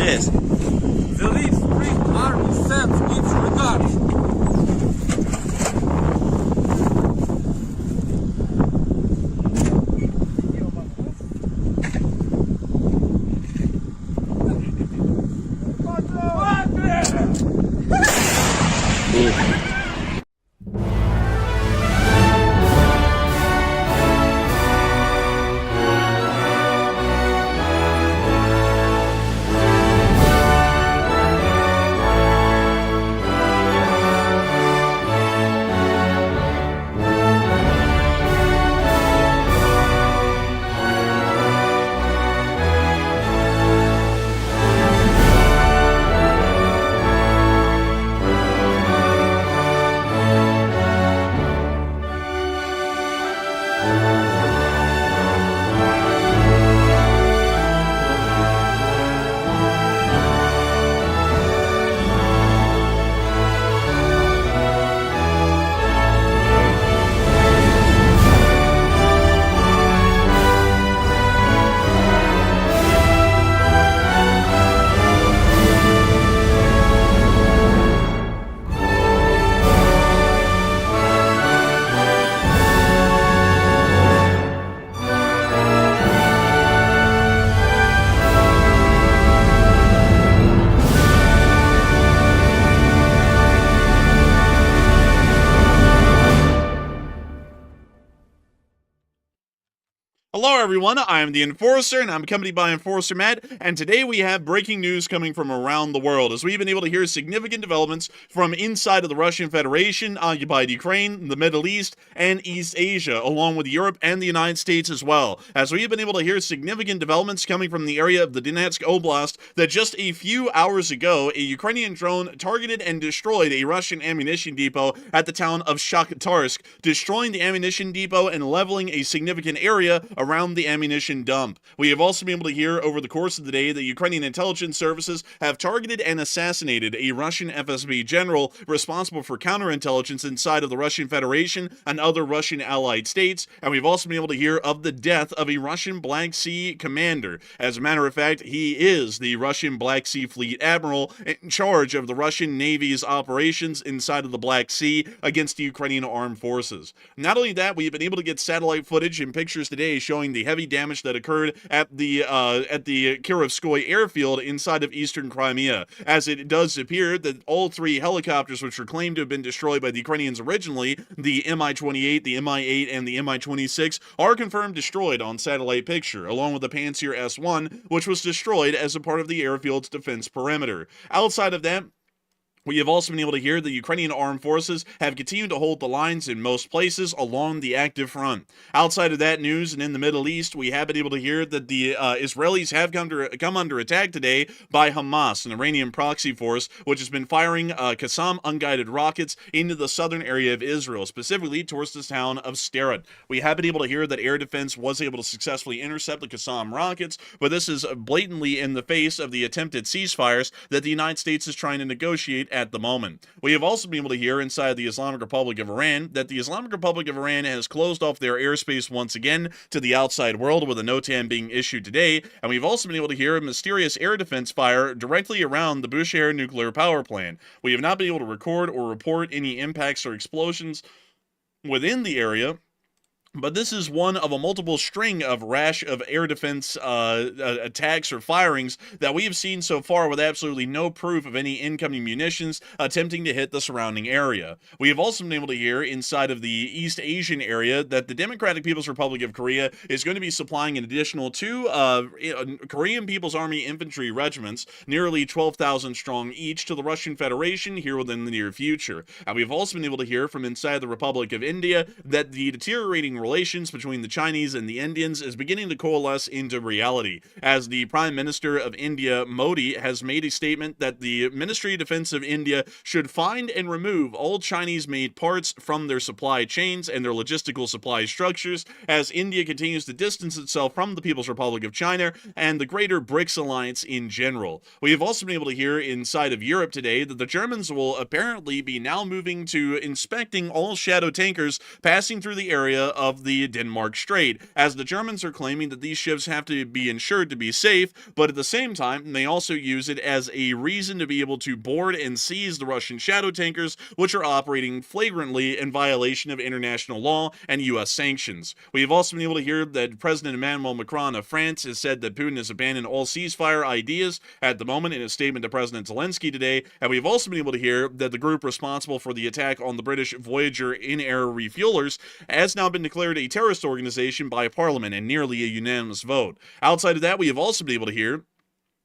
Yes. The Leaf Spring Army sends its regards. Hello everyone, I am the Enforcer, and I'm accompanied by Enforcer Matt, and today we have breaking news coming from around the world, as we've been able to hear significant developments from inside of the Russian Federation, occupied Ukraine, the Middle East, and East Asia, along with Europe and the United States as well, as we've been able to hear significant developments coming from the area of the Donetsk Oblast, that just a few hours ago, a Ukrainian drone targeted and destroyed a Russian ammunition depot at the town of Shakhtarsk, destroying the ammunition depot and leveling a significant area around the ammunition dump. We have also been able to hear over the course of the day that Ukrainian intelligence services have targeted and assassinated a Russian FSB general responsible for counterintelligence inside of the Russian Federation and other Russian allied states, and we've also been able to hear of the death of a Russian Black Sea commander. As a matter of fact, he is the Russian Black Sea Fleet Admiral in charge of the Russian Navy's operations inside of the Black Sea against the Ukrainian armed forces. Not only that, we've been able to get satellite footage and pictures today showing the heavy damage that occurred at the Kirovskoy airfield inside of eastern Crimea, as it does appear that all three helicopters, which were claimed to have been destroyed by the Ukrainians originally, the Mi-28, the Mi-8, and the Mi-26, are confirmed destroyed on satellite picture, along with the Pantsir S-1, which was destroyed as a part of the airfield's defense perimeter. Outside of that, we have also been able to hear the Ukrainian armed forces have continued to hold the lines in most places along the active front. Outside of that news, and in the Middle East, we have been able to hear that the Israelis have come under attack today by Hamas, an Iranian proxy force, which has been firing Qassam unguided rockets into the southern area of Israel, specifically towards the town of Sderot. We have been able to hear that air defense was able to successfully intercept the Qassam rockets, but this is blatantly in the face of the attempted ceasefires that the United States is trying to negotiate at the moment. We have also been able to hear inside the Islamic Republic of Iran that the Islamic Republic of Iran has closed off their airspace once again to the outside world, with a NOTAM being issued today, and we've also been able to hear a mysterious air defense fire directly around the Bushehr nuclear power plant. We have not been able to record or report any impacts or explosions within the area, But this is one of a multiple string of rash of air defense attacks or firings that we have seen so far with absolutely no proof of any incoming munitions attempting to hit the surrounding area. We have also been able to hear inside of the East Asian area that the Democratic People's Republic of Korea is going to be supplying an additional two Korean People's Army infantry regiments, nearly 12,000 strong each, to the Russian Federation here within the near future. And we've also been able to hear from inside the Republic of India that the deteriorating relations between the Chinese and the Indians is beginning to coalesce into reality, as the Prime Minister of India, Modi, has made a statement that the Ministry of Defense of India should find and remove all Chinese-made parts from their supply chains and their logistical supply structures, as India continues to distance itself from the People's Republic of China and the greater BRICS alliance in general. We have also been able to hear inside of Europe today that the Germans will apparently be now moving to inspecting all shadow tankers passing through the area of the Denmark Strait, as the Germans are claiming that these ships have to be insured to be safe, but at the same time, they also use it as a reason to be able to board and seize the Russian shadow tankers, which are operating flagrantly in violation of international law and U.S. sanctions. We have also been able to hear that President Emmanuel Macron of France has said that Putin has abandoned all ceasefire ideas at the moment in a statement to President Zelensky today, and we've also been able to hear that the group responsible for the attack on the British Voyager in-air refuelers has now been declared a terrorist organization by Parliament in nearly a unanimous vote. Outside of that, we have also been able to hear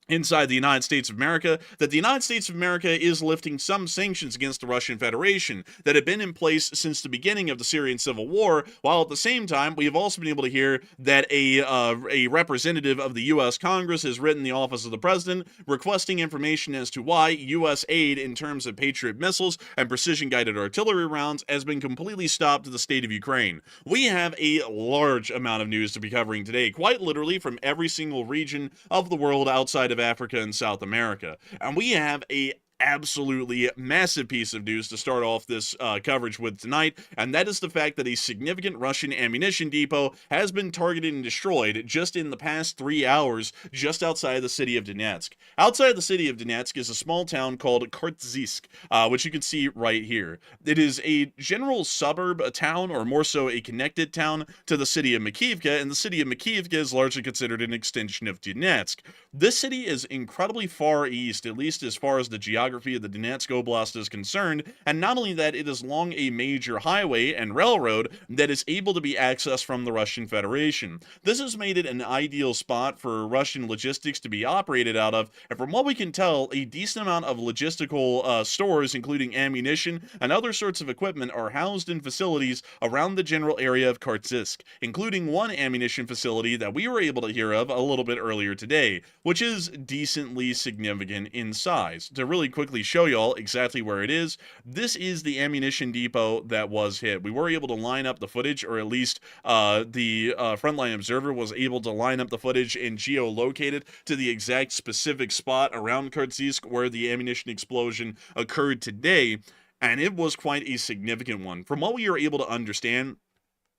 inside the United States of America that the United States of America is lifting some sanctions against the Russian Federation that have been in place since the beginning of the Syrian civil war, while at the same time we have also been able to hear that a representative of the U.S. Congress has written the office of the president requesting information as to why U.S. aid in terms of Patriot missiles and precision-guided artillery rounds has been completely stopped to the state of Ukraine. We have a large amount of news to be covering today, quite literally from every single region of the world outside of Africa and South America. And we have a absolutely massive piece of news to start off this coverage with tonight, and that is the fact that a significant Russian ammunition depot has been targeted and destroyed just in the past 3 hours just outside the city of Donetsk. Outside the city of Donetsk is a small town called Pokrovsk, which you can see right here. It is a general suburb, a town, or more so a connected town to the city of Makivka, and the city of Makivka is largely considered an extension of Donetsk. This city is incredibly far east, at least as far as the geography of the Donetsk Oblast is concerned, and not only that, it is along a major highway and railroad that is able to be accessed from the Russian Federation. This has made it an ideal spot for Russian logistics to be operated out of, and from what we can tell, a decent amount of logistical stores, including ammunition and other sorts of equipment, are housed in facilities around the general area of Pokrovsk, including one ammunition facility that we were able to hear of a little bit earlier today, which is decently significant in size. To really quickly show y'all exactly where it is, this is the ammunition depot that was hit. We were able to line up the footage, or at least the Frontline Observer was able to line up the footage and geolocate it to the exact specific spot around Pokrovsk where the ammunition explosion occurred today, and it was quite a significant one. From what we are able to understand,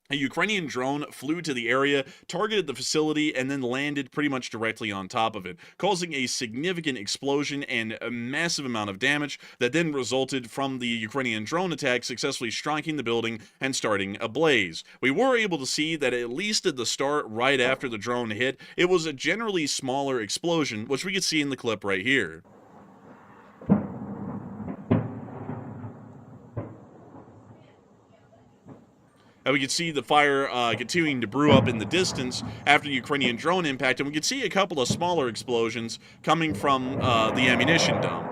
a Ukrainian drone flew to the area, targeted the facility, and then landed pretty much directly on top of it, causing a significant explosion and a massive amount of damage that then resulted from the Ukrainian drone attack successfully striking the building and starting a blaze. We were able to see that at least at the start, right after the drone hit, it was a generally smaller explosion, which we could see in the clip right here. And we could see the fire continuing to brew up in the distance after the Ukrainian drone impact, and we could see a couple of smaller explosions coming from the ammunition dump.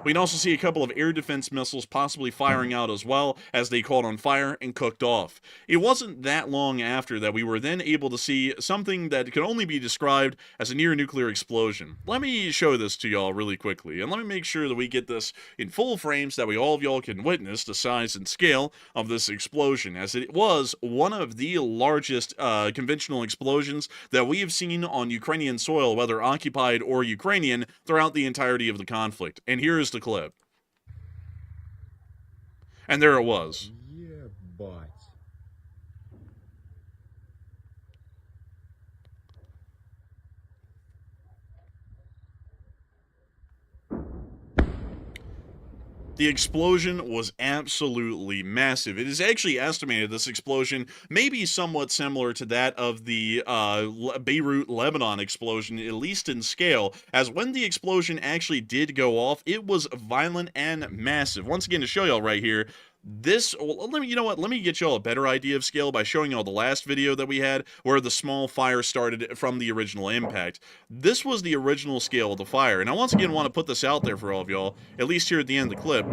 We can also see a couple of air defense missiles possibly firing out as well as they caught on fire and cooked off. It wasn't that long after that we were then able to see something that could only be described as a near-nuclear explosion. Let me show this to y'all really quickly, and let me make sure that we get this in full frame so that all of y'all can witness the size and scale of this explosion, as it was one of the largest conventional explosions that we have seen on Ukrainian soil, whether occupied or Ukrainian, throughout the entirety of the conflict. And here is the clip. And there it was. Ебать. The explosion was absolutely massive. It is actually estimated this explosion may be somewhat similar to that of the Beirut, Lebanon explosion, at least in scale, as when the explosion actually did go off, it was violent and massive. Once again, to show y'all right here, you know what, let me get y'all a better idea of scale by showing y'all the last video that we had where the small fire started from the original impact. This was the original scale of the fire, and I once again want to put this out there for all of y'all, at least here at the end of the clip,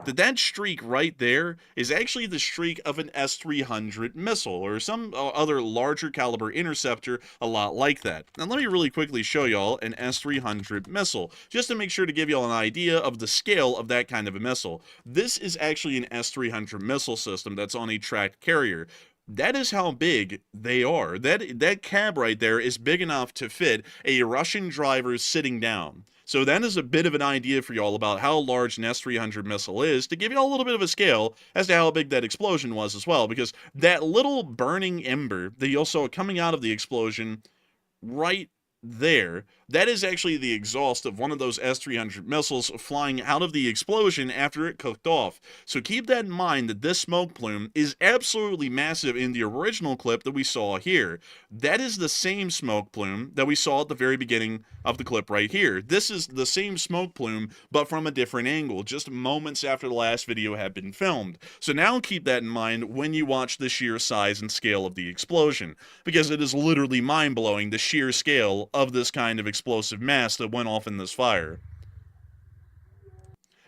that streak right there is actually the streak of an S-300 missile or some other larger caliber interceptor a lot like that. Now let me really quickly show y'all an S-300 missile just to make sure to give y'all an idea of the scale of that kind of a missile. This is actually an S-300 missile system that's on a tracked carrier. That is how big they are. That cab right there is big enough to fit a Russian driver sitting down. So that is a bit of an idea for y'all about how large an S-300 missile is, to give y'all a little bit of a scale as to how big that explosion was as well, because that little burning ember that y'all saw coming out of the explosion right there, that is actually the exhaust of one of those S-300 missiles flying out of the explosion after it cooked off. So keep that in mind, that this smoke plume is absolutely massive in the original clip that we saw here. That is the same smoke plume that we saw at the very beginning of the clip right here. This is the same smoke plume, but from a different angle, just moments after the last video had been filmed. So now keep that in mind when you watch the sheer size and scale of the explosion, because it is literally mind-blowing, the sheer scale of this kind of explosive mass that went off in this fire.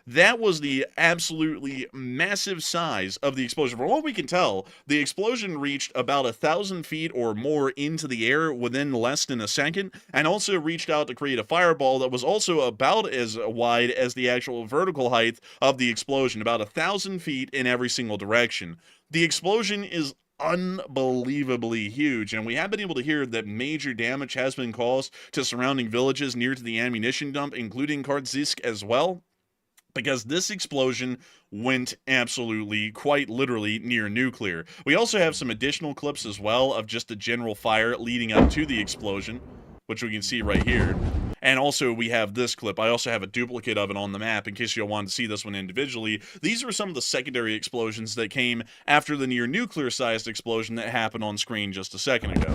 That was the absolutely massive size of the explosion. From what we can tell, the explosion reached about 1,000 feet or more into the air within less than a second, and also reached out to create a fireball that was also about as wide as the actual vertical height of the explosion, about 1,000 feet in every single direction. The explosion is unbelievably huge, and we have been able to hear that major damage has been caused to surrounding villages near to the ammunition dump, including Toretsk as well, because this explosion went absolutely, quite literally, near nuclear. We also have some additional clips as well of just the general fire leading up to the explosion, which we can see right here. And also we have this clip. I also have a duplicate of it on the map in case you wanted to see this one individually. These are some of the secondary explosions that came after the near nuclear sized explosion that happened on screen just a second ago.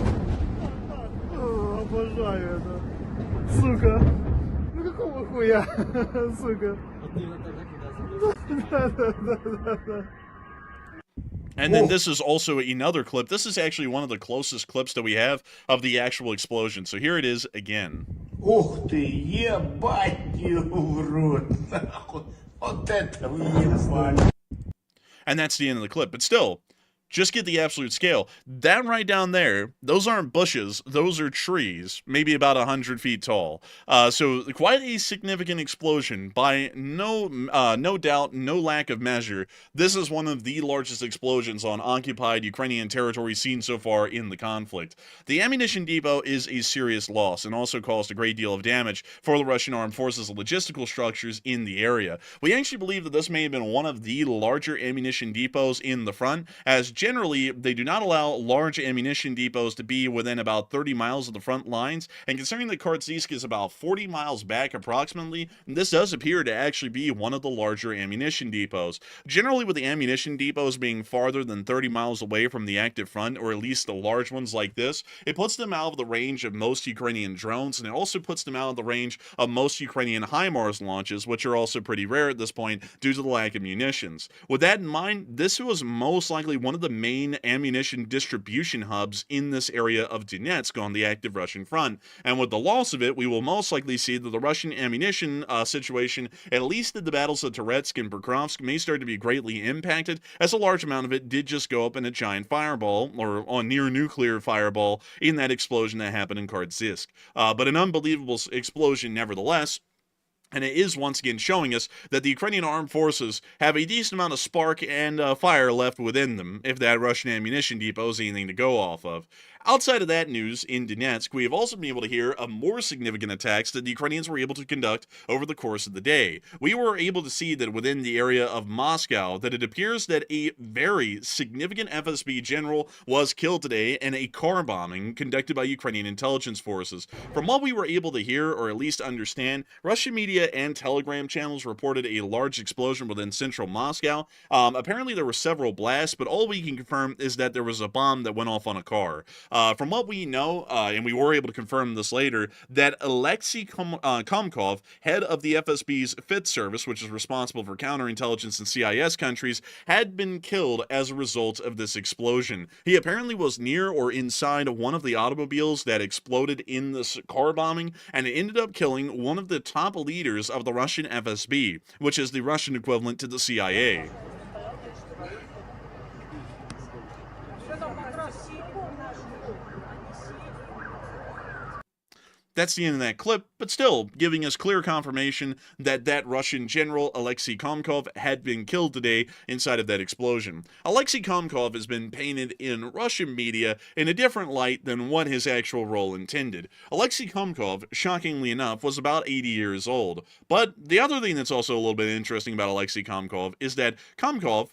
And then this is also another clip. This is actually one of the closest clips that we have of the actual explosion. So here it is again. Ух ты, ебать его в рот, нахуй. Вот это въебали. And that's the end of the clip. But still, just get the absolute scale. That right down there, those aren't bushes, those are trees, maybe about 100 feet tall. So quite a significant explosion by no doubt, no lack of measure. This is one of the largest explosions on occupied Ukrainian territory seen so far in the conflict. The ammunition depot is a serious loss and also caused a great deal of damage for the Russian armed forces' logistical structures in the area. We actually believe that this may have been one of the larger ammunition depots in the front, as generally, they do not allow large ammunition depots to be within about 30 miles of the front lines, and considering that Toretsk is about 40 miles back approximately, this does appear to actually be one of the larger ammunition depots. Generally, with the ammunition depots being farther than 30 miles away from the active front, or at least the large ones like this, it puts them out of the range of most Ukrainian drones, and it also puts them out of the range of most Ukrainian HIMARS launches, which are also pretty rare at this point due to the lack of munitions. With that in mind, this was most likely one of the main ammunition distribution hubs in this area of Donetsk on the active Russian front, and with the loss of it, we will most likely see that the Russian ammunition situation, at least in the battles of Toretsk and Pokrovsk, may start to be greatly impacted, as a large amount of it did just go up in a giant fireball, or a near nuclear fireball, in that explosion that happened in Toretsk. But an unbelievable explosion nevertheless. And it is once again showing us that the Ukrainian armed forces have a decent amount of spark and fire left within them, if that Russian ammunition depot is anything to go off of. Outside of that news in Donetsk, we have also been able to hear of more significant attacks that the Ukrainians were able to conduct over the course of the day. We were able to see that within the area of Moscow, that it appears that a very significant FSB general was killed today in a car bombing conducted by Ukrainian intelligence forces. From what we were able to hear, or at least understand, Russian media and Telegram channels reported a large explosion within central Moscow. Apparently there were several blasts, but all we can confirm is that there was a bomb that went off on a car. From what we know, and we were able to confirm this later, that Alexei Komkov, head of the FSB's 5th Service, which is responsible for counterintelligence in CIS countries, had been killed as a result of this explosion. He apparently was near or inside one of the automobiles that exploded in this car bombing, and it ended up killing one of the top leaders of the Russian FSB, which is the Russian equivalent to the CIA. That's the end of that clip, but still giving us clear confirmation that that Russian general, Alexei Komkov, had been killed today inside of that explosion. Alexei Komkov has been painted in Russian media in a different light than what his actual role intended. Alexei Komkov, shockingly enough, was about 80 years old. But the other thing that's also a little bit interesting about Alexei Komkov is that Komkov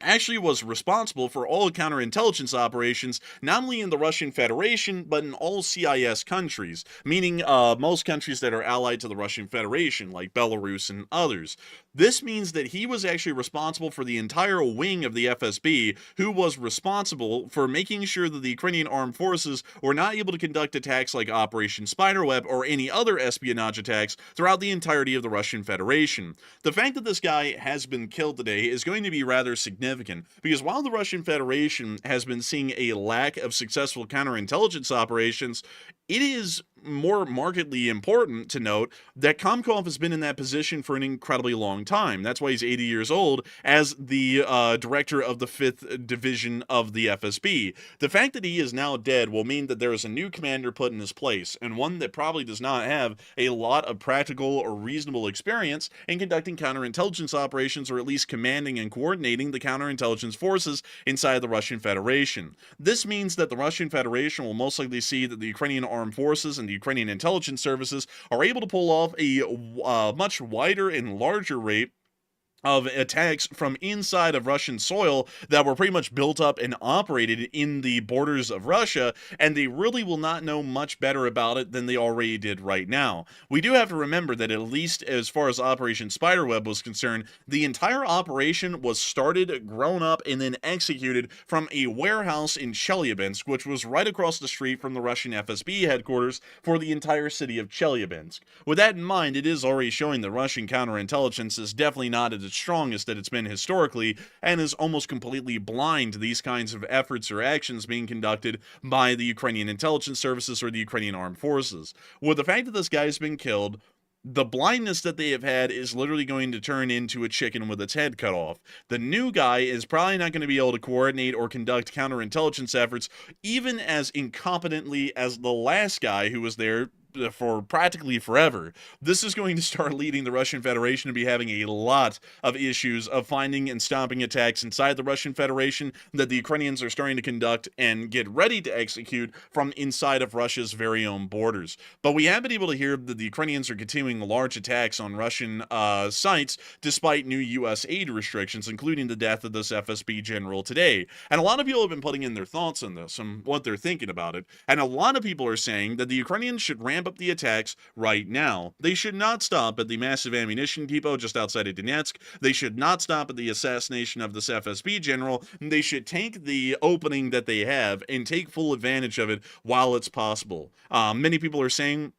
actually was responsible for all counterintelligence operations, not only in the Russian Federation, but in all CIS countries, meaning most countries that are allied to the Russian Federation, like Belarus and others. This means that he was actually responsible for the entire wing of the FSB, who was responsible for making sure that the Ukrainian armed forces were not able to conduct attacks like Operation Spiderweb or any other espionage attacks throughout the entirety of the Russian Federation. The fact that this guy has been killed today is going to be rather significant, because while the Russian Federation has been seeing a lack of successful counterintelligence operations, it is more markedly important to note that Komkov has been in that position for an incredibly long time. That's why he's 80 years old as the director of the 5th Division of the FSB. The fact that he is now dead will mean that there is a new commander put in his place, and one that probably does not have a lot of practical or reasonable experience in conducting counterintelligence operations, or at least commanding and coordinating the counterintelligence forces inside the Russian Federation. This means that the Russian Federation will most likely see that the Ukrainian armed forces and the Ukrainian intelligence services are able to pull off a much wider and larger rate of attacks from inside of Russian soil that were pretty much built up and operated in the borders of Russia, and they really will not know much better about it than they already did right now. We do have to remember that at least as far as Operation Spiderweb was concerned, the entire operation was started, grown up, and then executed from a warehouse in Chelyabinsk, which was right across the street from the Russian FSB headquarters for the entire city of Chelyabinsk. With that in mind, it is already showing that Russian counterintelligence is definitely not as strongest that it's been historically, and is almost completely blind to these kinds of efforts or actions being conducted by the Ukrainian intelligence services or the Ukrainian armed forces. With the fact that this guy has been killed, the blindness that they have had is literally going to turn into a chicken with its head cut off. The new guy is probably not going to be able to coordinate or conduct counterintelligence efforts even as incompetently as the last guy who was there for practically forever. This is going to start leading the Russian Federation to be having a lot of issues of finding and stopping attacks inside the Russian Federation that the Ukrainians are starting to conduct and get ready to execute from inside of Russia's very own borders. But we have been able to hear that the Ukrainians are continuing large attacks on Russian sites despite new U.S. aid restrictions, including the death of this FSB general today. And a lot of people have been putting in their thoughts on this and what they're thinking about it. And a lot of people are saying that the Ukrainians should ramp up the attacks right now. They should not stop at the massive ammunition depot just outside of Donetsk. They should not stop at the assassination of this FSB general. They should take the opening that they have and take full advantage of it while it's possible. Many people are saying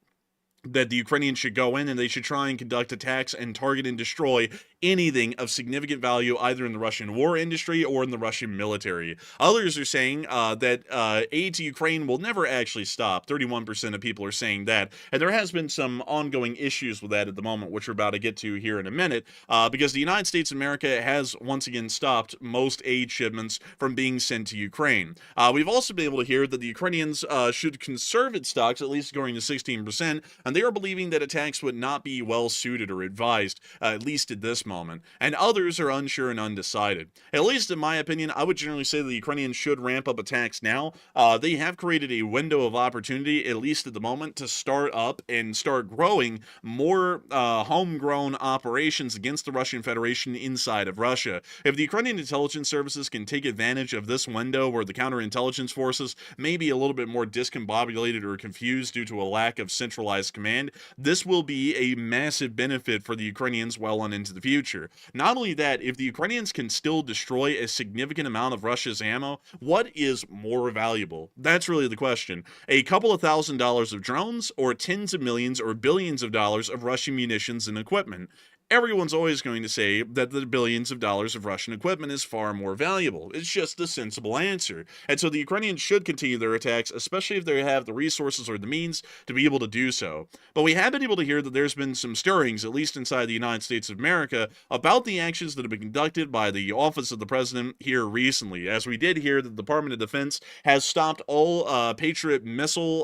that the Ukrainians should go in and they should try and conduct attacks and target and destroy anything of significant value either in the Russian war industry or in the Russian military. Others are saying that aid to Ukraine will never actually stop. 31% of people are saying that. And there has been some ongoing issues with that at the moment, which we're about to get to here in a minute, because the United States of America has once again stopped most aid shipments from being sent to Ukraine. We've also been able to hear that the Ukrainians should conserve its stocks, at least going to 16%, and they are believing that attacks would not be well suited or advised, at least at this moment, and others are unsure and undecided. At least in my opinion, I would generally say the Ukrainians should ramp up attacks now. They have created a window of opportunity, at least at the moment, to start up and start growing more homegrown operations against the Russian Federation inside of Russia. If the Ukrainian intelligence services can take advantage of this window where the counterintelligence forces may be a little bit more discombobulated or confused due to a lack of centralized command, this will be a massive benefit for the Ukrainians well on into the future. Not only that, if the Ukrainians can still destroy a significant amount of Russia's ammo, what is more valuable? That's really the question. A couple of $1,000s of drones, or tens of millions or billions of dollars of Russian munitions and equipment? Everyone's always going to say that the billions of dollars of Russian equipment is far more valuable. It's just the sensible answer. And so the Ukrainians should continue their attacks, especially if they have the resources or the means to be able to do so. But we have been able to hear that there's been some stirrings, at least inside the United States of America, about the actions that have been conducted by the Office of the President here recently. As we did hear, the Department of Defense has stopped all Patriot missile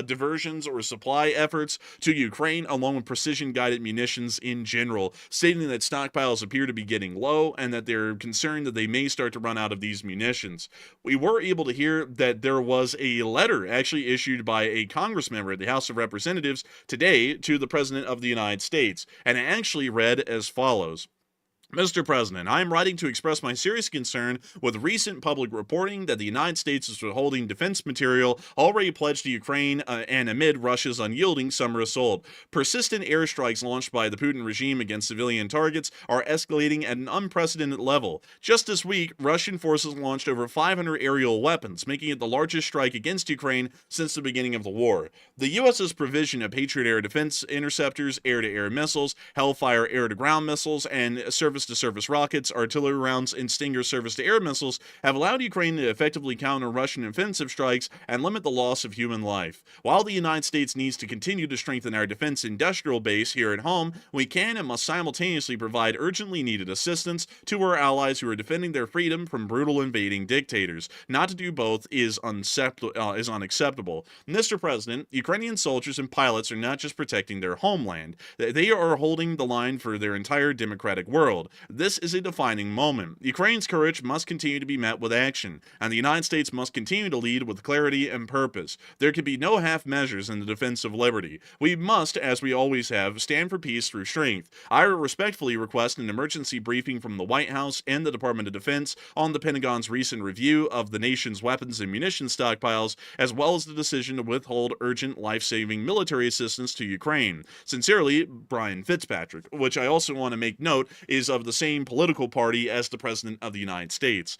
diversions or supply efforts to Ukraine, along with precision-guided munitions in general, stating that stockpiles appear to be getting low and that they're concerned that they may start to run out of these munitions. We were able to hear that there was a letter actually issued by a Congress member at the House of Representatives today to the President of the United States, and it actually read as follows. Mr. President, I am writing to express my serious concern with recent public reporting that the United States is withholding defense material already pledged to Ukraine and amid Russia's unyielding summer assault. Persistent airstrikes launched by the Putin regime against civilian targets are escalating at an unprecedented level. Just this week, Russian forces launched over 500 aerial weapons, making it the largest strike against Ukraine since the beginning of the war. The U.S.'s provision of Patriot air defense interceptors, air-to-air missiles, Hellfire air-to-ground missiles, and surface-to-surface rockets, artillery rounds, and Stinger surface-to-air missiles have allowed Ukraine to effectively counter Russian offensive strikes and limit the loss of human life. While the United States needs to continue to strengthen our defense industrial base here at home, we can and must simultaneously provide urgently needed assistance to our allies who are defending their freedom from brutal invading dictators. Not to do both is unacceptable. Mr. President, Ukrainian soldiers and pilots are not just protecting their homeland. They are holding the line for their entire democratic world. This is a defining moment. Ukraine's courage must continue to be met with action, and the United States must continue to lead with clarity and purpose. There can be no half measures in the defense of liberty. We must, as we always have, stand for peace through strength. I respectfully request an emergency briefing from the White House and the Department of Defense on the Pentagon's recent review of the nation's weapons and munitions stockpiles, as well as the decision to withhold urgent life-saving military assistance to Ukraine. Sincerely, Brian Fitzpatrick, which I also want to make note is of the same political party as the President of the United States.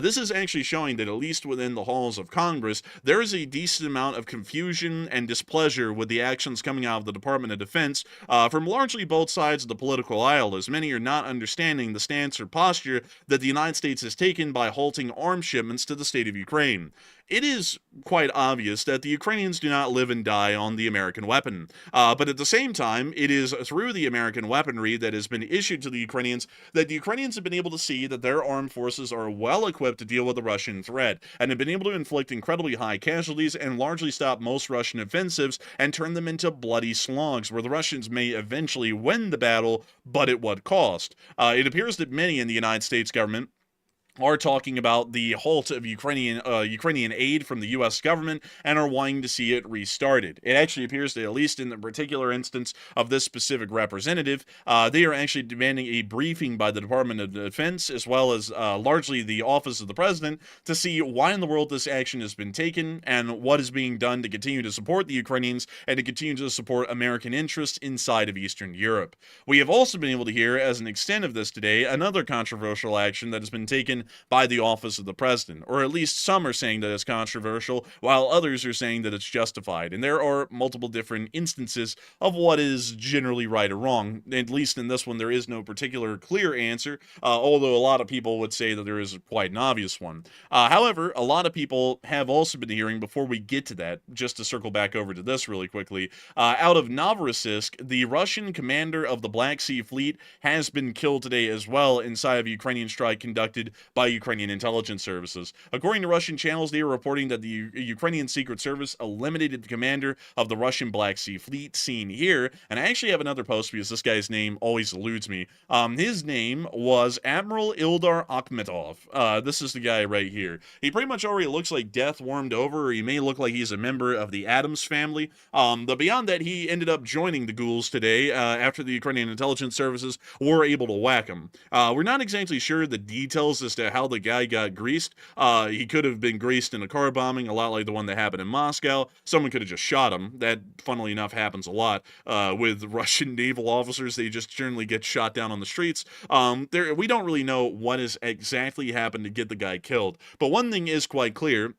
This is actually showing that at least within the halls of Congress, there is a decent amount of confusion and displeasure with the actions coming out of the Department of Defense from largely both sides of the political aisle, as many are not understanding the stance or posture that the United States has taken by halting arms shipments to the state of Ukraine. It is quite obvious that the Ukrainians do not live and die on the American weapon. But at the same time, it is through the American weaponry that has been issued to the Ukrainians that the Ukrainians have been able to see that their armed forces are well equipped to deal with the Russian threat, and have been able to inflict incredibly high casualties and largely stop most Russian offensives and turn them into bloody slogs, where the Russians may eventually win the battle, but at what cost? It appears that many in the United States government are talking about the halt of Ukrainian aid from the U.S. government and are wanting to see it restarted. It actually appears that, at least in the particular instance of this specific representative, they are actually demanding a briefing by the Department of Defense, as well as largely the Office of the President, to see why in the world this action has been taken and what is being done to continue to support the Ukrainians and to continue to support American interests inside of Eastern Europe. We have also been able to hear, as an extent of this today, another controversial action that has been taken by the Office of the President, or at least some are saying that it's controversial, while others are saying that it's justified. And there are multiple different instances of what is generally right or wrong. At least in this one, there is no particular clear answer, although a lot of people would say that there is quite an obvious one. However, a lot of people have also been hearing, before we get to that, just to circle back over to this really quickly, out of Novorossiysk, the Russian commander of the Black Sea Fleet has been killed today as well inside of a Ukrainian strike conducted by Ukrainian intelligence services. According to Russian channels, they are reporting that the Ukrainian Secret Service eliminated the commander of the Russian Black Sea Fleet, seen here. And I actually have another post because this guy's name always eludes me. His name was Admiral Ildar Akhmetov. This is the guy right here. He pretty much already looks like death warmed over, or he may look like he's a member of the Addams family. But beyond that, he ended up joining the ghouls today after the Ukrainian intelligence services were able to whack him. We're not exactly sure the details as to how the guy got greased. He could have been greased in a car bombing, a lot like the one that happened in Moscow. Someone could have just shot him. That, funnily enough, happens a lot with Russian naval officers. They just generally get shot down on the streets. We don't really know what has exactly happened to get the guy killed. But one thing is quite clear,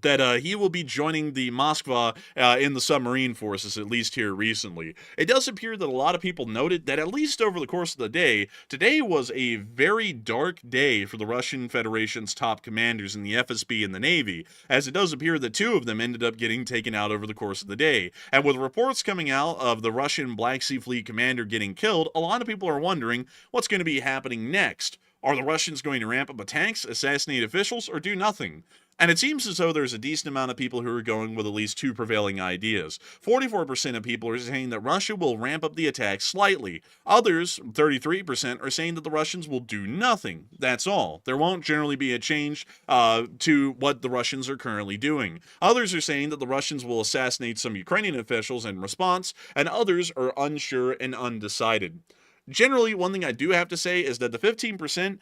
that he will be joining the Moskva in the submarine forces, at least here recently. It does appear that a lot of people noted that at least over the course of the day, today was a very dark day for the Russian Federation's top commanders in the FSB and the Navy, as it does appear that 2 of them ended up getting taken out over the course of the day. And with reports coming out of the Russian Black Sea Fleet commander getting killed, a lot of people are wondering what's going to be happening next. Are the Russians going to ramp up attacks, assassinate officials, or do nothing? And it seems as though there's a decent amount of people who are going with at least 2 prevailing ideas. 44% of people are saying that Russia will ramp up the attack slightly. Others, 33%, are saying that the Russians will do nothing. That's all. There won't generally be a change to what the Russians are currently doing. Others are saying that the Russians will assassinate some Ukrainian officials in response, and others are unsure and undecided. Generally, one thing I do have to say is that the 15%,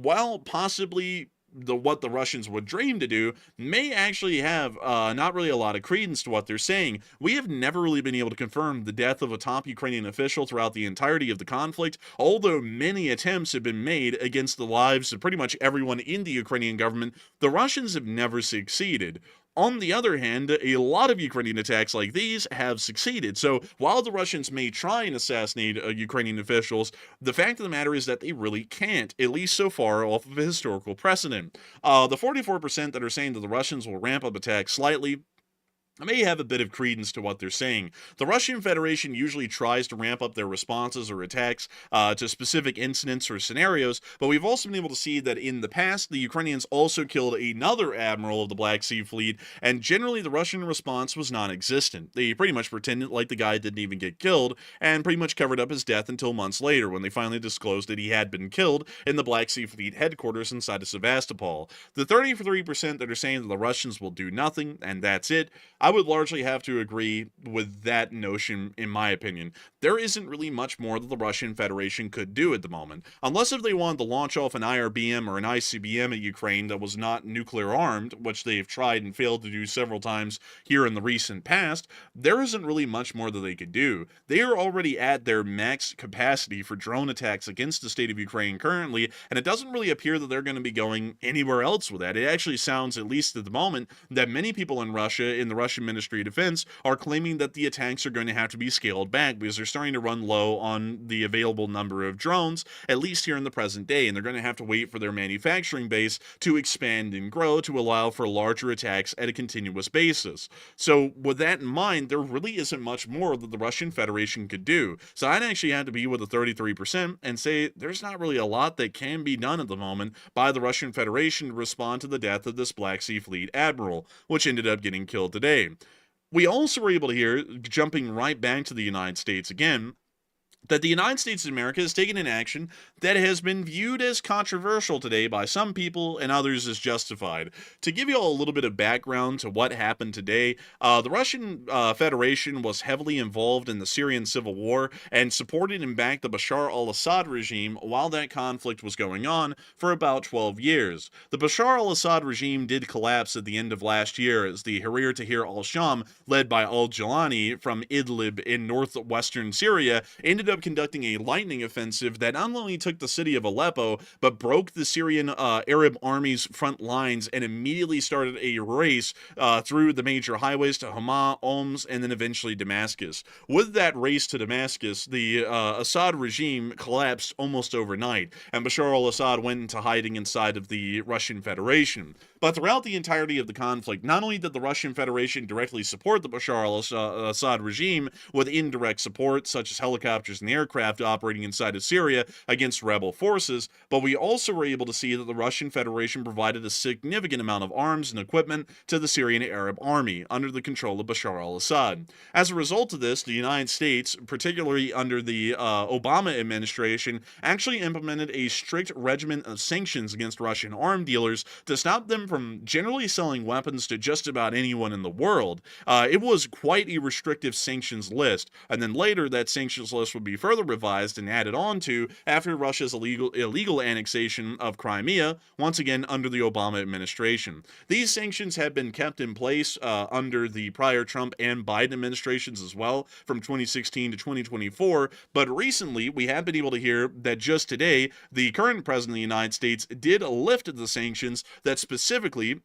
while possibly what the Russians would dream to do, may actually have not really a lot of credence to what they're saying. We have never really been able to confirm the death of a top Ukrainian official throughout the entirety of the conflict, although many attempts have been made against the lives of pretty much everyone in the Ukrainian government. The Russians have never succeeded. On the other hand, a lot of Ukrainian attacks like these have succeeded. So while the Russians may try and assassinate Ukrainian officials, the fact of the matter is that they really can't, at least so far off of a historical precedent. The 44% that are saying that the Russians will ramp up attacks slightly may have a bit of credence to what they're saying. The Russian Federation usually tries to ramp up their responses or attacks to specific incidents or scenarios, but we've also been able to see that in the past, the Ukrainians also killed another admiral of the Black Sea Fleet, and generally the Russian response was non-existent. They pretty much pretended like the guy didn't even get killed, and pretty much covered up his death until months later, when they finally disclosed that he had been killed in the Black Sea Fleet headquarters inside of Sevastopol. The 33% that are saying that the Russians will do nothing, and that's it, I would largely have to agree with that notion, in my opinion. There isn't really much more that the Russian Federation could do at the moment. Unless if they wanted to launch off an IRBM or an ICBM at Ukraine that was not nuclear armed, which they've tried and failed to do several times here in the recent past, there isn't really much more that they could do. They are already at their max capacity for drone attacks against the state of Ukraine currently, and it doesn't really appear that they're going to be going anywhere else with that. It actually sounds, at least at the moment, that many people in Russia, in the Russian Ministry of Defense, are claiming that the attacks are going to have to be scaled back because they're starting to run low on the available number of drones, at least here in the present day, and they're going to have to wait for their manufacturing base to expand and grow to allow for larger attacks at a continuous basis. So with that in mind, there really isn't much more that the Russian Federation could do. So I'd actually have to be with the 33% and say there's not really a lot that can be done at the moment by the Russian Federation to respond to the death of this Black Sea Fleet admiral, which ended up getting killed today. We also were able to hear, jumping right back to the United States again, that the United States of America has taken an action that has been viewed as controversial today by some people and others as justified. To give you all a little bit of background to what happened today, the Russian Federation was heavily involved in the Syrian civil war and supported and backed the Bushehr al-Assad regime while that conflict was going on for about 12 years. The Bushehr al-Assad regime did collapse at the end of last year as the Tahrir al-Sham, led by al-Jilani from Idlib in northwestern Syria, ended up conducting a lightning offensive that not only took the city of Aleppo, but broke the Syrian Arab army's front lines and immediately started a race through the major highways to Hama, Homs, and then eventually Damascus. With that race to Damascus, the Assad regime collapsed almost overnight, and Bashar al-Assad went into hiding inside of the Russian Federation. But throughout the entirety of the conflict, not only did the Russian Federation directly support the Bashar al-Assad regime with indirect support, such as helicopters helicopters and aircraft operating inside of Syria against rebel forces, but we also were able to see that the Russian Federation provided a significant amount of arms and equipment to the Syrian Arab army under the control of Bashar al-Assad. As a result of this, the United States, particularly under the Obama administration, actually implemented a strict regimen of sanctions against Russian arms dealers to stop them from generally selling weapons to just about anyone in the world. It was quite a restrictive sanctions list, and then later that sanctions list would be further revised and added on to after Russia's illegal annexation of Crimea, once again under the Obama administration. These sanctions had been kept in place under the prior Trump and Biden administrations as well from 2016 to 2024, but recently we have been able to hear that just today the current president of the United States did lift the sanctions that specifically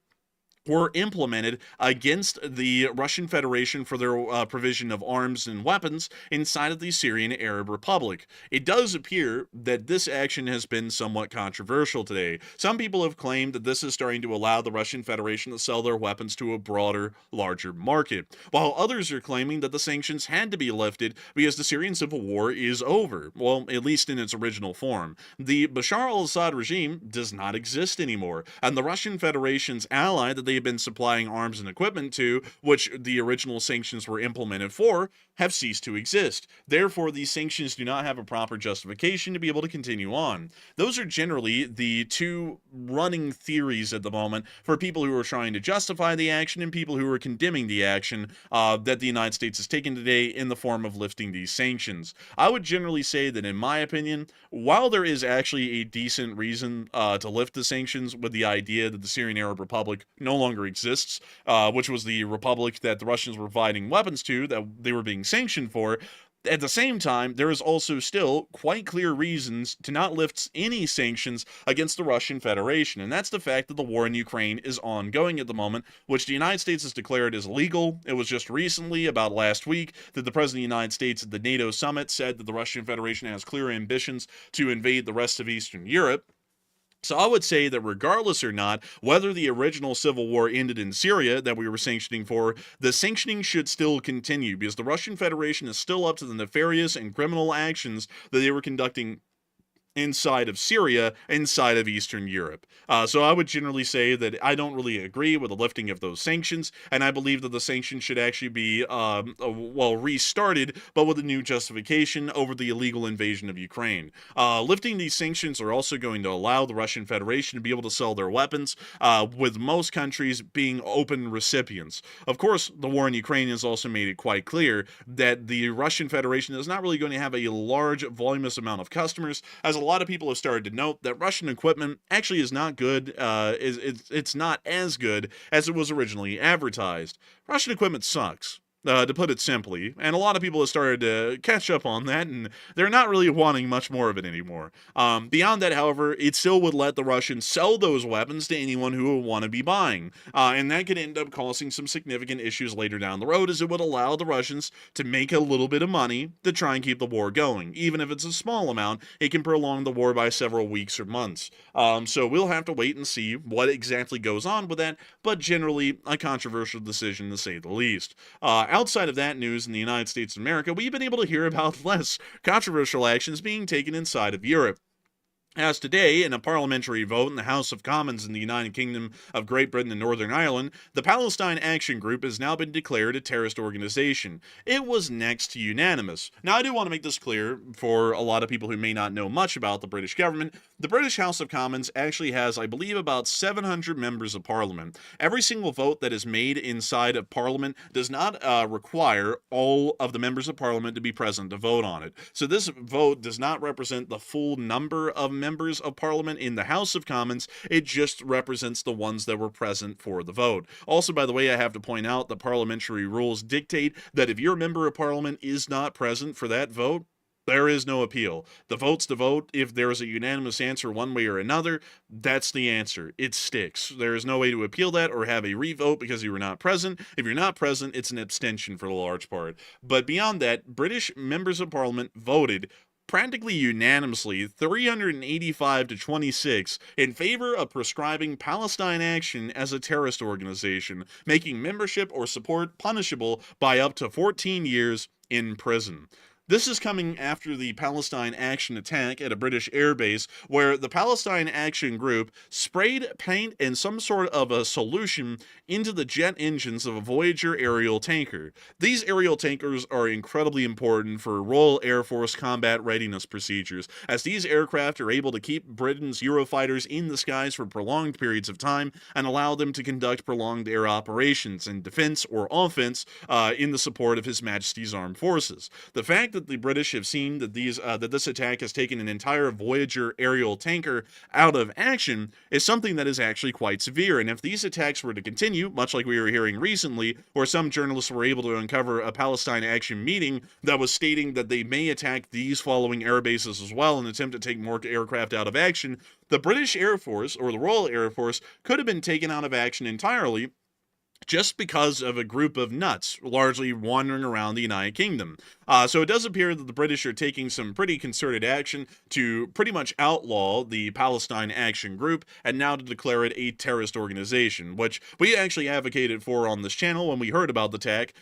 were implemented against the Russian Federation for their provision of arms and weapons inside of the Syrian Arab Republic. It does appear that this action has been somewhat controversial today. Some people have claimed that this is starting to allow the Russian Federation to sell their weapons to a broader, larger market, while others are claiming that the sanctions had to be lifted because the Syrian civil war is over, well, at least in its original form. The Bashar al-Assad regime does not exist anymore, and the Russian Federation's ally that they have been supplying arms and equipment to, which the original sanctions were implemented for, have ceased to exist. Therefore, these sanctions do not have a proper justification to be able to continue on. Those are generally the two running theories at the moment for people who are trying to justify the action and people who are condemning the action that the United States has taken today in the form of lifting these sanctions. I would generally say that, in my opinion, while there is actually a decent reason to lift the sanctions with the idea that the Syrian Arab Republic no longer exists, which was the republic that the Russians were providing weapons to, that they were being sanctioned for, at the same time, there is also still quite clear reasons to not lift any sanctions against the Russian Federation, and that's the fact that the war in Ukraine is ongoing at the moment, which the United States has declared is illegal. It was just recently, about last week, that the President of the United States at the NATO summit said that the Russian Federation has clear ambitions to invade the rest of Eastern Europe. So I would say that regardless or not, whether the original civil war ended in Syria that we were sanctioning for, the sanctioning should still continue because the Russian Federation is still up to the nefarious and criminal actions that they were conducting inside of Syria, inside of Eastern Europe. So I would generally say that I don't really agree with the lifting of those sanctions, and I believe that the sanctions should actually be, restarted, but with a new justification over the illegal invasion of Ukraine. Lifting these sanctions are also going to allow the Russian Federation to be able to sell their weapons, with most countries being open recipients. Of course, the war in Ukraine has also made it quite clear that the Russian Federation is not really going to have a large, voluminous amount of customers, as a lot of people have started to note that Russian equipment actually is not good. It's not as good as it was originally advertised. Russian equipment sucks, to put it simply, and a lot of people have started to catch up on that, and they're not really wanting much more of it anymore. Beyond that, however, it still would let the Russians sell those weapons to anyone who would want to be buying, and that could end up causing some significant issues later down the road, as it would allow the Russians to make a little bit of money to try and keep the war going. Even if it's a small amount, it can prolong the war by several weeks or months. So we'll have to wait and see what exactly goes on with that, but generally a controversial decision to say the least. Outside of that news in the United States of America, we've been able to hear about less controversial actions being taken inside of Europe. As today, in a parliamentary vote in the House of Commons in the United Kingdom of Great Britain and Northern Ireland, the Palestine Action Group has now been declared a terrorist organization. It was next to unanimous. Now, I do want to make this clear for a lot of people who may not know much about the British government. The British House of Commons actually has, I believe, about 700 members of Parliament. Every single vote that is made inside of Parliament does not require all of the members of Parliament to be present to vote on it. So this vote does not represent the full number of members of Parliament in the House of Commons. It just represents the ones that were present for the vote. Also, by the way, I have to point out that parliamentary rules dictate that if your member of Parliament is not present for that vote, there is no appeal. The vote's the vote. If there is a unanimous answer one way or another, that's the answer. It sticks. There is no way to appeal that or have a revote because you were not present. If you're not present, it's an abstention for the large part. But beyond that, British members of Parliament voted practically unanimously, 385 to 26, in favor of prescribing Palestine Action as a terrorist organization, making membership or support punishable by up to 14 years in prison. This is coming after the Palestine Action attack at a British airbase, where the Palestine Action Group sprayed paint and some sort of a solution into the jet engines of a Voyager aerial tanker. These aerial tankers are incredibly important for Royal Air Force combat readiness procedures, as these aircraft are able to keep Britain's Eurofighters in the skies for prolonged periods of time and allow them to conduct prolonged air operations in defense or offense in the support of His Majesty's Armed Forces. The fact that the British have seen that this attack has taken an entire Voyager aerial tanker out of action is something that is actually quite severe, and if these attacks were to continue, much like we were hearing recently, where some journalists were able to uncover a Palestine Action meeting that was stating that they may attack these following air bases as well in an attempt to take more aircraft out of action, the British Air Force, or the Royal Air Force, could have been taken out of action entirely just because of a group of nuts largely wandering around the United Kingdom. So it does appear that the British are taking some pretty concerted action to pretty much outlaw the Palestine Action Group and now to declare it a terrorist organization, which we actually advocated for on this channel when we heard about the attack,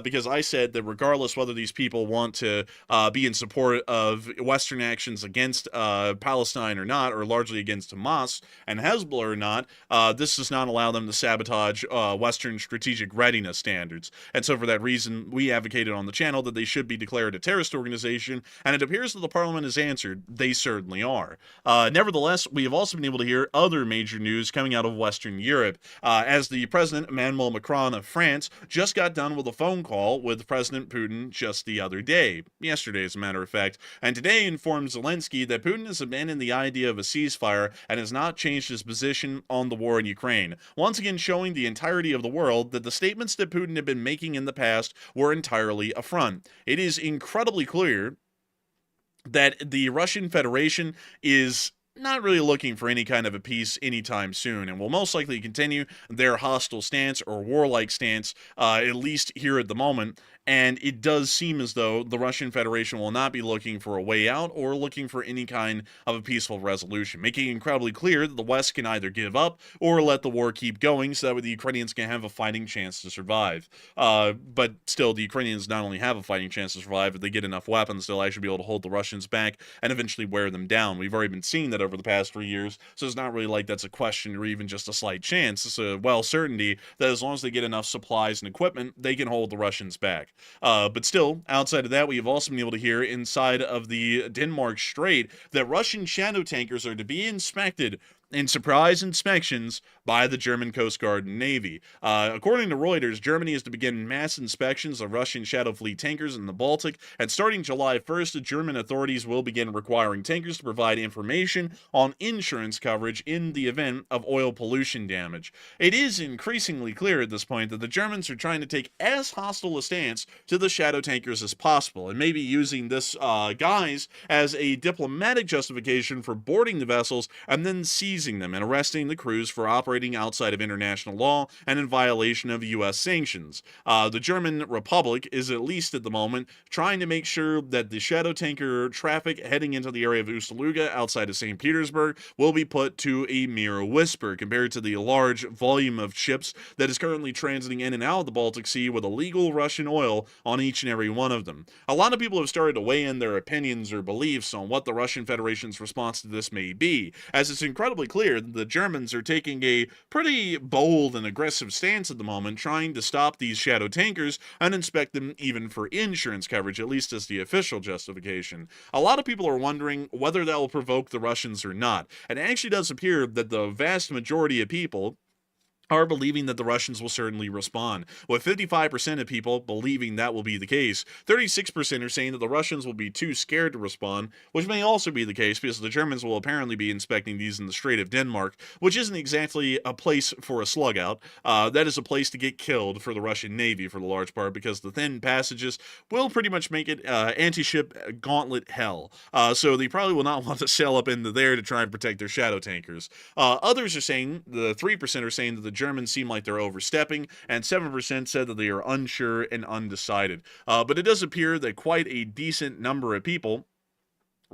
because I said that regardless whether these people want to be in support of Western actions against Palestine or not, or largely against Hamas and Hezbollah or not, this does not allow them to sabotage Western strategic readiness standards. And so for that reason, we advocated on the channel that they should be declared a terrorist organization, and it appears that the Parliament has answered they certainly are. Nevertheless, we have also been able to hear other major news coming out of Western Europe, as the President Emmanuel Macron of France just got done with a phone call with President Putin just the other day, yesterday as a matter of fact, and today informed Zelensky that Putin has abandoned the idea of a ceasefire and has not changed his position on the war in Ukraine, once again showing the entirety of the world that the statements that Putin had been making in the past were entirely a front. It is incredibly clear that the Russian Federation is not really looking for any kind of a peace anytime soon, and will most likely continue their hostile stance or warlike stance, at least here at the moment. And it does seem as though the Russian Federation will not be looking for a way out or looking for any kind of a peaceful resolution, making it incredibly clear that the West can either give up or let the war keep going so that way the Ukrainians can have a fighting chance to survive. But still, the Ukrainians not only have a fighting chance to survive, if they get enough weapons, they'll actually be able to hold the Russians back and eventually wear them down. We've already been seeing that over the past 3 years, so it's not really like that's a question or even just a slight chance. It's a certainty that as long as they get enough supplies and equipment, they can hold the Russians back. But still, outside of that, we have also been able to hear inside of the Denmark Strait that Russian shadow tankers are to be inspected in surprise inspections by the German Coast Guard and Navy. According to Reuters, Germany is to begin mass inspections of Russian Shadow Fleet tankers in the Baltic, and starting July 1st, the German authorities will begin requiring tankers to provide information on insurance coverage in the event of oil pollution damage. It is increasingly clear at this point that the Germans are trying to take as hostile a stance to the shadow tankers as possible, and maybe using this guise as a diplomatic justification for boarding the vessels and then seizing them and arresting the crews for operating outside of international law and in violation of U.S. sanctions. The German Republic is, at least at the moment, trying to make sure that the shadow tanker traffic heading into the area of Ust-Luga outside of St. Petersburg will be put to a mere whisper compared to the large volume of ships that is currently transiting in and out of the Baltic Sea with illegal Russian oil on each and every one of them. A lot of people have started to weigh in their opinions or beliefs on what the Russian Federation's response to this may be, as it's incredibly clear that the Germans are taking a pretty bold and aggressive stance at the moment, trying to stop these shadow tankers and inspect them even for insurance coverage, at least as the official justification. A lot of people are wondering whether that will provoke the Russians or not, and it actually does appear that the vast majority of people are believing that the Russians will certainly respond, with 55% of people believing that will be the case. 36% are saying that the Russians will be too scared to respond, which may also be the case because the Germans will apparently be inspecting these in the Strait of Denmark, which isn't exactly a place for a slug out. That is a place to get killed for the Russian Navy for the large part, because the thin passages will pretty much make it anti-ship gauntlet hell. So they probably will not want to sail up into there to try and protect their shadow tankers. Others are saying, the 3% are saying that the Germans seem like they're overstepping, and 7% said that they are unsure and undecided. But it does appear that quite a decent number of people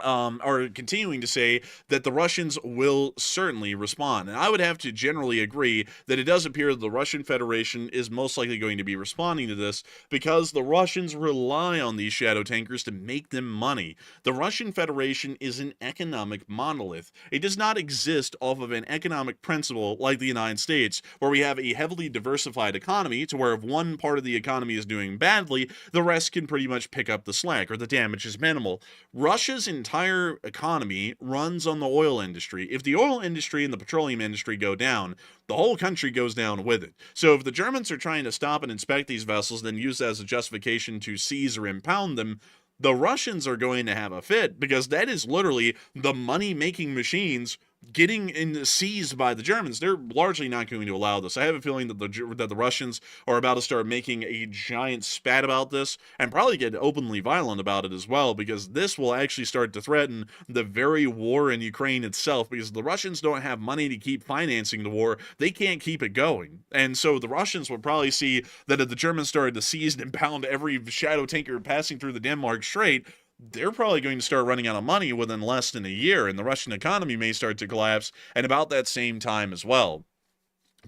are continuing to say that the Russians will certainly respond. And I would have to generally agree that it does appear that the Russian Federation is most likely going to be responding to this because the Russians rely on these shadow tankers to make them money. The Russian Federation is an economic monolith. It does not exist off of an economic principle like the United States, where we have a heavily diversified economy to where if one part of the economy is doing badly, the rest can pretty much pick up the slack or the damage is minimal. Russia's entire economy runs on the oil industry. If the oil industry and the petroleum industry go down, the whole country goes down with it. So if the Germans are trying to stop and inspect these vessels, then use that as a justification to seize or impound them, the Russians are going to have a fit because that is literally the money-making machines getting seized by the Germans. They're largely not going to allow this. I have a feeling that the Russians are about to start making a giant spat about this and probably get openly violent about it as well, because this will actually start to threaten the very war in Ukraine itself, because the Russians don't have money to keep financing the war. They can't keep it going. And so the Russians would probably see that if the Germans started to seize and impound every shadow tanker passing through the Denmark Strait, they're probably going to start running out of money within less than a year, and the Russian economy may start to collapse at about that same time as well.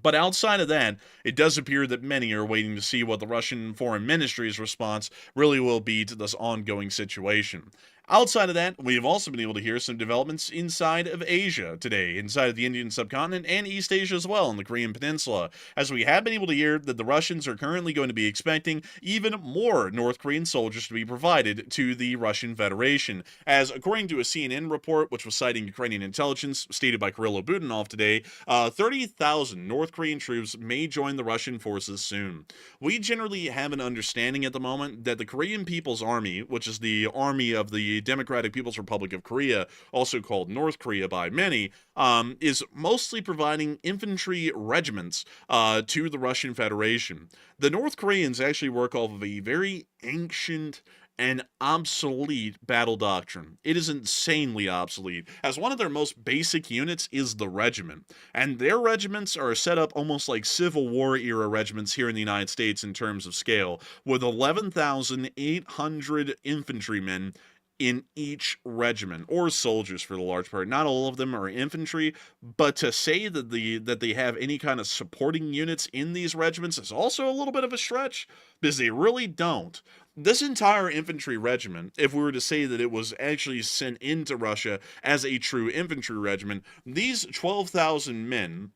But outside of that, it does appear that many are waiting to see what the Russian Foreign Ministry's response really will be to this ongoing situation. Outside of that, we have also been able to hear some developments inside of Asia today, inside of the Indian subcontinent and East Asia as well, in the Korean Peninsula, as we have been able to hear that the Russians are currently going to be expecting even more North Korean soldiers to be provided to the Russian Federation, as according to a CNN report, which was citing Ukrainian intelligence, stated by Kirill Budanov today, 30,000 North Korean troops may join the Russian forces soon. We generally have an understanding at the moment that the Korean People's Army, which is the army of the Democratic People's Republic of Korea, also called North Korea by many, is mostly providing infantry regiments to the Russian Federation. The North Koreans actually work off of a very ancient and obsolete battle doctrine. It is insanely obsolete, as one of their most basic units is the regiment, and their regiments are set up almost like Civil War era regiments here in the United States in terms of scale, with 11,800 infantrymen in each regiment, or soldiers for the large part. Not all of them are infantry, but to say that they have any kind of supporting units in these regiments is also a little bit of a stretch, because they really don't. This entire infantry regiment, if we were to say that it was actually sent into Russia as a true infantry regiment, these 12,000 men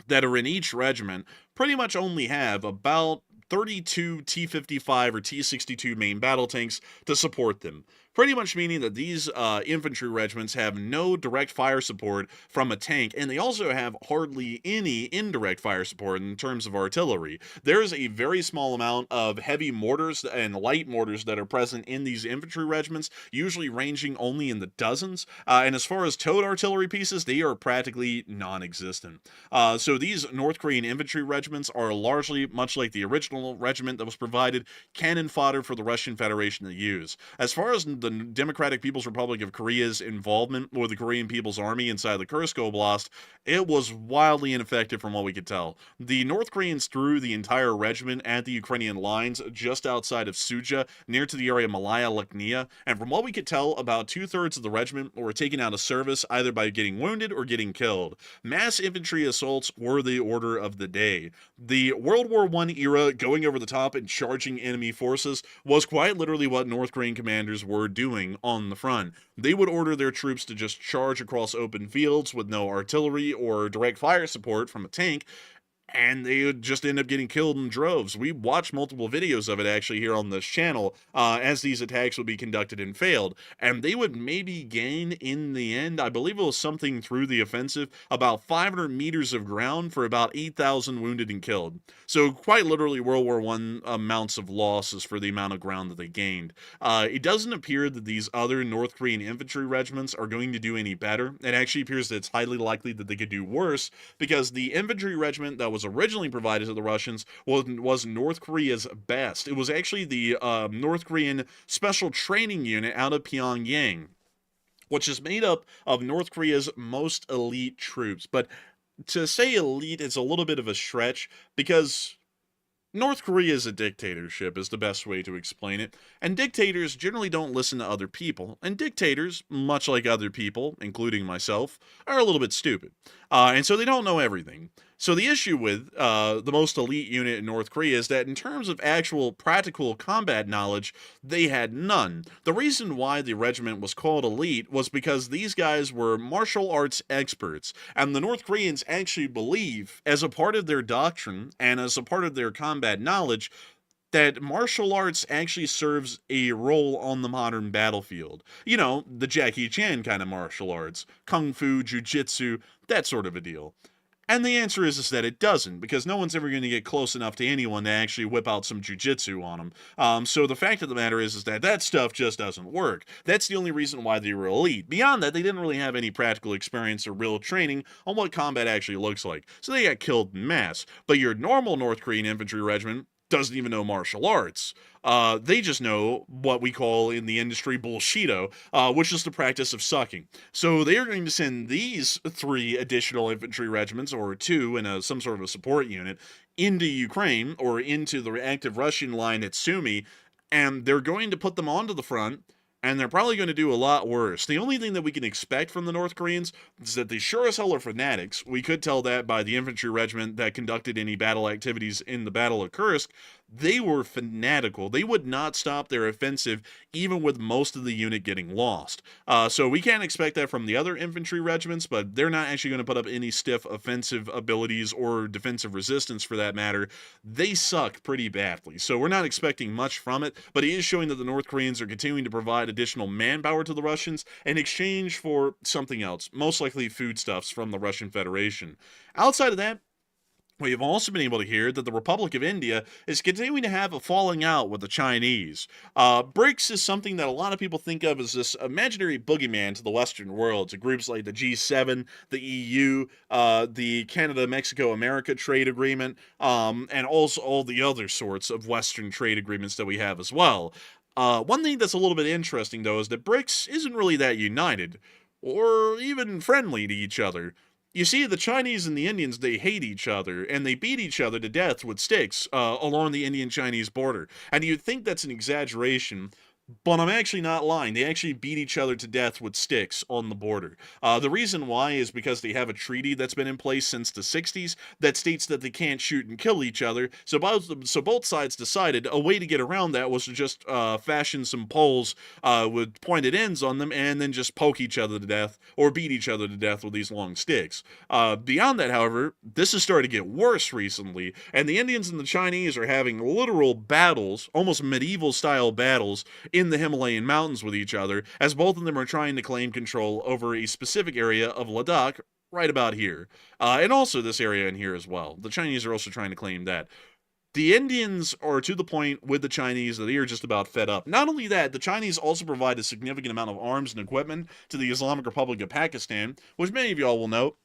that are in each regiment pretty much only have about 32 T-55 or T-62 main battle tanks to support them. Pretty much meaning that these infantry regiments have no direct fire support from a tank, and they also have hardly any indirect fire support in terms of artillery. There is a very small amount of heavy mortars and light mortars that are present in these infantry regiments, usually ranging only in the dozens, and as far as towed artillery pieces, they are practically non-existent. So these North Korean infantry regiments are largely, much like the original regiment that was provided, cannon fodder for the Russian Federation to use. As far as the Democratic People's Republic of Korea's involvement with the Korean People's Army inside the Kursk Oblast, it was wildly ineffective from what we could tell. The North Koreans threw the entire regiment at the Ukrainian lines just outside of Suja, near to the area Malaya Luknia, and from what we could tell, about 2/3 of the regiment were taken out of service either by getting wounded or getting killed. Mass infantry assaults were the order of the day. The World War I era going over the top and charging enemy forces was quite literally what North Korean commanders were doing on the front. They would order their troops to just charge across open fields with no artillery or direct fire support from a tank, and they would just end up getting killed in droves. We watched multiple videos of it actually here on this channel as these attacks would be conducted and failed, and they would maybe gain in the end, I believe it was something through the offensive, about 500 meters of ground for about 8,000 wounded and killed. So quite literally World War I amounts of losses for the amount of ground that they gained. It doesn't appear that these other North Korean infantry regiments are going to do any better. It actually appears that it's highly likely that they could do worse, because the infantry regiment that was originally provided to the Russians was North Korea's best. It was actually the North Korean Special Training Unit out of Pyongyang, which is made up of North Korea's most elite troops. But to say elite is a little bit of a stretch, because North Korea is a dictatorship, is the best way to explain it, and dictators generally don't listen to other people, and dictators, much like other people, including myself, are a little bit stupid. And so they don't know everything. So the issue with the most elite unit in North Korea is that in terms of actual practical combat knowledge, they had none. The reason why the regiment was called elite was because these guys were martial arts experts, and the North Koreans actually believe, as a part of their doctrine and as a part of their combat knowledge, that martial arts actually serves a role on the modern battlefield. You know, the Jackie Chan kind of martial arts, kung fu, jujitsu, that sort of a deal. And the answer is that it doesn't, because no one's ever going to get close enough to anyone to actually whip out some jujitsu on them. So the fact of the matter is that that stuff just doesn't work. That's the only reason why they were elite. Beyond that, they didn't really have any practical experience or real training on what combat actually looks like. So they got killed en masse. But your normal North Korean infantry regiment doesn't even know martial arts. They just know what we call in the industry bullshito, which is the practice of sucking. So they are going to send these 3 additional infantry regiments, or 2 in some sort of a support unit, into Ukraine, or into the active Russian line at Sumy, and they're going to put them onto the front, and they're probably going to do a lot worse. The only thing that we can expect from the North Koreans is that they sure as hell are fanatics. We could tell that by the infantry regiment that conducted any battle activities in the Battle of Kursk. They were fanatical. They would not stop their offensive, even with most of the unit getting lost. So we can't expect that from the other infantry regiments, but they're not actually going to put up any stiff offensive abilities or defensive resistance for that matter. They suck pretty badly, so we're not expecting much from it, but it is showing that the North Koreans are continuing to provide additional manpower to the Russians in exchange for something else, most likely foodstuffs from the Russian Federation. Outside of that, we have also been able to hear that the Republic of India is continuing to have a falling out with the Chinese. BRICS is something that a lot of people think of as this imaginary boogeyman to the Western world, to groups like the G7, the EU, the Canada-Mexico-America trade agreement, and also all the other sorts of Western trade agreements that we have as well. One thing that's a little bit interesting, though, is that BRICS isn't really that united, or even friendly to each other. You see, the Chinese and the Indians, they hate each other, and they beat each other to death with sticks along the Indian-Chinese border. And you'd think that's an exaggeration, but I'm actually not lying. They actually beat each other to death with sticks on the border. The reason why is because they have a treaty that's been in place since the 60s that states that they can't shoot and kill each other. So both sides decided a way to get around that was to just fashion some poles with pointed ends on them and then just poke each other to death or beat each other to death with these long sticks. Beyond that, however, this has started to get worse recently, and the Indians and the Chinese are having literal battles, almost medieval-style battles, in the Himalayan mountains with each other, as both of them are trying to claim control over a specific area of Ladakh right about here. And also this area in here as well. The Chinese are also trying to claim that. The Indians are to the point with the Chinese that they are just about fed up. Not only that, the Chinese also provide a significant amount of arms and equipment to the Islamic Republic of Pakistan, which many of y'all will know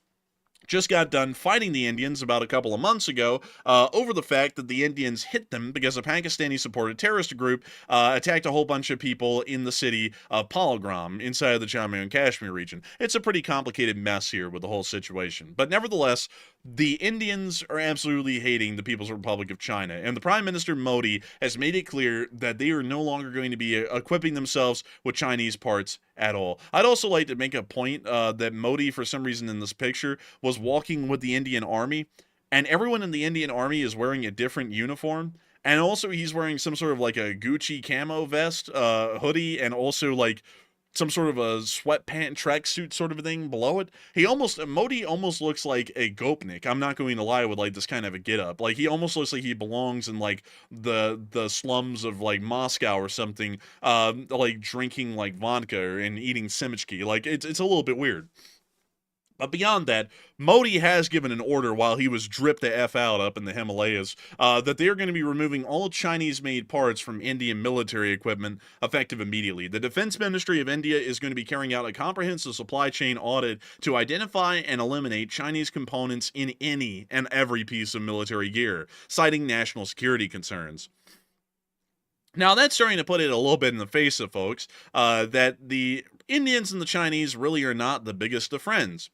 just got done fighting the Indians about a couple of months ago over the fact that the Indians hit them because a Pakistani-supported terrorist group attacked a whole bunch of people in the city of Palagram inside of the Jammu and Kashmir region. It's a pretty complicated mess here with the whole situation. But nevertheless, the Indians are absolutely hating the People's Republic of China, and the Prime Minister Modi has made it clear that they are no longer going to be equipping themselves with Chinese parts at all. I'd also like to make a point that Modi, for some reason in this picture, was walking with the Indian Army, and everyone in the Indian Army is wearing a different uniform, and also he's wearing some sort of like a Gucci camo vest, hoodie, and also like some sort of a sweatpant tracksuit sort of a thing below it. Modi almost looks like a Gopnik. I'm not going to lie, with like this kind of a get up. Like he almost looks like he belongs in like the slums of like Moscow or something, like drinking like vodka and eating simichki. Like it's a little bit weird. But beyond that, Modi has given an order while he was dripped the F out up in the Himalayas that they are going to be removing all Chinese-made parts from Indian military equipment effective immediately. The Defense Ministry of India is going to be carrying out a comprehensive supply chain audit to identify and eliminate Chinese components in any and every piece of military gear, citing national security concerns. Now, that's starting to put it a little bit in the face of folks that the Indians and the Chinese really are not the biggest of friends.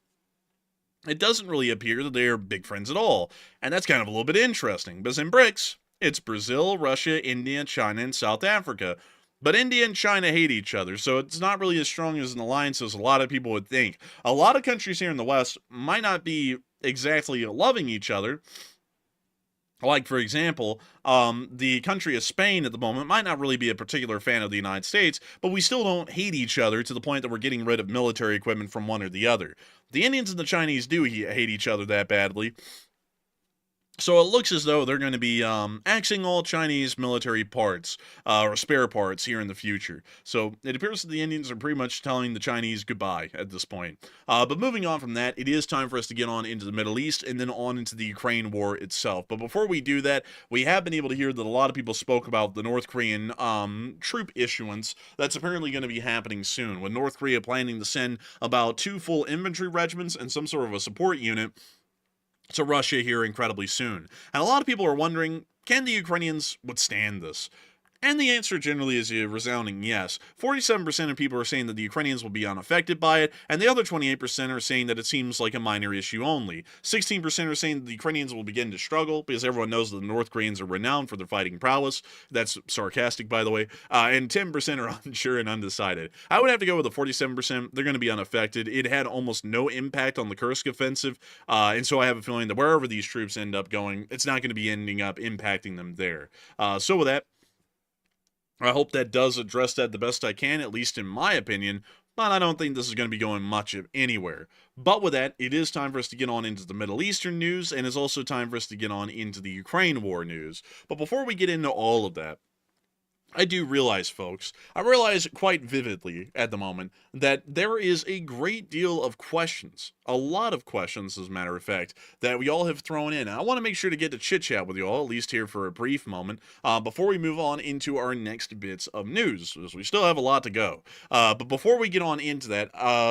It doesn't really appear that they are big friends at all, and that's kind of a little bit interesting, because in BRICS, It's Brazil, Russia, India, China, and South Africa. But India and China hate each other, so it's not really as strong as an alliance as a lot of people would think. A lot of countries here in the West might not be exactly loving each other. Like, for example, the country of Spain at the moment might not really be a particular fan of the United States, but we still don't hate each other to the point that we're getting rid of military equipment from one or the other. The Indians and the Chinese do hate each other that badly. So it looks as though they're going to be axing all Chinese military parts or spare parts here in the future. So it appears that the Indians are pretty much telling the Chinese goodbye at this point. But moving on from that, it is time for us to get on into the Middle East and then on into the Ukraine war itself. But before we do that, we have been able to hear that a lot of people spoke about the North Korean troop issuance that's apparently going to be happening soon, with North Korea planning to send about 2 full infantry regiments and some sort of a support unit to Russia here incredibly soon. And a lot of people are wondering, can the Ukrainians withstand this? And the answer generally is a resounding yes. 47% of people are saying that the Ukrainians will be unaffected by it, and the other 28% are saying that it seems like a minor issue only. 16% are saying that the Ukrainians will begin to struggle, because everyone knows that the North Koreans are renowned for their fighting prowess. That's sarcastic, by the way. And 10% are unsure and undecided. I would have to go with the 47%. They're going to be unaffected. It had almost no impact on the Kursk offensive, and so I have a feeling that wherever these troops end up going, it's not going to be ending up impacting them there. So with that, I hope that does address that the best I can, at least in my opinion, but I don't think this is going to be going much of anywhere. But with that, it is time for us to get on into the Middle Eastern news, and it's also time for us to get on into the Ukraine war news. But before we get into all of that, I do realize, folks, I realize quite vividly at the moment that there is a great deal of questions, a lot of questions, as a matter of fact, that we all have thrown in. And I want to make sure to get to chit-chat with you all, at least here for a brief moment, before we move on into our next bits of news, as we still have a lot to go. But before we get on into that,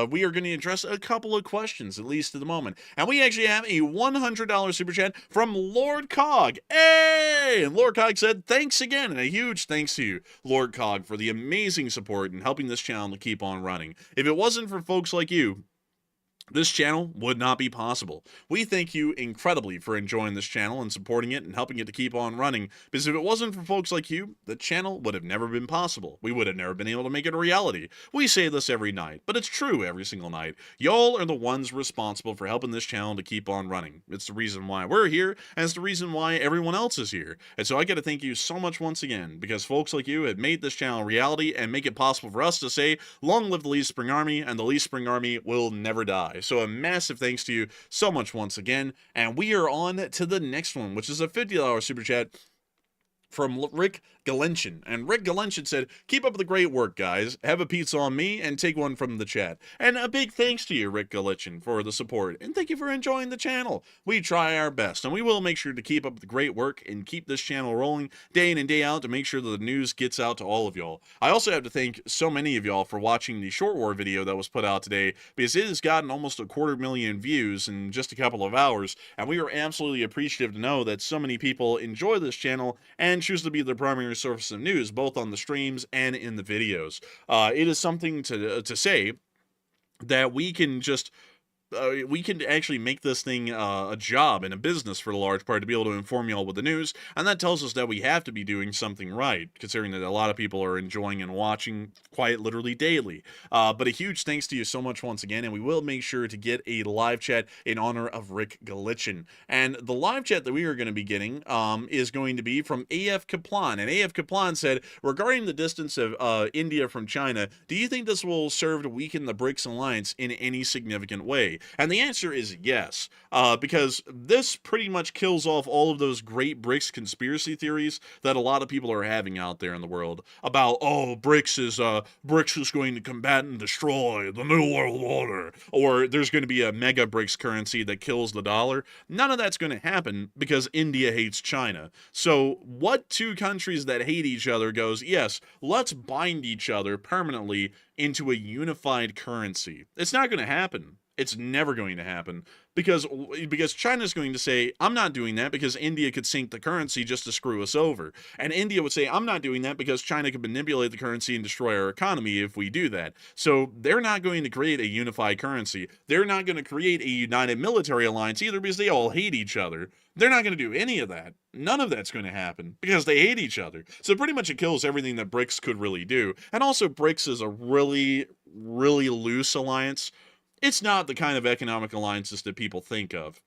we are going to address a couple of questions, at least at the moment. And we actually have a $100 super chat from Lord Cog. Hey! And Lord Cog said, thanks again, and a huge thanks to you, Lord Cog, for the amazing support in helping this channel to keep on running. If it wasn't for folks like you, this channel would not be possible. We thank you incredibly for enjoying this channel and supporting it and helping it to keep on running, because if it wasn't for folks like you, the channel would have never been possible. We would have never been able to make it a reality. We say this every night, but it's true every single night. Y'all are the ones responsible for helping this channel to keep on running. It's the reason why we're here, and it's the reason why everyone else is here. And so I gotta thank you so much once again, because folks like you have made this channel a reality and make it possible for us to say, long live the Lee Spring Army, and the Lee Spring Army will never die. So a massive thanks to you so much once again, and we are on to the next one, which is a $50 super chat from Rick Galenchin. And Rick Galenchin said, keep up the great work, guys. Have a pizza on me and take one from the chat. And a big thanks to you, Rick Galenchin, for the support. And thank you for enjoying the channel. We try our best, and we will make sure to keep up the great work and keep this channel rolling day in and day out to make sure that the news gets out to all of y'all. I also have to thank so many of y'all for watching the short war video that was put out today, because it has gotten almost 250,000 views in just a couple of hours, and we are absolutely appreciative to know that so many people enjoy this channel and choose to be their primary source of news, both on the streams and in the videos. It is something to say that we can just we can actually make this thing a job and a business for the large part to be able to inform you all with the news, and that tells us that we have to be doing something right, considering that a lot of people are enjoying and watching quite literally daily. But a huge thanks to you so much once again, and we will make sure to get a live chat in honor of Rick Galenchin. And the live chat that we are going to be getting is going to be from AF Kaplan, and AF Kaplan said, regarding the distance of India from China, do you think this will serve to weaken the BRICS alliance in any significant way? And the answer is yes, because this pretty much kills off all of those great BRICS conspiracy theories that a lot of people are having out there in the world about, oh, BRICS is going to combat and destroy the New World Order, or there's going to be a mega BRICS currency that kills the dollar. None of that's going to happen because India hates China. So what two countries that hate each other goes, yes, let's bind each other permanently into a unified currency? It's not going to happen. It's never going to happen. because China's going to say, I'm not doing that because India could sink the currency just to screw us over. And India would say, I'm not doing that because China could manipulate the currency and destroy our economy if we do that. So they're not going to create a unified currency. They're not going to create a united military alliance either because they all hate each other. They're not going to do any of that. None of that's going to happen because they hate each other. So pretty much it kills everything that BRICS could really do. And also BRICS is a really, really loose alliance. It's not the kind of economic alliances that people think of.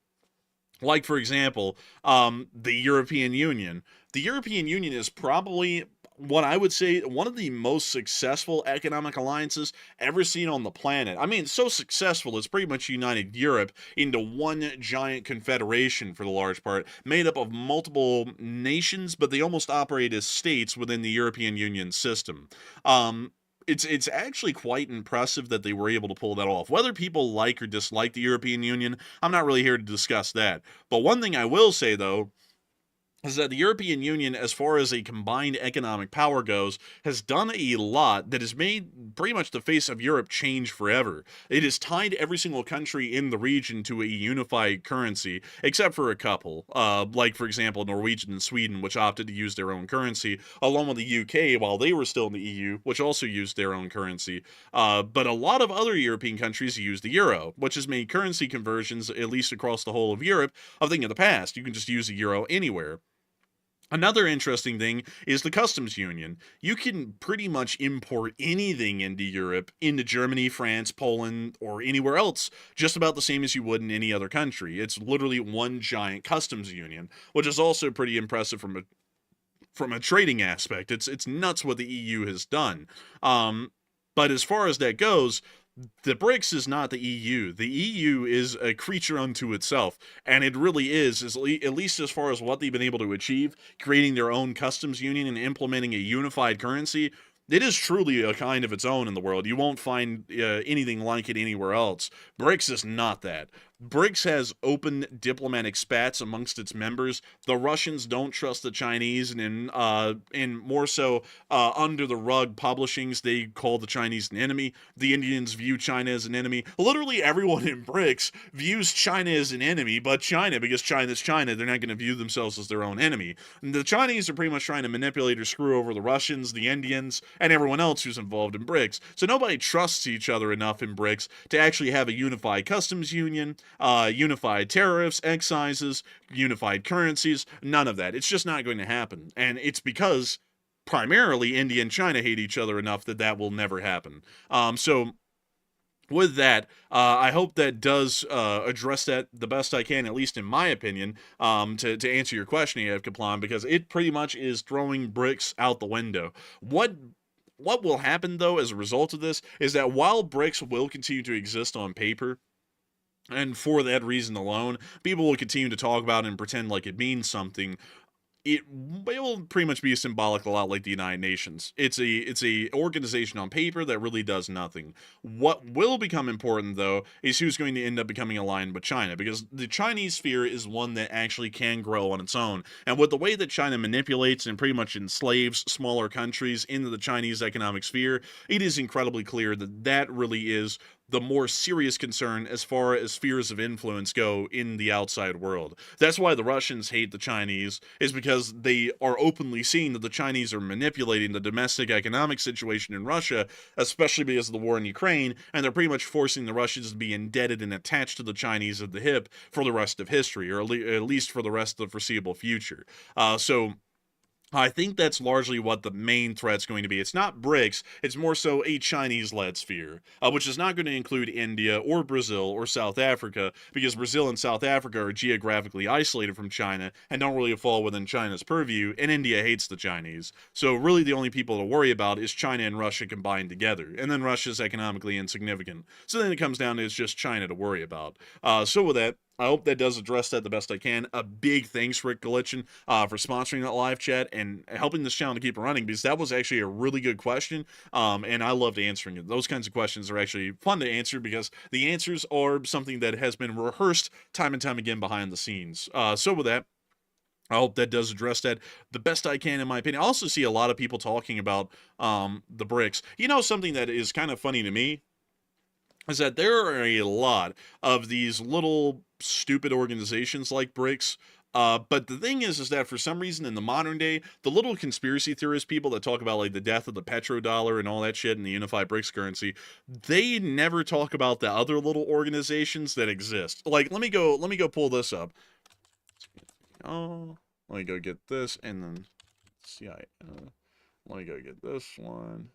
Like, for example, the European Union. The European Union is probably what I would say one of the most successful economic alliances ever seen on the planet. I mean, so successful it's pretty much united Europe into one giant confederation for the large part, made up of multiple nations, but they almost operate as states within the European Union system. It's actually quite impressive that they were able to pull that off. Whether people like or dislike the European Union, I'm not really here to discuss that. But one thing I will say, though, is that the European Union, as far as a combined economic power goes, has done a lot that has made pretty much the face of Europe change forever. It has tied every single country in the region to a unified currency, except for a couple, like, for example, Norwegian and Sweden, which opted to use their own currency, along with the UK while they were still in the EU, which also used their own currency. But a lot of other European countries use the euro, which has made currency conversions, at least across the whole of Europe, a thing of the past. You can just use the euro anywhere. Another interesting thing is the customs union. You can pretty much import anything into Europe, into Germany, France, Poland, or anywhere else, just about the same as you would in any other country. It's literally one giant customs union, which is also pretty impressive from a trading aspect. It's nuts what the EU has done. But as far as that goes, the BRICS is not the EU. The EU is a creature unto itself, and it really is at least as far as what they've been able to achieve, creating their own customs union and implementing a unified currency. It is truly a kind of its own in the world. You won't find anything like it anywhere else. BRICS is not that. BRICS has open diplomatic spats amongst its members. The Russians don't trust the Chinese, and in more so under the rug publishings, they call the Chinese an enemy. The Indians view China as an enemy. Literally everyone in BRICS views China as an enemy, but China, because China's China, they're not going to view themselves as their own enemy. And the Chinese are pretty much trying to manipulate or screw over the Russians, the Indians, and everyone else who's involved in BRICS. So nobody trusts each other enough in BRICS to actually have a unified customs union, unified tariffs, excises, unified currencies, none of that. It's just not going to happen. And it's because primarily India and China hate each other enough that that will never happen. So with that, I hope that does address that the best I can, at least in my opinion, to answer your question, Ev Kaplan, because it pretty much is throwing BRICS out the window. What will happen, though, as a result of this, is that while BRICS will continue to exist on paper, and for that reason alone, people will continue to talk about it and pretend like it means something, it will pretty much be symbolic, a lot like the United Nations. It's a organization on paper that really does nothing. What will become important, though, is who's going to end up becoming aligned with China, because the Chinese sphere is one that actually can grow on its own. And with the way that China manipulates and pretty much enslaves smaller countries into the Chinese economic sphere, it is incredibly clear that that really is the more serious concern as far as spheres of influence go in the outside world. That's why the Russians hate the Chinese, is because they are openly seeing that the Chinese are manipulating the domestic economic situation in Russia, especially because of the war in Ukraine, and they're pretty much forcing the Russians to be indebted and attached to the Chinese at the hip for the rest of history, or at least for the rest of the foreseeable future. So I think that's largely what the main threat's going to be. It's not BRICS, it's more so a Chinese-led sphere, which is not going to include India or Brazil or South Africa, because Brazil and South Africa are geographically isolated from China and don't really fall within China's purview, and India hates the Chinese. So really the only people to worry about is China and Russia combined together, and then Russia's economically insignificant. So then it comes down to it's just China to worry about. So with that, I hope that does address that the best I can. A big thanks, Rick Galichin, for sponsoring that live chat and helping this channel to keep running, because that was actually a really good question, and I loved answering it. Those kinds of questions are actually fun to answer because the answers are something that has been rehearsed time and time again behind the scenes. So with that, I hope that does address that the best I can, in my opinion. I also see a lot of people talking about the BRICS. You know, something that is kind of funny to me is that there are a lot of these little stupid organizations like BRICS. But the thing is that for some reason in the modern day, the little conspiracy theorist people that talk about like the death of the petrodollar and all that shit and the unified BRICS currency, they never talk about the other little organizations that exist. Like, let me go pull this up. Oh, let me go get this, and then let me go get this one.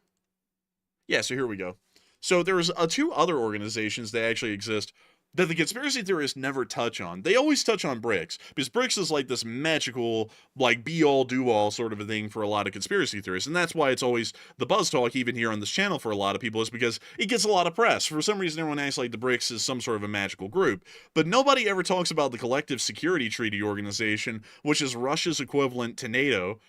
Yeah, so here we go. So there's two other organizations that actually exist that the conspiracy theorists never touch on. They always touch on BRICS, because BRICS is like this magical, like, be-all, do-all sort of a thing for a lot of conspiracy theorists, and that's why it's always the buzz talk, even here on this channel for a lot of people, is because it gets a lot of press. For some reason, everyone acts like the BRICS is some sort of a magical group, but nobody ever talks about the Collective Security Treaty Organization, which is Russia's equivalent to NATO.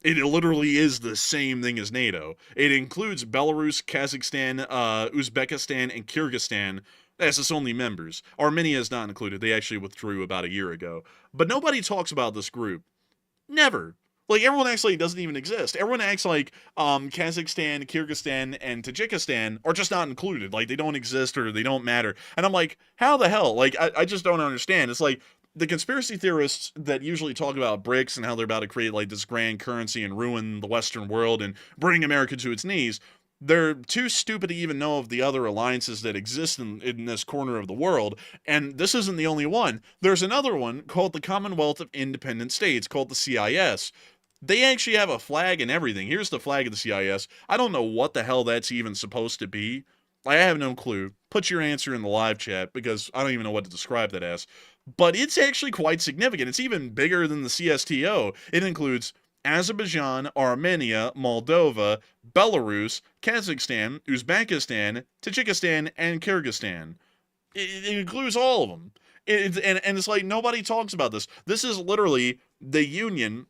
It literally is the same thing as NATO. It includes Belarus, Kazakhstan, Uzbekistan, and Kyrgyzstan as its only members. Armenia is not included. They actually withdrew about a year ago. But nobody talks about this group. Never. Like, everyone acts like it doesn't even exist. Everyone acts like Kazakhstan, Kyrgyzstan, and Tajikistan are just not included. Like, they don't exist or they don't matter. And I'm like, how the hell? Like, I just don't understand. It's like, the conspiracy theorists that usually talk about BRICS and how they're about to create like this grand currency and ruin the Western world and bring America to its knees, they're too stupid to even know of the other alliances that exist in this corner of the world. And this isn't the only one. There's another one called the Commonwealth of Independent States, called the CIS. They actually have a flag and everything. Here's the flag of the CIS. I don't know what the hell that's even supposed to be. I have no clue. Put your answer in the live chat, because I don't even know what to describe that as. But it's actually quite significant. It's even bigger than the CSTO. It includes Azerbaijan, Armenia, Moldova, Belarus, Kazakhstan, Uzbekistan, Tajikistan, and Kyrgyzstan. It includes all of them. And it's like nobody talks about this. This is literally the union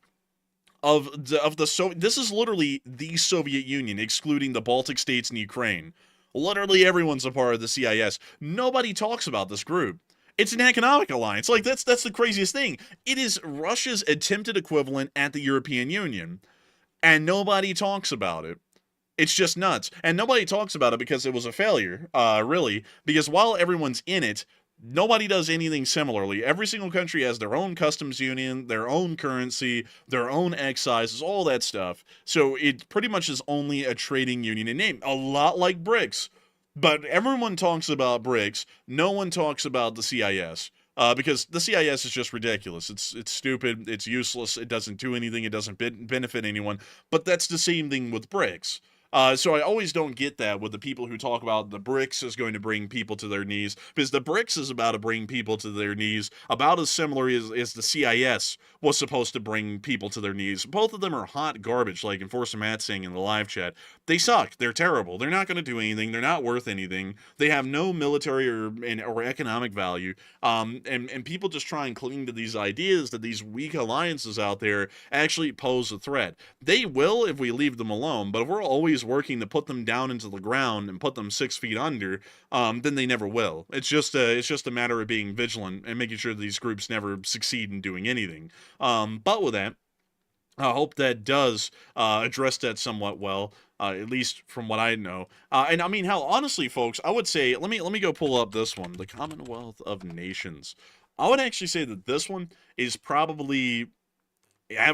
this is literally the Soviet Union, excluding the Baltic states and Ukraine. Literally everyone's a part of the CIS. Nobody talks about this group. It's an economic alliance. Like, that's the craziest thing. It is Russia's attempted equivalent at the European Union. And nobody talks about it. It's just nuts. And nobody talks about it because it was a failure, really. Because while everyone's in it, nobody does anything similarly. Every single country has their own customs union, their own currency, their own excises, all that stuff. So it pretty much is only a trading union in name. A lot like BRICS. But everyone talks about BRICS. No one talks about the CIS. Because the CIS is just ridiculous. It's stupid. It's useless. It doesn't do anything. It doesn't benefit anyone. But that's the same thing with BRICS. So I always don't get that with the people who talk about the BRICS is going to bring people to their knees, because the BRICS is about to bring people to their knees about as similar as the CIS was supposed to bring people to their knees. Both of them are hot garbage, like Enforcer Matt saying in the live chat. They suck. They're terrible. They're not going to do anything. They're not worth anything. They have no military or economic value. And people just try and cling to these ideas that these weak alliances out there actually pose a threat. They will if we leave them alone, but if we're always working to put them down into the ground and put them 6 feet under, then they never will. It's just a matter of being vigilant and making sure that these groups never succeed in doing anything. But with that, I hope that does address that somewhat well, at least from what I know. And I mean, hell, honestly, folks, I would say, let me go pull up this one, the Commonwealth of Nations. I would actually say that this one is probably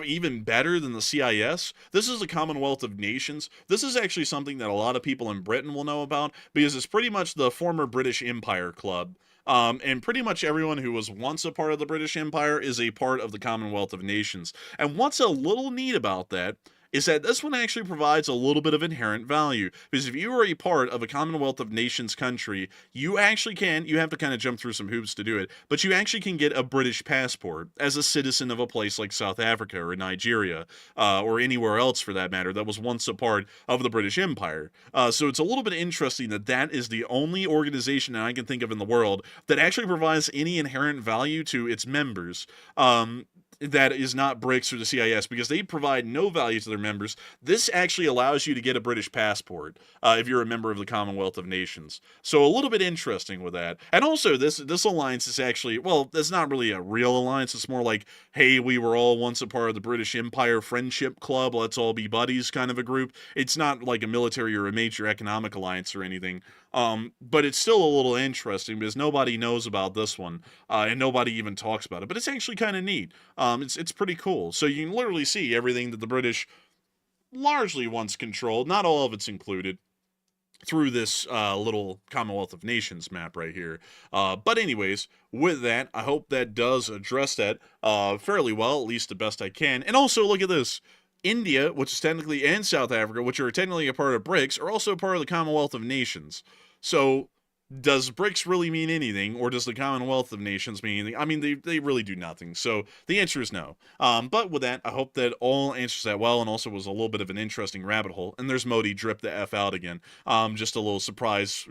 even better than the CIS. This is the Commonwealth of Nations. This is actually something that a lot of people in Britain will know about, because it's pretty much the former British Empire club. And pretty much everyone who was once a part of the British Empire is a part of the Commonwealth of Nations. And what's a little neat about that is that this one actually provides a little bit of inherent value. Because if you are a part of a Commonwealth of Nations country, you actually you have to kind of jump through some hoops to do it, but you actually can get a British passport as a citizen of a place like South Africa or Nigeria, or anywhere else for that matter, that was once a part of the British Empire. So it's a little bit interesting that that is the only organization that I can think of in the world that actually provides any inherent value to its members. That is not BRICS or the CIS, because they provide no value to their members. This actually allows you to get a British passport if you're a member of the Commonwealth of Nations. So a little bit interesting with that. And also, this alliance is actually, well, it's not really a real alliance. It's more like, hey, we were all once a part of the British Empire Friendship Club, let's all be buddies kind of a group. It's not like a military or a major economic alliance or anything. But it's still a little interesting because nobody knows about this one, and nobody even talks about it. But it's actually kind of neat. It's pretty cool. So you can literally see everything that the British largely once controlled, not all of it's included, through this little Commonwealth of Nations map right here. But anyways, with that, I hope that does address that fairly well, at least the best I can. And also, look at this. India, which is technically, and South Africa, which are technically a part of BRICS, are also part of the Commonwealth of Nations. So, does BRICS really mean anything, or does the Commonwealth of Nations mean anything? I mean, they really do nothing. So, the answer is no. But with that, I hope that all answers that well, and also was a little bit of an interesting rabbit hole. And there's Modi drip the F out again. Just a little surprise,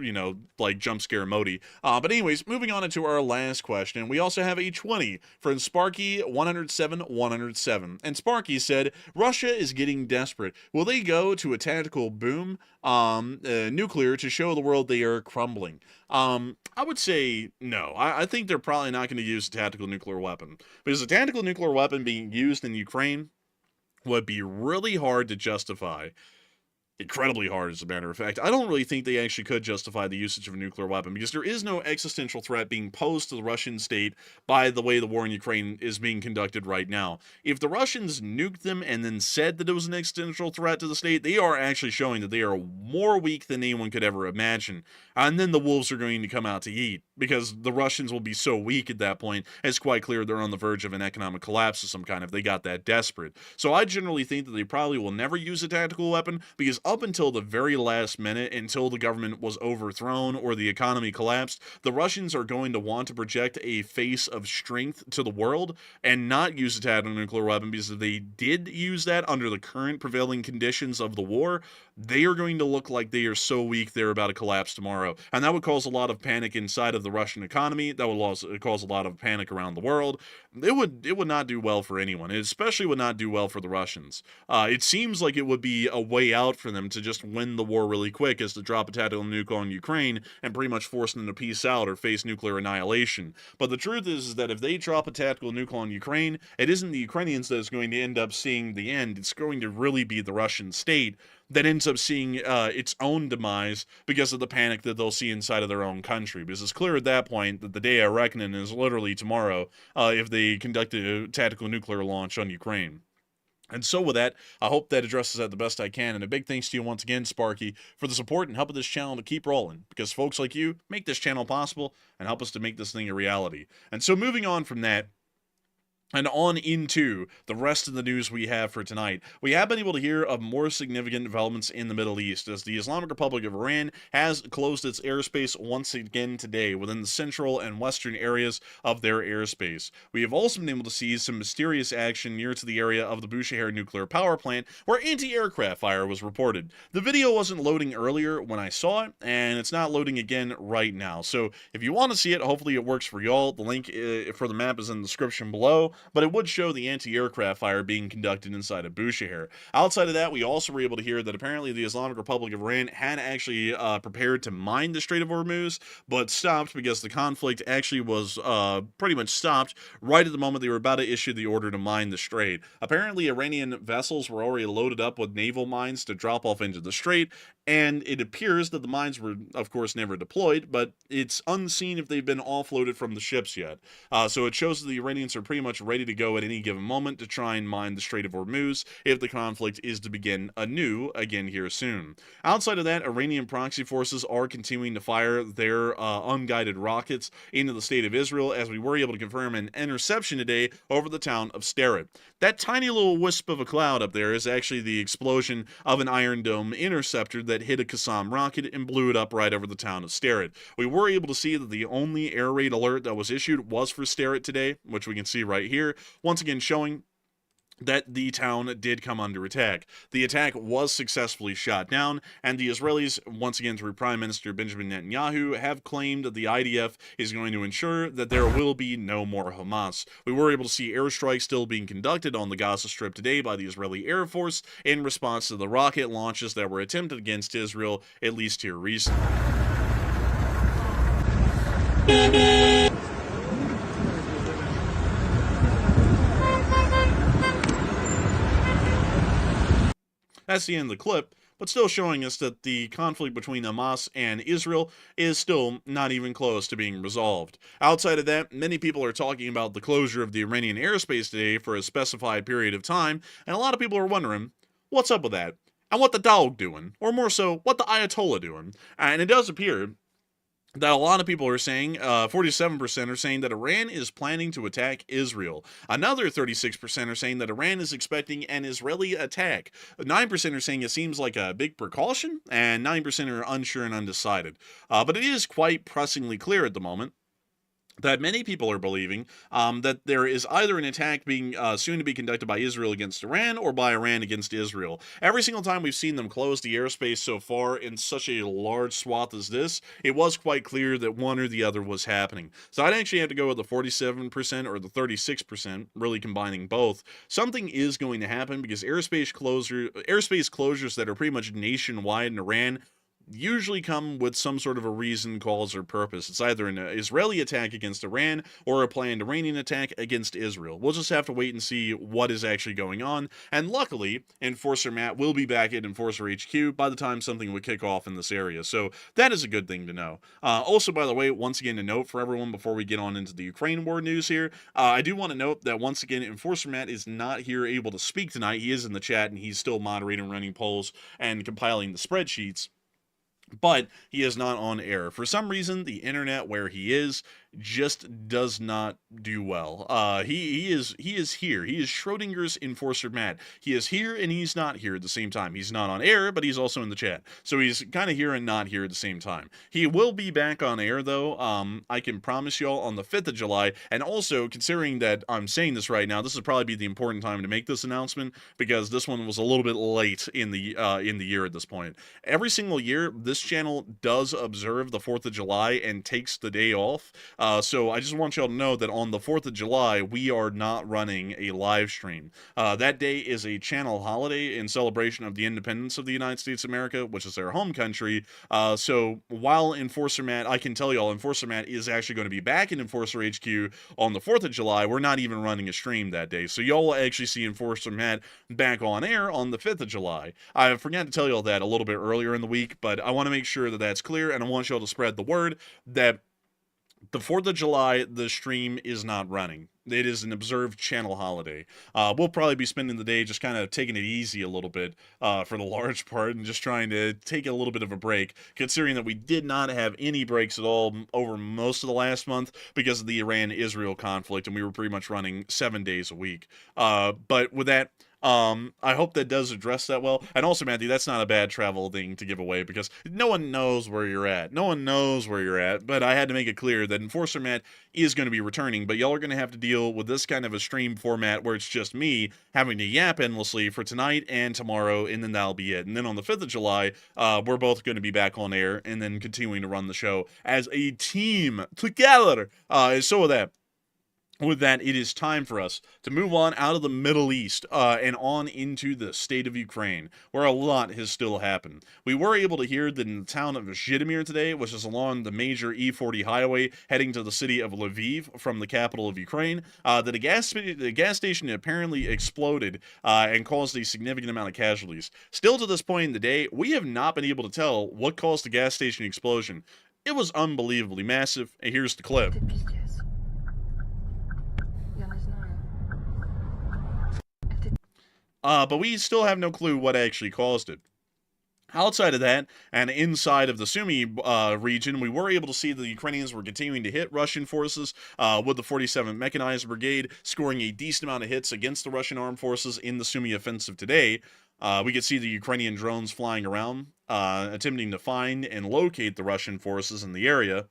like jump scare Modi. But anyways, moving on into our last question, we also have a 20 from Sparky 107. And Sparky said, Russia is getting desperate. Will they go to a tactical boom, nuclear, to show the world they are crumbling? I would say no. I think they're probably not going to use a tactical nuclear weapon, because a tactical nuclear weapon being used in Ukraine would be really hard to justify. Incredibly hard, as a matter of fact. I don't really think they actually could justify the usage of a nuclear weapon, because there is no existential threat being posed to the Russian state by the way the war in Ukraine is being conducted right now. If the Russians nuked them and then said that it was an existential threat to the state, they are actually showing that they are more weak than anyone could ever imagine. And then the wolves are going to come out to eat, because the Russians will be so weak at that point, it's quite clear they're on the verge of an economic collapse of some kind if they got that desperate. So I generally think that they probably will never use a tactical weapon, because up until the very last minute, until the government was overthrown or the economy collapsed, the Russians are going to want to project a face of strength to the world and not use a tactical nuclear weapon, because if they did use that under the current prevailing conditions of the war, they are going to look like they are so weak they're about to collapse tomorrow. And that would cause a lot of panic inside of the Russian economy. That would also cause a lot of panic around the world. It would not do well for anyone. It especially would not do well for the Russians. It seems like it would be a way out for them to just win the war really quick, is to drop a tactical nuke on Ukraine and pretty much force them to peace out or face nuclear annihilation. But the truth is that if they drop a tactical nuke on Ukraine, it isn't the Ukrainians that is going to end up seeing the end. It's going to really be the Russian state that ends up seeing its own demise because of the panic that they'll see inside of their own country. Because it's clear at that point that the day of reckoning is literally tomorrow if they conduct a tactical nuclear launch on Ukraine. And so with that, I hope that addresses that the best I can. And a big thanks to you once again, Sparky, for the support and helping this channel to keep rolling. Because folks like you make this channel possible and help us to make this thing a reality. And so moving on from that, and on into the rest of the news we have for tonight, we have been able to hear of more significant developments in the Middle East, as the Islamic Republic of Iran has closed its airspace once again today within the central and western areas of their airspace. We have also been able to see some mysterious action near to the area of the Bushehr nuclear power plant, where anti-aircraft fire was reported. The video wasn't loading earlier when I saw it, and it's not loading again right now. So if you want to see it, hopefully it works for y'all. The link for the map is in the description below. But it would show the anti-aircraft fire being conducted inside of Bushehr. Outside of that, we also were able to hear that apparently the Islamic Republic of Iran had actually prepared to mine the Strait of Hormuz, but stopped because the conflict actually was pretty much stopped right at the moment they were about to issue the order to mine the strait. Apparently, Iranian vessels were already loaded up with naval mines to drop off into the strait, and it appears that the mines were, of course, never deployed, but it's unseen if they've been offloaded from the ships yet. So it shows that the Iranians are pretty much ready to go at any given moment to try and mine the Strait of Hormuz if the conflict is to begin anew again here soon. Outside of that, Iranian proxy forces are continuing to fire their unguided rockets into the state of Israel, as we were able to confirm an interception today over the town of Steret. That tiny little wisp of a cloud up there is actually the explosion of an Iron Dome interceptor that hit a Qassam rocket and blew it up right over the town of Steret. We were able to see that the only air raid alert that was issued was for Steret today, which we can see right here, once again showing that the town did come under attack. The attack was successfully shot down, and the Israelis, once again through Prime Minister Benjamin Netanyahu, have claimed that the IDF is going to ensure that there will be no more Hamas. We were able to see airstrikes still being conducted on the Gaza Strip today by the Israeli Air Force in response to the rocket launches that were attempted against Israel, at least here recently. That's the end of the clip. but still showing us that the conflict between Hamas and Israel is still not even close to being resolved. Outside of that, many people are talking about the closure of the Iranian airspace today for a specified period of time, and a lot of people are wondering, what's up with that? And what the dog doing? Or more so, what the Ayatollah doing? And it does appear that a lot of people are saying, 47% are saying that Iran is planning to attack Israel. Another 36% are saying that Iran is expecting an Israeli attack. 9% are saying it seems like a big precaution, and 9% are unsure and undecided. But it is quite pressingly clear at the moment that many people are believing that there is either an attack being soon to be conducted by Israel against Iran or by Iran against Israel. Every single time we've seen them close the airspace so far in such a large swath as this, it was quite clear that one or the other was happening. So I'd actually have to go with the 47% or the 36%, really combining both. Something is going to happen because airspace closures that are pretty much nationwide in Iran usually come with some sort of a reason, cause, or purpose. It's either an Israeli attack against Iran or a planned Iranian attack against Israel. We'll just have to wait and see what is actually going on. And luckily, Enforcer Matt will be back at Enforcer HQ by the time something would kick off in this area. So that is a good thing to know. Also, by the way, once again, a note for everyone before we get on into the Ukraine war news here. I do want to note that once again, Enforcer Matt is not here able to speak tonight. He is in the chat and he's still moderating, running polls, and compiling the spreadsheets, but he is not on air. For some reason, the internet where he is just does not do well. He is here. He is Schrodinger's Enforcer Matt. He is here and he's not here at the same time. He's not on air, but he's also in the chat. So he's kind of here and not here at the same time. He will be back on air though. I can promise y'all on the 5th of July. And also, considering that I'm saying this right now, this would probably be the important time to make this announcement because this one was a little bit late in the year at this point. Every single year, this channel does observe the 4th of July and takes the day off. So I just want y'all to know that on the 4th of July, we are not running a live stream. That day is a channel holiday in celebration of the independence of the United States of America, which is their home country. So while Enforcer Matt, I can tell y'all, Enforcer Matt is actually going to be back in Enforcer HQ on the 4th of July. We're not even running a stream that day. So y'all will actually see Enforcer Matt back on air on the 5th of July. I forgot to tell y'all that a little bit earlier in the week, but I want to make sure that that's clear, and I want y'all to spread the word that the 4th of July, the stream is not running. It is an observed channel holiday. We'll probably be spending the day just kind of taking it easy a little bit for the large part and just trying to take a little bit of a break, considering that we did not have any breaks at all over most of the last month because of the Iran-Israel conflict, and we were pretty much running 7 days a week. But with that, I hope that does address that well. And also, Matthew, that's not a bad travel thing to give away because no one knows where you're at. No one knows where you're at, but I had to make it clear that Enforcer Matt is going to be returning, but y'all are going to have to deal with this kind of a stream format where it's just me having to yap endlessly for tonight and tomorrow, and then that'll be it. And then on the 5th of July, we're both going to be back on air and then continuing to run the show as a team together. So with that, it is time for us to move on out of the Middle East and on into the state of Ukraine, where a lot has still happened. We were able to hear that in the town of Zhytomyr today, which is along the major E40 highway heading to the city of Lviv from the capital of Ukraine, that a gas station apparently exploded and caused a significant amount of casualties. Still to this point in the day, we have not been able to tell what caused the gas station explosion. It was unbelievably massive, and here's the clip. But we still have no clue what actually caused it. Outside of that, and inside of the Sumy region, we were able to see the Ukrainians were continuing to hit Russian forces with the 47th Mechanized Brigade, scoring a decent amount of hits against the Russian armed forces in the Sumy offensive today. We could see the Ukrainian drones flying around, attempting to find and locate the Russian forces in the area.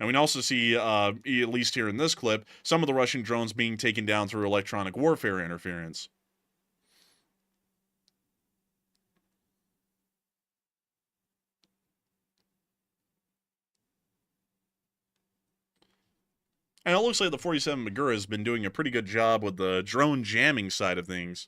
And we can also see, at least here in this clip, some of the Russian drones being taken down through electronic warfare interference. And it looks like the 47 Magura has been doing a pretty good job with the drone jamming side of things.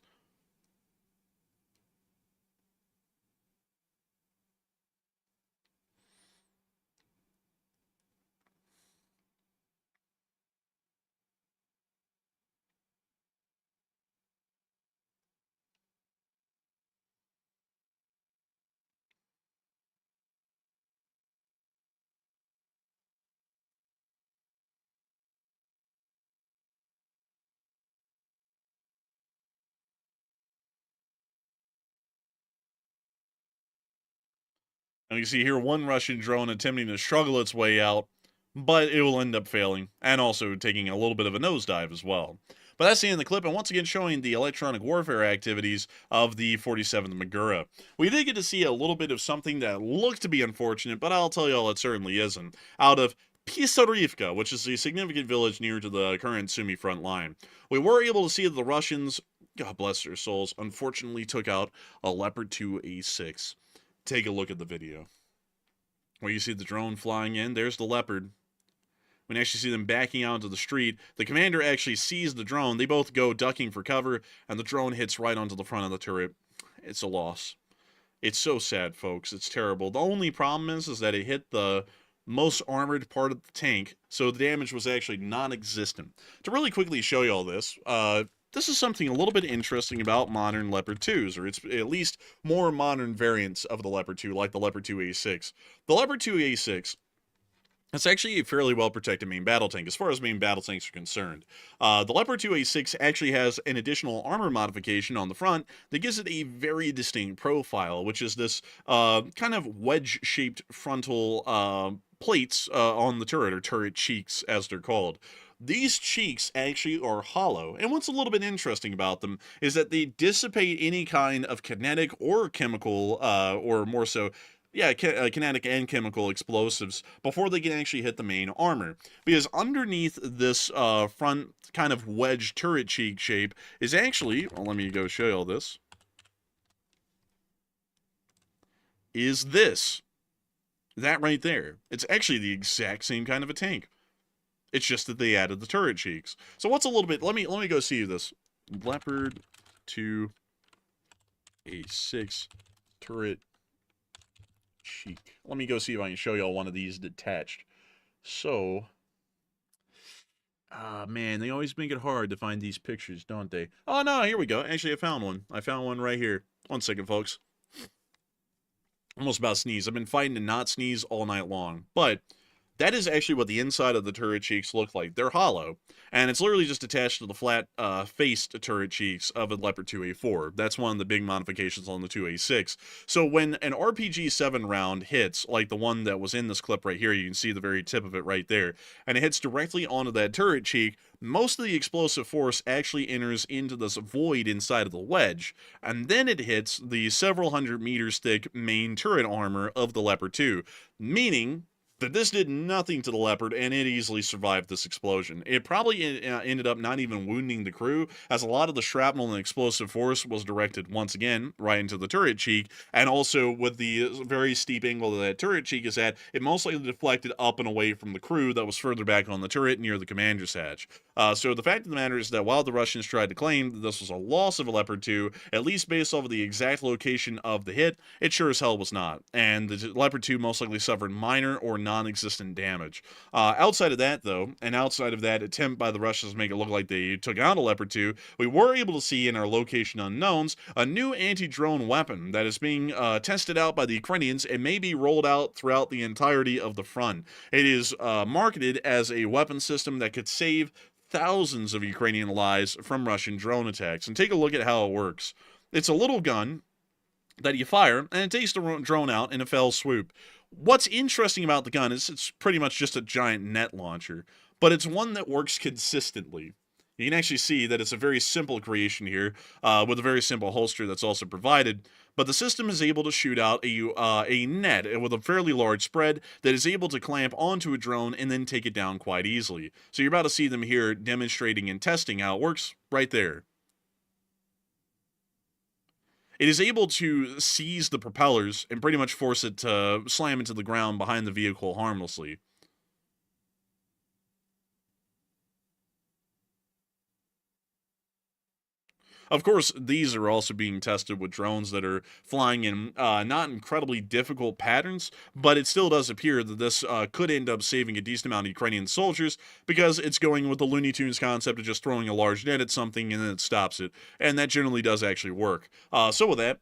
And you see here one Russian drone attempting to struggle its way out, but it will end up failing, and also taking a little bit of a nosedive as well. But that's the end of the clip, and once again showing the electronic warfare activities of the 47th Magura. We did get to see a little bit of something that looked to be unfortunate, but I'll tell you all it certainly isn't. Out of Pisarivka, which is a significant village near to the current Sumy front line. We were able to see that the Russians, God bless their souls, unfortunately took out a Leopard 2A6. Take a look at the video. Where you see the drone flying in, there's the Leopard. We can actually see them backing out into the street. The commander actually sees the drone. They both go ducking for cover, and the drone hits right onto the front of the turret. It's a loss. It's so sad, folks. It's terrible. The only problem is that it hit the most armored part of the tank, so the damage was actually non-existent. To really quickly show you all this, this is something a little bit interesting about modern Leopard 2s, or it's at least more modern variants of the Leopard 2, like the Leopard 2A6. The Leopard 2A6, it's actually a fairly well-protected main battle tank, as far as main battle tanks are concerned. The Leopard 2A6 actually has an additional armor modification on the front that gives it a very distinct profile, which is this kind of wedge-shaped frontal plates on the turret, or turret cheeks, as they're called. These cheeks actually are hollow, and what's a little bit interesting about them is that they dissipate any kind of kinetic or chemical, or more so, kinetic and chemical explosives before they can actually hit the main armor. Because underneath this front kind of wedge turret cheek shape is actually, well, let me go show you all this, is this. That right there. It's actually the exact same kind of a tank. It's just that they added the turret cheeks. So what's a little bit, let me go see this. Leopard 2A6 turret cheek. Let me go see if I can show y'all one of these detached. So, man, they always make it hard to find these pictures, don't they? Oh, no, here we go. Actually, I found one. I found one right here. 1 second, folks. Almost about sneeze. I've been fighting to not sneeze all night long. But that is actually what the inside of the turret cheeks look like. They're hollow, and it's literally just attached to the flat faced turret cheeks of a Leopard 2A4. That's one of the big modifications on the 2A6. So when an RPG-7 round hits, like the one that was in this clip right here, you can see the very tip of it right there, and it hits directly onto that turret cheek, most of the explosive force actually enters into this void inside of the wedge, and then it hits the several hundred meters thick main turret armor of the Leopard 2, meaning that this did nothing to the Leopard, and it easily survived this explosion. It probably ended up not even wounding the crew, as a lot of the shrapnel and explosive force was directed, once again, right into the turret cheek, and also with the very steep angle that that turret cheek is at, it most likely deflected up and away from the crew that was further back on the turret near the commander's hatch. So the fact of the matter is that while the Russians tried to claim that this was a loss of a Leopard 2, at least based off of the exact location of the hit, it sure as hell was not. And the Leopard 2 most likely suffered minor or non-existent damage. Outside of that, though, and outside of that attempt by the Russians to make it look like they took out a Leopard 2, we were able to see in our location unknowns a new anti-drone weapon that is being tested out by the Ukrainians and may be rolled out throughout the entirety of the front. It is marketed as a weapon system that could save thousands of Ukrainian lives from Russian drone attacks. And take a look at how it works. It's a little gun that you fire, and it takes the drone out in a fell swoop. What's interesting about the gun is it's pretty much just a giant net launcher, but it's one that works consistently. You can actually see that it's a very simple creation here, with a very simple holster that's also provided, but the system is able to shoot out a net with a fairly large spread that is able to clamp onto a drone and then take it down quite easily. So you're about to see them here demonstrating and testing how it works right there. It is able to seize the propellers and pretty much force it to slam into the ground behind the vehicle harmlessly. Of course, these are also being tested with drones that are flying in not incredibly difficult patterns, but it still does appear that this could end up saving a decent amount of Ukrainian soldiers, because it's going with the Looney Tunes concept of just throwing a large net at something and then it stops it, and that generally does actually work. So with that,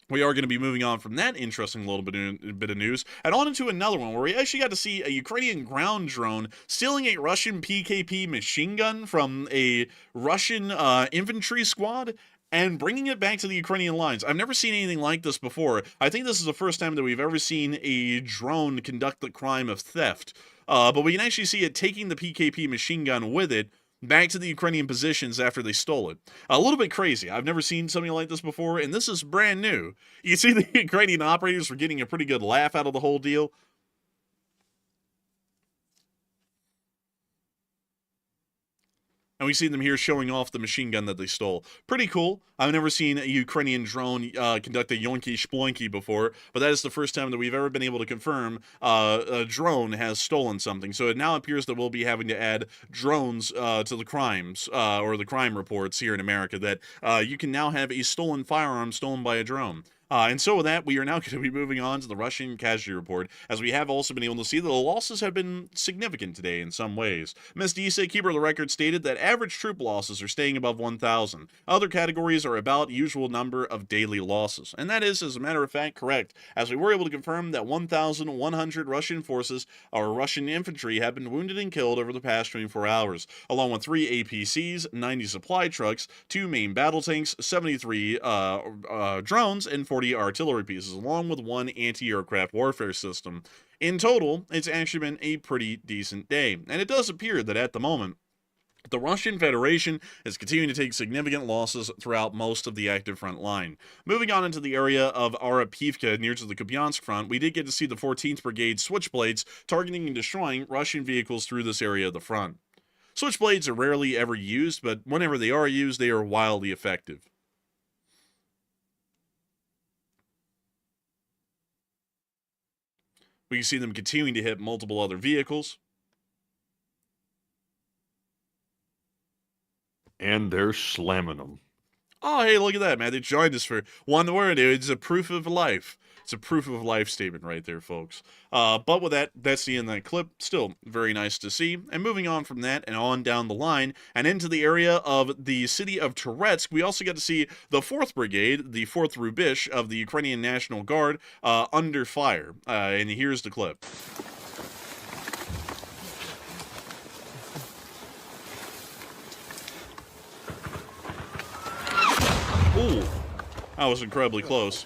we are going to be moving on from that interesting little bit of news and on into another one where we actually got to see a Ukrainian ground drone stealing a Russian PKP machine gun from a Russian infantry squad and bringing it back to the Ukrainian lines. I've never seen anything like this before. I think this is the first time that we've ever seen a drone conduct the crime of theft. But we can actually see it taking the PKP machine gun with it back to the Ukrainian positions after they stole it. A little bit crazy. I've never seen something like this before, and this is brand new. You see the Ukrainian operators were getting a pretty good laugh out of the whole deal. And we see them here showing off the machine gun that they stole. Pretty cool. I've never seen a Ukrainian drone conduct a yonky sploinky before, but that is the first time that we've ever been able to confirm a drone has stolen something. So it now appears that we'll be having to add drones to the crimes, or the crime reports here in America, that you can now have a stolen firearm stolen by a drone. And so with that, we are now going to be moving on to the Russian casualty report, as we have also been able to see that the losses have been significant today in some ways. Ms. Disa, keeper of the record, stated that average troop losses are staying above 1,000. Other categories are about usual number of daily losses. And that is, as a matter of fact, correct, as we were able to confirm that 1,100 Russian forces, or Russian infantry, have been wounded and killed over the past 24 hours, along with 3 APCs, 90 supply trucks, 2 main battle tanks, 73 drones, and 40 artillery pieces, along with 1 anti-aircraft warfare system. In total, it's actually been a pretty decent day, and it does appear that at the moment, the Russian Federation is continuing to take significant losses throughout most of the active front line. Moving on into the area of Arapivka, near to the Kupiansk front, we did get to see the 14th Brigade Switchblades targeting and destroying Russian vehicles through this area of the front. Switchblades are rarely ever used, but whenever they are used, they are wildly effective. We can see them continuing to hit multiple other vehicles. And they're slamming them. Oh, hey, look at that, man. They joined us for one word. It's a proof of life. It's a proof of life statement right there, folks. But with that, that's the end of that clip. Still very nice to see. And moving on from that and on down the line and into the area of the city of Toretsk, we also got to see the 4th Brigade, the 4th Rubish of the Ukrainian National Guard, under fire. And here's the clip. Ooh, that was incredibly close.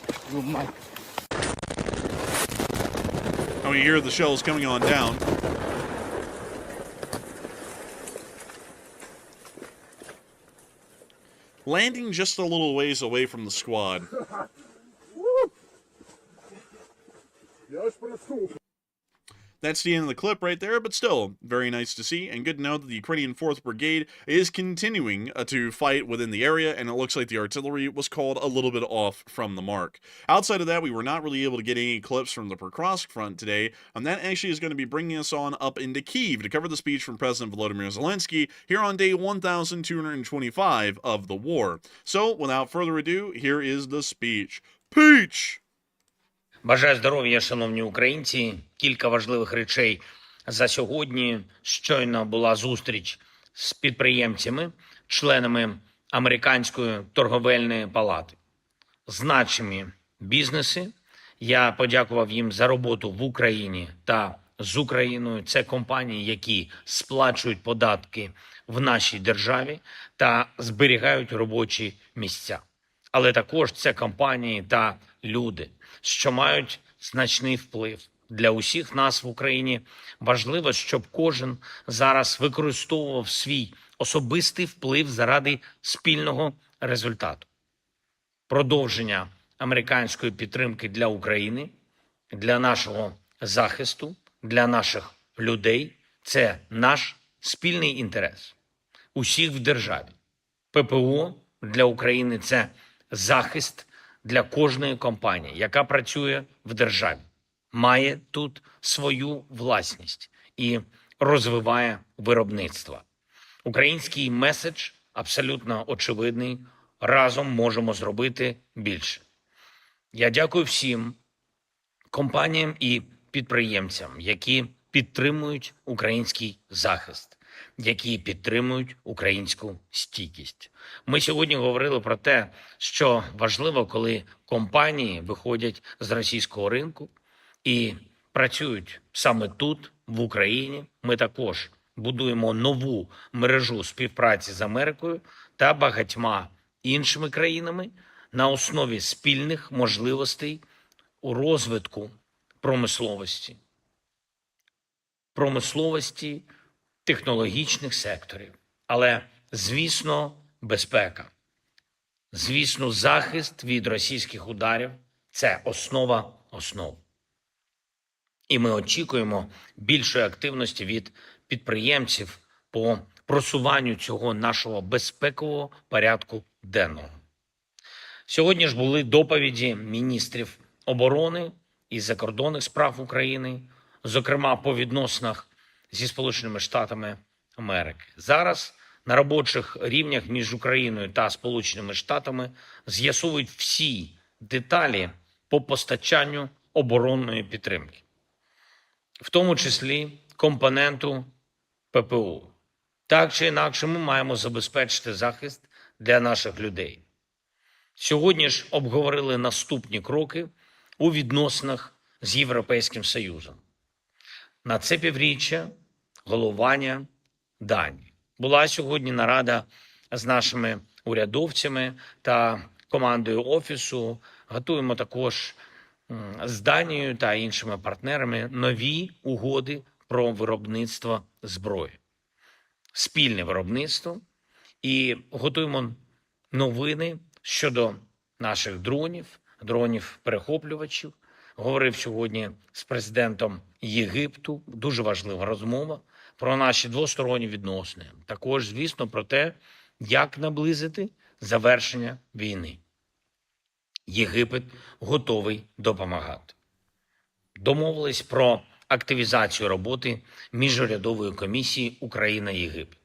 And we hear the shells coming on down. Landing just a little ways away from the squad. That's the end of the clip right there, but still very nice to see, and good to know that the Ukrainian 4th Brigade is continuing to fight within the area, and it looks like the artillery was called a little bit off from the mark. Outside of that, we were not really able to get any clips from the Pokrovsk front today, and that actually is going to be bringing us on up into Kyiv to cover the speech from President Volodymyr Zelensky here on day 1225 of the war. So, without further ado, here is the speech. Peach! Бажаю здоров'я, шановні українці. Кілька важливих речей за сьогодні. Щойно була зустріч з підприємцями, членами Американської торговельної палати. Значимі бізнеси. Я подякував їм за роботу в Україні та з Україною. Це компанії, які сплачують податки в нашій державі та зберігають робочі місця. Але також це компанії та люди, що мають значний вплив. Для усіх нас в Україні важливо, щоб кожен зараз використовував свій особистий вплив заради спільного результату. Продовження американської підтримки для України, для нашого захисту, для наших людей – це наш спільний інтерес. Усіх в державі. ППО для України – це захист для кожної компанії, яка працює в державі, має тут свою власність і розвиває виробництво. Український меседж абсолютно очевидний. Разом можемо зробити більше. Я дякую всім компаніям і підприємцям, які підтримують український захист, які підтримують українську стійкість. Ми сьогодні говорили про те, що важливо, коли компанії виходять з російського ринку і працюють саме тут, в Україні. Ми також будуємо нову мережу співпраці з Америкою та багатьма іншими країнами на основі спільних можливостей у розвитку промисловості, технологічних секторів. Але, звісно, безпека, звісно, захист від російських ударів – це основа основ. І ми очікуємо більшої активності від підприємців по просуванню цього нашого безпекового порядку денного. Сьогодні ж були доповіді міністрів оборони і закордонних справ України, зокрема по відносинах зі Сполученими Штатами Америки. Зараз на робочих рівнях між Україною та Сполученими Штатами з'ясовують всі деталі по постачанню оборонної підтримки, в тому числі компоненту ППО. Так чи інакше ми маємо забезпечити захист для наших людей. Сьогодні ж обговорили наступні кроки у відносинах з Європейським Союзом. На це півріччя головування Данії. Була сьогодні нарада з нашими урядовцями та командою Офісу. Готуємо також з Данією та іншими партнерами нові угоди про виробництво зброї. Спільне виробництво. І готуємо новини щодо наших дронів-перехоплювачів. Говорив сьогодні з президентом Єгипту. Дуже важлива розмова про наші двосторонні відносини. Також, звісно, про те, як наблизити завершення війни. Єгипет готовий допомагати. Домовились про активізацію роботи міжурядової комісії Україна-Єгипет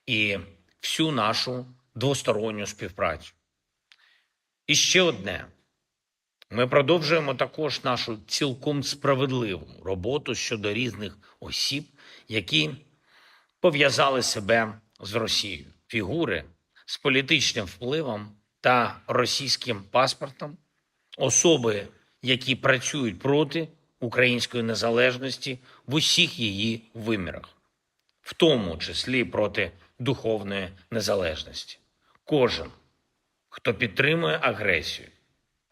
і всю нашу двосторонню співпрацю. І ще одне. Ми продовжуємо також нашу цілком справедливу роботу щодо різних осіб, які пов'язали себе з Росією. Фігури з політичним впливом та російським паспортом, особи, які працюють проти української незалежності в усіх її вимірах, в тому числі проти духовної незалежності. Кожен, хто підтримує агресію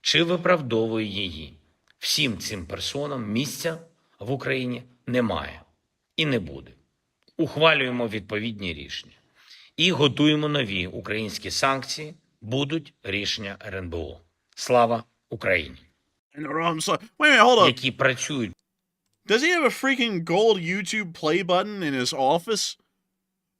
чи виправдовує її, всім цим персонам місця в Україні немає і не буде. Ухвалюємо відповідні рішення і готуємо нові українські санкції, будуть рішення РНБО. Слава Україні! Wait a minute, hold up. Які працюють. Does he have a freaking gold YouTube play button in his office?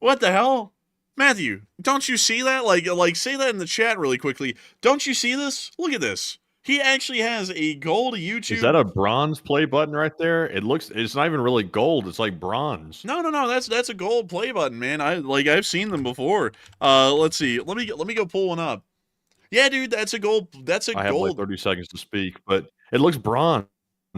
What the hell? Matthew, don't you see that? Like say that in the chat really quickly. Don't you see this? Look at this. He actually has a gold YouTube. Is that a bronze play button right there? It's not even really gold. It's like bronze. No, that's a gold play button, man. I've seen them before. Let's see. Let me go pull one up. Yeah, dude, that's a gold. I have like 30 seconds to speak, but it looks bronze,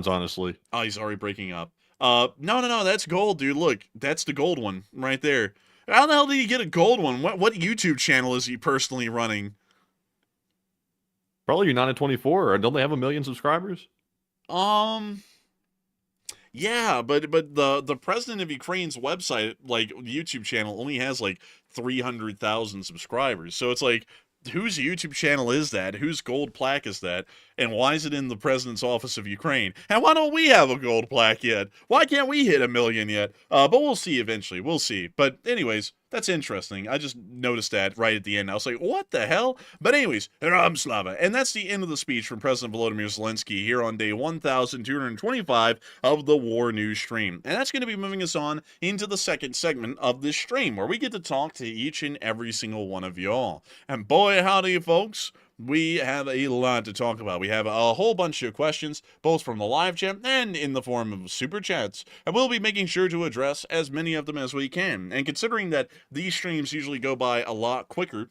honestly. Oh, he's already breaking up. No, that's gold, dude. Look, that's the gold one right there. How the hell did he get a gold one? What YouTube channel is he personally running? Probably United 24. Or don't they have 1 million subscribers? Yeah, but the president of Ukraine's website, like YouTube channel, only has like 300,000 subscribers. So it's like, whose YouTube channel is that? Whose gold plaque is that? And why is it in the president's office of Ukraine? And why don't we have a gold plaque yet? Why can't we hit 1 million yet? But we'll see eventually. We'll see. But anyways, that's interesting. I just noticed that right at the end. I was like, what the hell? But anyways, Ram Slava. And that's the end of the speech from President Volodymyr Zelensky here on day 1225 of the War News stream. And that's going to be moving us on into the second segment of this stream, where we get to talk to each and every single one of y'all. And boy, howdy, folks. We have a lot to talk about. We have a whole bunch of questions, both from the live chat and in the form of super chats, and we'll be making sure to address as many of them as we can. And considering that these streams usually go by a lot quicker,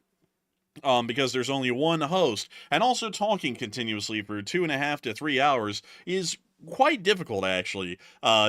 because there's only one host, and also talking continuously for 2.5 to 3 hours is quite difficult, actually.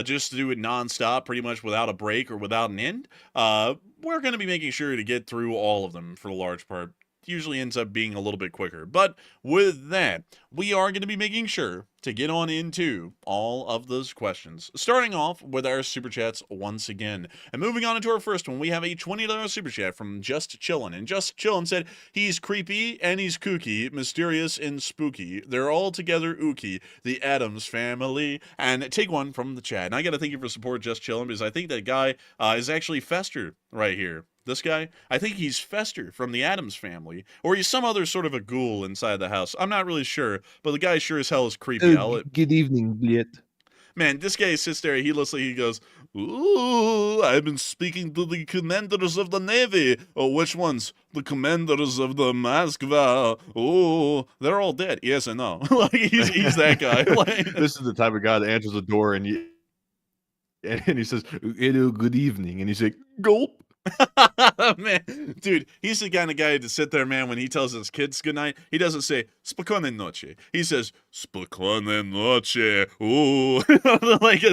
Just to do it nonstop, pretty much without a break or without an end. We're going to be making sure to get through all of them for the large part. usually ends up being a little bit quicker. But with that, we are going to be making sure to get on into all of those questions, starting off with our super chats once again. And moving on into our first one, we have a $20 super chat from Just Chillin'. And Just Chillin' said, he's creepy and he's kooky, mysterious and spooky. They're all together ooky, the Addams family. And take one from the chat. And I got to thank you for support, Just Chillin', because I think that guy is actually Fester right here. This guy, I think he's Fester from the Addams family, or he's some other sort of a ghoul inside the house. I'm not really sure, but the guy sure as hell is creepy. Good evening, Bliet. Man, this guy sits there, he looks like he goes, ooh, I've been speaking to the commanders of the Navy. Oh, which ones? The commanders of the Moskva. Oh, they're all dead. Yes and no. Like, he's that guy. Like, This is the type of guy that answers the door and he says, hello, good evening. And he's like, gulp. Man, dude, he's the kind of guy to sit there, man, when he tells his kids goodnight, he doesn't say spokojnej noche. He says spokojnej noche. Ooh.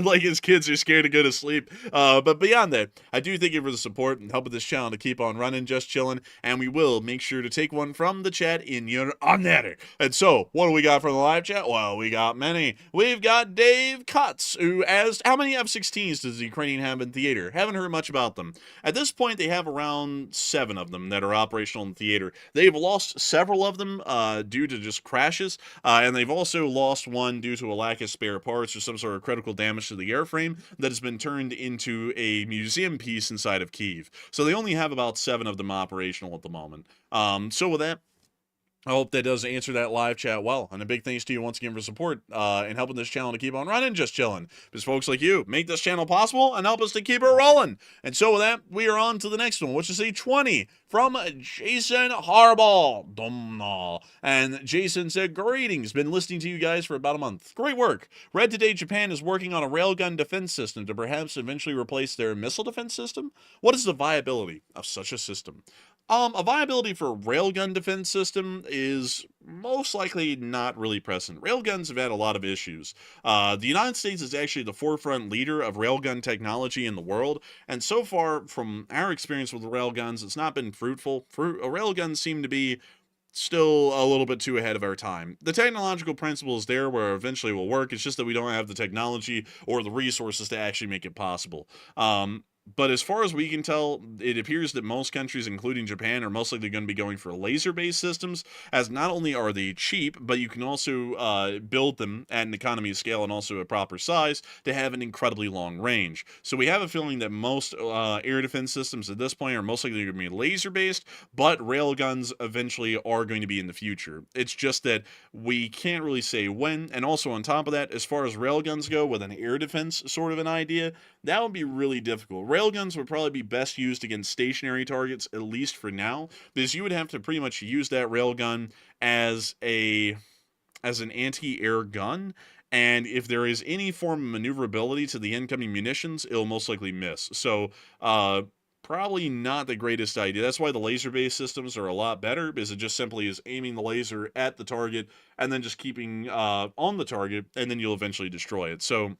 like his kids are scared to go to sleep. But beyond that, I do thank you for the support and helping this channel to keep on running, Just Chillin', and we will make sure to take one from the chat in your honor. And so, what do we got from the live chat? Well, we got many. We've got Dave Kutz, who asked, how many F-16s does the Ukrainian have in theater? Haven't heard much about them. At this point, they have around 7 of them that are operational in theater. They've lost several of them due to just crashes, and they've also lost one due to a lack of spare parts or some sort of critical damage to the airframe that has been turned into a museum piece inside of Kyiv. So they only have about 7 of them operational at the moment. So with that, I hope that does answer that live chat well. And a big thanks to you once again for support and helping this channel to keep on running, Just Chillin'. Because folks like you make this channel possible and help us to keep it rolling. And so with that, we are on to the next one, which is a 20 from Jason Harbaugh. Domnall. And Jason said, greetings. Been listening to you guys for about a month. Great work. Read today Japan is working on a railgun defense system to perhaps eventually replace their missile defense system. What is the viability of such a system? A viability for a railgun defense system is most likely not really present. Railguns have had a lot of issues. The United States is actually the forefront leader of railgun technology in the world, and so far, from our experience with railguns, it's not been fruitful. Railguns seem to be still a little bit too ahead of our time. The technological principle is there where eventually it will work. It's just that we don't have the technology or the resources to actually make it possible. But as far as we can tell, it appears that most countries, including Japan, are most likely going to be going for laser-based systems, as not only are they cheap, but you can also build them at an economy of scale and also a proper size to have an incredibly long range. So we have a feeling that most air defense systems at this point are most likely going to be laser-based, but railguns eventually are going to be in the future. It's just that we can't really say when, and also on top of that, as far as railguns go, with an air defense sort of an idea, that would be really difficult. Railguns would probably be best used against stationary targets, at least for now, because you would have to pretty much use that railgun as an anti-air gun, and if there is any form of maneuverability to the incoming munitions, it'll most likely miss. So, probably not the greatest idea. That's why the laser-based systems are a lot better, because it just simply is aiming the laser at the target, and then just keeping on the target, and then you'll eventually destroy it. So,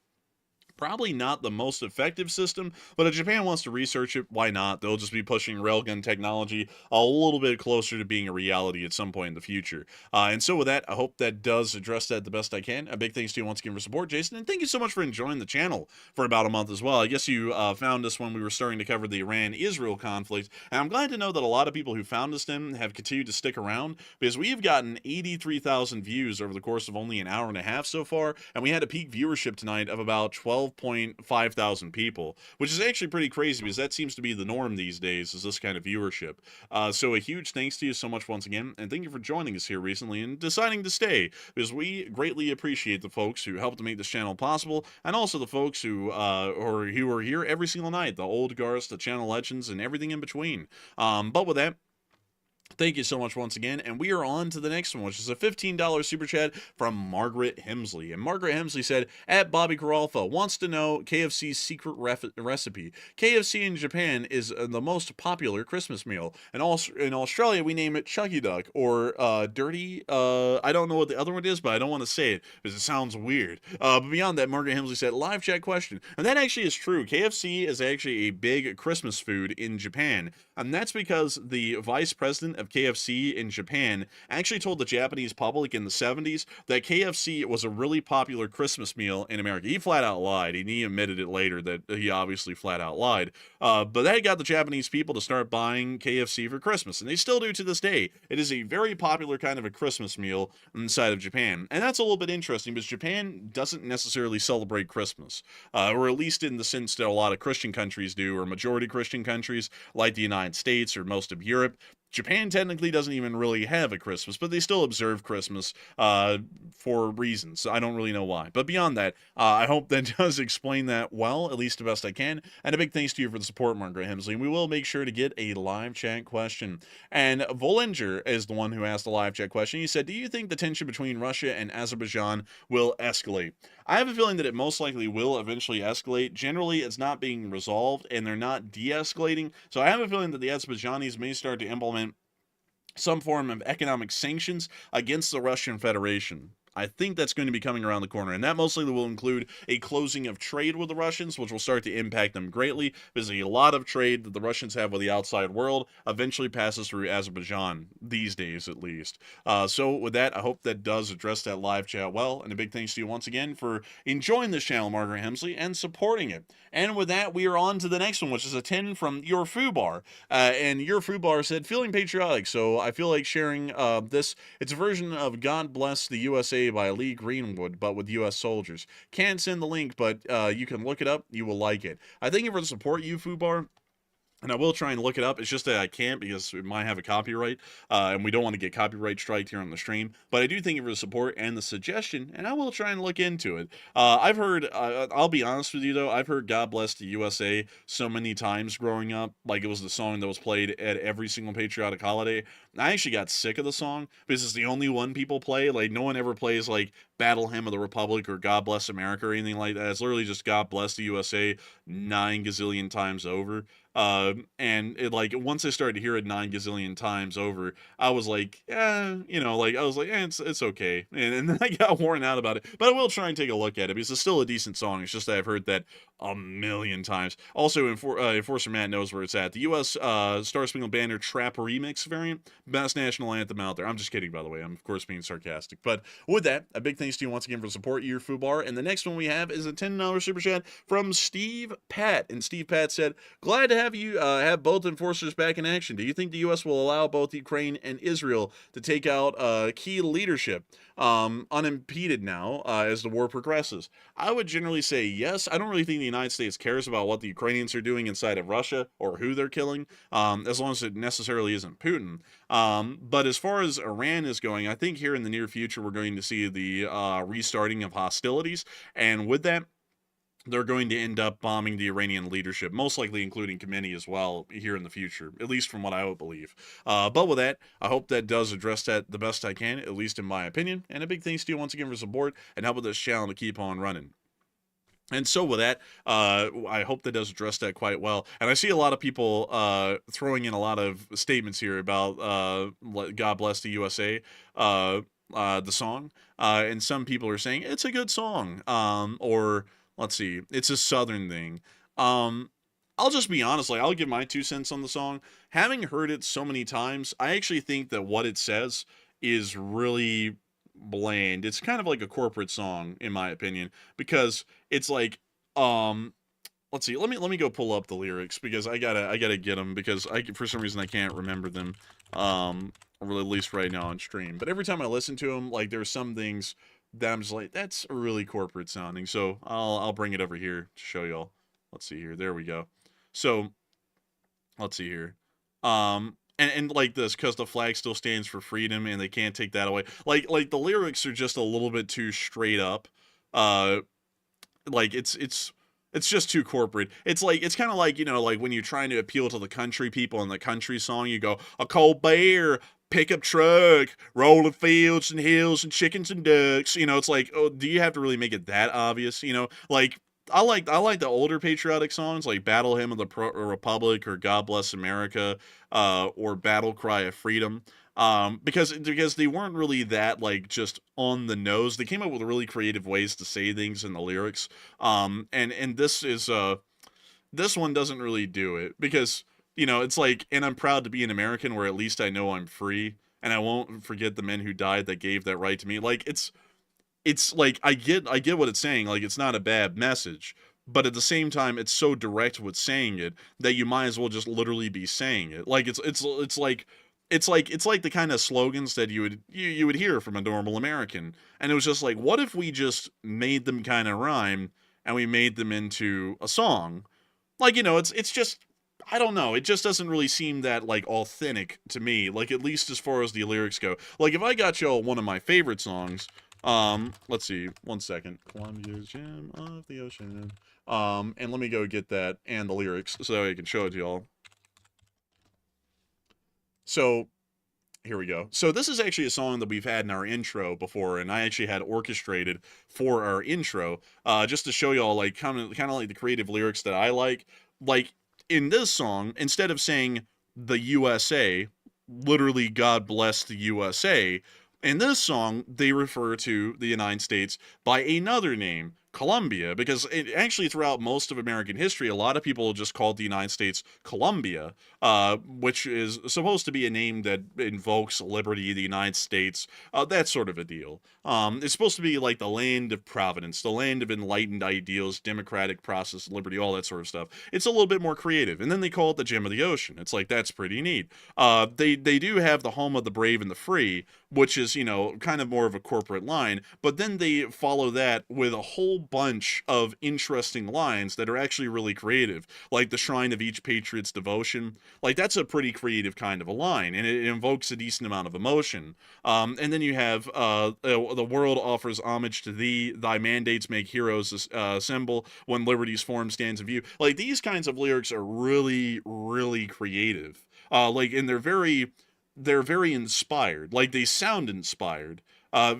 probably not the most effective system, but if Japan wants to research it, why not? They'll just be pushing railgun technology a little bit closer to being a reality at some point in the future. And so with that, I hope that does address that the best I can. A big thanks to you once again for support, Jason, and thank you so much for enjoying the channel for about a month as well. I guess you found us when we were starting to cover the Iran-Israel conflict, and I'm glad to know that a lot of people who found us then have continued to stick around, because we've gotten 83,000 views over the course of only an hour and a half so far, and we had a peak viewership tonight of about 12.5 thousand people, which is actually pretty crazy because that seems to be the norm these days, is this kind of viewership. So a huge thanks to you so much once again, and thank you for joining us here recently and deciding to stay, because we greatly appreciate the folks who helped to make this channel possible, and also the folks who are here every single night, the old guards, the channel legends, and everything in between. But with that, thank you so much once again, and we are on to the next one, which is a $15 super chat from Margaret Hemsley. And Margaret Hemsley said, at Bobby Caralfa wants to know KFC's secret recipe. KFC in Japan is the most popular Christmas meal, and also in Australia we name it Chucky Duck, or Dirty, I don't know what the other one is, but I don't want to say it because it sounds weird. But beyond that, Margaret Hemsley said, live chat question, and that actually is true. KFC is actually a big Christmas food in Japan, and that's because the vice president of KFC in Japan actually told the Japanese public in the 70s that KFC was a really popular Christmas meal in America. He flat out lied, and he admitted it later that he obviously flat out lied. But that got the Japanese people to start buying KFC for Christmas, and they still do to this day. It is a very popular kind of a Christmas meal inside of Japan, and that's a little bit interesting because Japan doesn't necessarily celebrate Christmas, or at least in the sense that a lot of Christian countries do, or majority Christian countries like the United States or most of Europe. Japan technically doesn't even really have a Christmas, but they still observe Christmas for reasons. I don't really know why. But beyond that, I hope that does explain that well, at least the best I can. And a big thanks to you for the support, Margaret Hemsley. We will make sure to get a live chat question. And Volinger is the one who asked the live chat question. He said, do you think the tension between Russia and Azerbaijan will escalate? I have a feeling that it most likely will eventually escalate. Generally, it's not being resolved, and they're not de-escalating. So I have a feeling that the Azerbaijanis may start to implement some form of economic sanctions against the Russian Federation. I think that's going to be coming around the corner, and that mostly will include a closing of trade with the Russians, which will start to impact them greatly, because a lot of trade that the Russians have with the outside world eventually passes through Azerbaijan, these days at least. So with that, I hope that does address that live chat well, and a big thanks to you once again for enjoying this channel, Margaret Hemsley, and supporting it. And with that, we are on to the next one, which is a 10 from Your Foobar. And Your Foobar said, feeling patriotic, so I feel like sharing this. It's a version of God Bless the USA by Lee Greenwood, but with U.S. soldiers. Can't send the link, but you can look it up. You will like it. I thank you for the support, You Foobar. And I will try and look it up. It's just that I can't because it might have a copyright, and we don't want to get copyright striked here on the stream. But I do thank you for the support and the suggestion, and I will try and look into it. I've heard, I'll be honest with you though, I've heard God Bless the USA so many times growing up. Like it was the song that was played at every single patriotic holiday. I actually got sick of the song because it's the only one people play. Like no one ever plays like Battle Hymn of the Republic or God Bless America or anything like that. It's literally just God Bless the USA 9 gazillion times over. And it like once I started to hear it 9 gazillion times over, I was like, you know, like I was like, it's okay, and then I got worn out about it. But I will try and take a look at it because it's still a decent song. It's just that I've heard that a million times. Also, Enforcer Matt knows where it's at. The U.S. Star Spangled Banner Trap Remix variant, best national anthem out there. I'm just kidding, by the way. I'm of course being sarcastic. But with that, a big thanks to you once again for the support, Your Foobar. And the next one we have is a $10 super chat from Steve Pat, and Steve Pat said, glad to have you have both enforcers back in action. Do you think the U.S. will allow both Ukraine and Israel to take out key leadership unimpeded now as the war progresses? I would generally say yes. I don't really think the United States cares about what the Ukrainians are doing inside of Russia or who they're killing, as long as it necessarily isn't Putin. But as far as Iran is going, I think here in the near future we're going to see the restarting of hostilities, and with that, they're going to end up bombing the Iranian leadership, most likely including Khamenei as well here in the future, at least from what I would believe. But with that, I hope that does address that the best I can, at least in my opinion. And a big thanks to you once again for support and helping this channel to keep on running. And so with that, I hope that does address that quite well. And I see a lot of people throwing in a lot of statements here about God Bless the USA, the song. And some people are saying it's a good song, or let's see, it's a Southern thing. I'll just be honest, like I'll give my 2 cents on the song. Having heard it so many times, I actually think that what it says is really bland. It's kind of like a corporate song, in my opinion, because it's like, let's see, let me go pull up the lyrics because I gotta get them because for some reason I can't remember them, or at least right now on stream. But every time I listen to them, like there's some things that I'm just like, that's really corporate sounding. So I'll bring it over here to show y'all. Let's see here. There we go. So let's see here. And like this, because the flag still stands for freedom and they can't take that away. Like the lyrics are just a little bit too straight up. Like it's just too corporate. It's like, it's kind of like, you know, like when you're trying to appeal to the country people in the country song, you go, a cold bear, pickup truck, rolling fields and hills and chickens and ducks. You know, it's like, oh, do you have to really make it that obvious? You know, like I like the older patriotic songs like Battle Hymn of the Republic or God Bless America, or Battle Cry of Freedom. Because they weren't really that like just on the nose. They came up with really creative ways to say things in the lyrics. And this is this one doesn't really do it because you know, it's like, and I'm proud to be an American where at least I know I'm free and I won't forget the men who died that gave that right to me. Like it's like I get what it's saying. Like it's not a bad message, but at the same time, it's so direct with saying it that you might as well just literally be saying it. Like it's like the kind of slogans that you would hear from a normal American. And it was just like, what if we just made them kind of rhyme and we made them into a song? Like, you know, it's just, I don't know. It just doesn't really seem that like authentic to me. Like at least as far as the lyrics go. Like if I got y'all one of my favorite songs, let's see, one second. Columbia's Gem of the Ocean. And let me go get that and the lyrics so I can show it to y'all. So here we go. So this is actually a song that we've had in our intro before, and I actually had orchestrated for our intro, just to show y'all like kind of like the creative lyrics that I like. Like in this song, instead of saying the USA, literally God bless the USA, in this song they refer to the United States by another name, Columbia, because actually throughout most of American history, a lot of people just called the United States Columbia, which is supposed to be a name that invokes liberty, the United States, that sort of a deal. It's supposed to be like the land of providence, the land of enlightened ideals, democratic process, liberty, all that sort of stuff. It's a little bit more creative. And then they call it the Gem of the Ocean. It's like, that's pretty neat. They do have the home of the brave and the free, which is, you know, kind of more of a corporate line, but then they follow that with a whole bunch of interesting lines that are actually really creative, like the shrine of each patriot's devotion. Like that's a pretty creative kind of a line, and it invokes a decent amount of emotion. And then you have the world offers homage to thee, thy mandates make heroes assemble when liberty's form stands in view. Like these kinds of lyrics are really, really creative. Like, and they're very inspired. Like they sound inspired.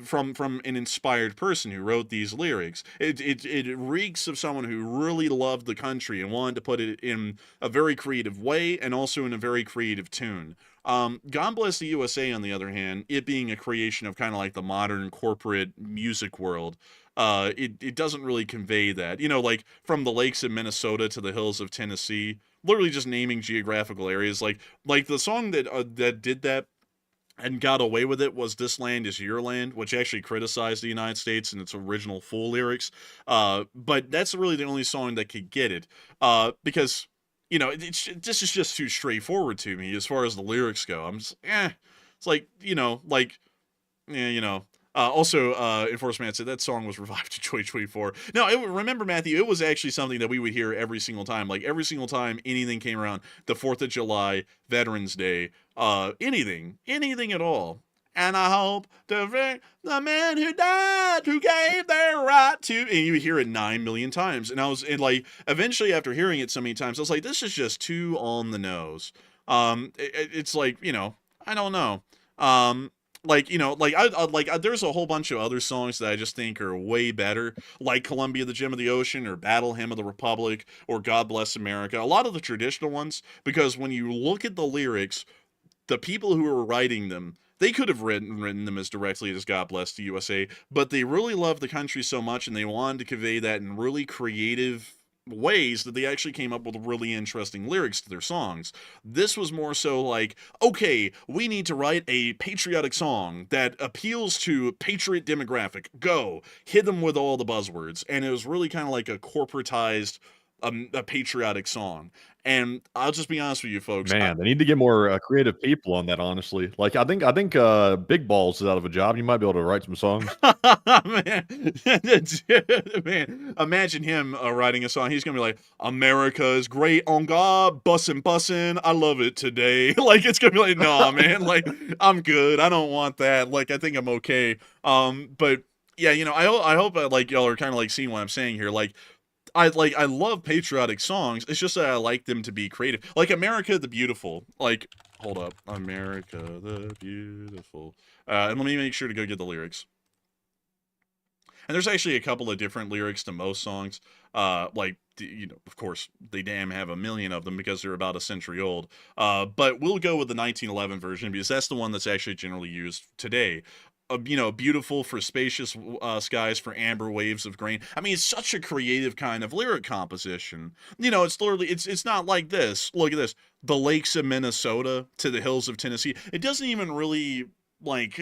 From an inspired person who wrote these lyrics. It reeks of someone who really loved the country and wanted to put it in a very creative way and also in a very creative tune. God Bless the USA, on the other hand, it being a creation of kind of like the modern corporate music world, it doesn't really convey that. You know, like from the lakes of Minnesota to the hills of Tennessee, literally just naming geographical areas. Like the song that did that and got away with it was This Land Is Your Land, which actually criticized the United States in its original full lyrics. But that's really the only song that could get it. Because, you know, this is just too straightforward to me as far as the lyrics go. I'm just, It's like, you know, like, you know. Also, Enforcement said that song was revived in 2024. No, remember, Matthew, it was actually something that we would hear every single time. Like, every single time anything came around, the 4th of July, Veterans Day, anything at all. And I hope to thank the men who died, who gave their right to, and you hear it 9 million times. And like, eventually after hearing it so many times, I was like, this is just too on the nose. It's like, you know, I don't know. Like, you know, like there's a whole bunch of other songs that I just think are way better, like Columbia, the Gem of the Ocean, or Battle Hymn of the Republic, or God Bless America. A lot of the traditional ones, because when you look at the lyrics, the people who were writing them, they could have written them as directly as God Bless the USA, but they really loved the country so much, and they wanted to convey that in really creative ways that they actually came up with really interesting lyrics to their songs. This was more so like, okay, we need to write a patriotic song that appeals to patriot demographic. Go, hit them with all the buzzwords. And it was really kind of like a corporatized a patriotic song. And I'll just be honest with you folks. Man, they need to get more creative people on that, honestly. Like, I think Big Balls is out of a job. You might be able to write some songs. Man, man, imagine him writing a song. He's gonna be like, "America is great on God, bussin', I love it today." Like, it's gonna be like, "No, man, like, I'm good. I don't want that. Like, I think I'm okay." But yeah, you know, I hope like y'all are kind of like seeing what I'm saying here. Like, I love patriotic songs. It's just that I like them to be creative. Like America the Beautiful. Like, hold up. America the Beautiful. And let me make sure to go get the lyrics. And there's actually a couple of different lyrics to most songs. Like, you know, of course, they damn have a million of them because they're about a century old. But we'll go with the 1911 version because that's the one that's actually generally used today. beautiful for spacious skies, for amber waves of grain. I mean, it's such a creative kind of lyric composition. It's literally, it's not like this. Look at this. The lakes of Minnesota to the hills of Tennessee. It doesn't even really like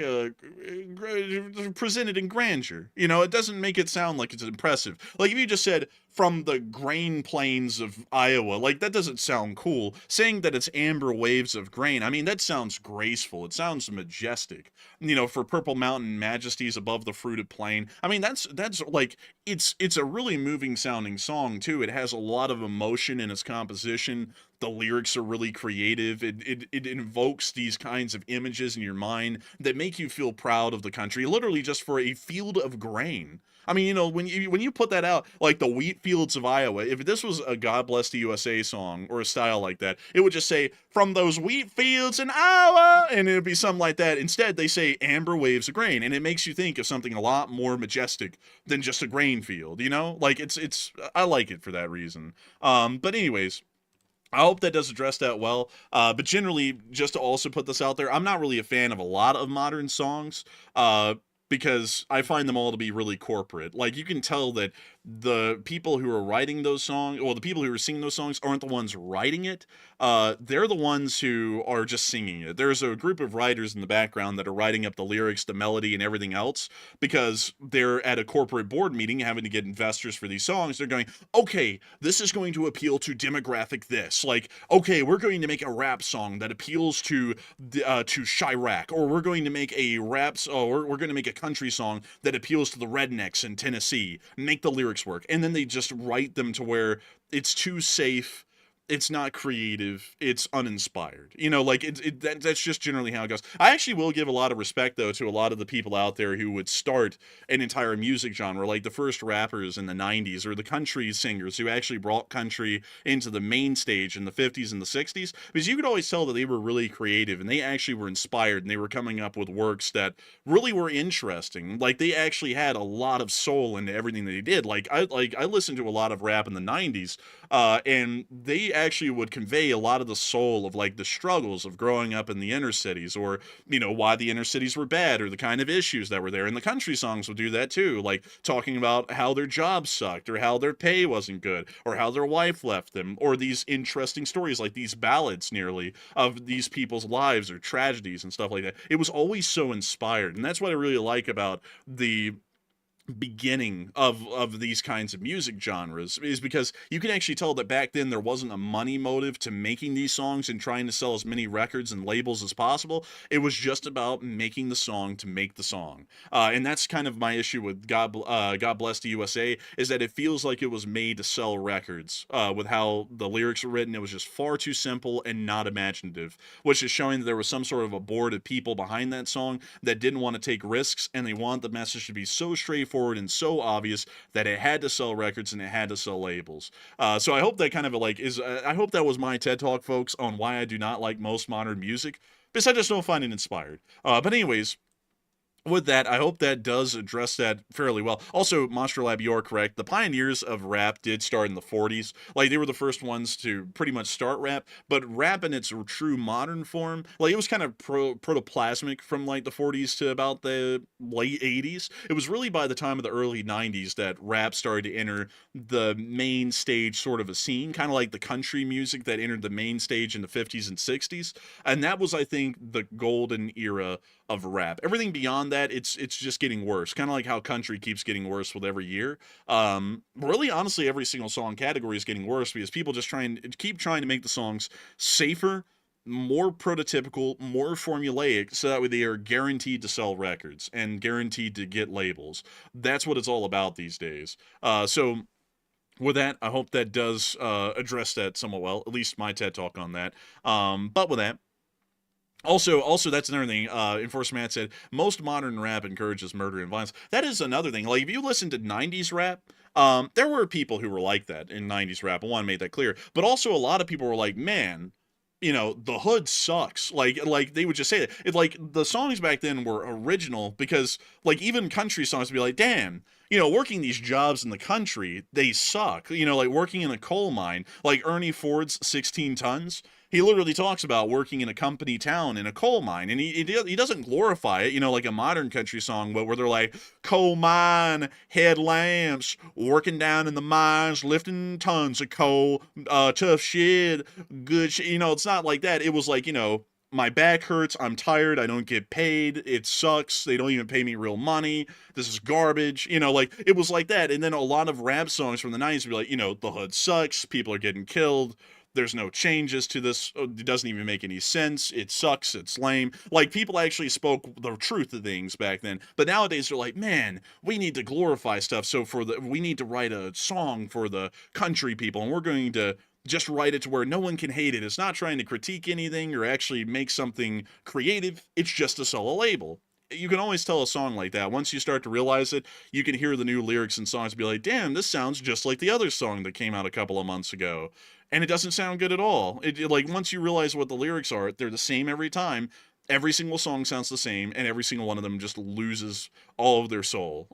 presented in grandeur. It doesn't make it sound like it's impressive. Like if you just said from the grain plains of Iowa, like that doesn't sound cool. Saying that it's amber waves of grain, I mean, that sounds graceful. It sounds majestic. For purple mountain majesties above the fruited plain. I mean, that's like it's a really moving sounding song too. It has a lot of emotion in its composition. The lyrics are really creative. It invokes these kinds of images in your mind that make you feel proud of the country, literally just for a field of grain. I mean, when you put that out, like the wheat fields of Iowa, if this was a God Bless the USA song or a style like that, it would just say, from those wheat fields in Iowa, and it would be something like that. Instead, they say amber waves of grain, and it makes you think of something a lot more majestic than just a grain field, Like, I like it for that reason. But anyways, I hope that does address that well. But generally, just to also put this out there, I'm not really a fan of a lot of modern songs. Because I find them all to be really corporate. Like, you can tell that the people who are writing those songs, or the people who are singing those songs, aren't the ones writing it. They're the ones who are just singing it. There's a group of writers in the background that are writing up the lyrics, the melody, and everything else, because they're at a corporate board meeting having to get investors for these songs. They're going, okay, this is going to appeal to demographic this. Like, okay, we're going to make a rap song that appeals to Chirac, or we're going to make a we're going to make a country song that appeals to the rednecks in Tennessee. Make the lyrics work, and then they just write them to where it's too safe, it's not creative, it's uninspired. Like that's just generally how it goes. I actually will give a lot of respect though to a lot of the people out there who would start an entire music genre, like the first rappers in the 90s, or the country singers who actually brought country into the main stage in the 50s and the 60s, because you could always tell that they were really creative and they actually were inspired and they were coming up with works that really were interesting. Like they actually had a lot of soul into everything that they did. I listened to a lot of rap in the 90s, and they actually would convey a lot of the soul of like the struggles of growing up in the inner cities, or why the inner cities were bad, or the kind of issues that were there. And the country songs would do that too, like talking about how their jobs sucked, or how their pay wasn't good, or how their wife left them, or these interesting stories, like these ballads nearly of these people's lives or tragedies and stuff like that. It was always so inspired, and that's what I really like about the beginning of these kinds of music genres, is because you can actually tell that back then there wasn't a money motive to making these songs and trying to sell as many records and labels as possible. It was just about making the song to make the song, and that's kind of my issue with God Bless the USA, is that it feels like it was made to sell records, with how the lyrics were written. It was just far too simple and not imaginative, which is showing that there was some sort of a board of people behind that song that didn't want to take risks, and they want the message to be so straightforward and so obvious that it had to sell records and it had to sell labels. So I hope that kind of I hope that was my TED Talk, folks, on why I do not like most modern music, because I just don't find it inspired. But anyways, with that, I hope that does address that fairly well. Also, Monster Lab, you're correct. The pioneers of rap did start in the 40s. Like, they were the first ones to pretty much start rap, but rap in its true modern form, like, it was kind of protoplasmic from, like, the 40s to about the late 80s. It was really by the time of the early 90s that rap started to enter the main stage sort of a scene, kind of like the country music that entered the main stage in the 50s and 60s. And that was, I think, the golden era of rap. Everything beyond that, it's just getting worse. Kind of like how country keeps getting worse with every year. Really, honestly, every single song category is getting worse because people just keep trying to make the songs safer, more prototypical, more formulaic, so that way they are guaranteed to sell records and guaranteed to get labels. That's what it's all about these days. So with that, I hope that does address that somewhat well, at least my TED Talk on that. But with that, also, that's another thing. Enforcer Matt said, most modern rap encourages murder and violence. That is another thing. Like, if you listen to 90s rap, there were people who were like that in 90s rap. I want to make that clear. But also, a lot of people were like, man, the hood sucks. Like they would just say that. Like, the songs back then were original because, like, even country songs would be like, damn, working these jobs in the country, they suck. Like working in a coal mine, like Ernie Ford's 16 Tons. He literally talks about working in a company town in a coal mine, and he doesn't glorify it, like a modern country song, but where they're like, coal mine, headlamps, working down in the mines, lifting tons of coal, tough shit, good shit. It's not like that. It was like, my back hurts, I'm tired, I don't get paid, it sucks, they don't even pay me real money, this is garbage, like, it was like that. And then a lot of rap songs from the 90s would be like, the hood sucks, people are getting killed, there's no changes to this, it doesn't even make any sense, it sucks, it's lame. Like, people actually spoke the truth of things back then, but nowadays they're like, man, we need to glorify stuff, so we need to write a song for the country people, and we're going to just write it to where no one can hate it. It's not trying to critique anything or actually make something creative. It's just to sell a label. You can always tell a song like that. Once you start to realize it, you can hear the new lyrics and songs and be like, damn, this sounds just like the other song that came out a couple of months ago. And it doesn't sound good at all. Like, once you realize what the lyrics are, they're the same every time. Every single song sounds the same, and every single one of them just loses all of their soul.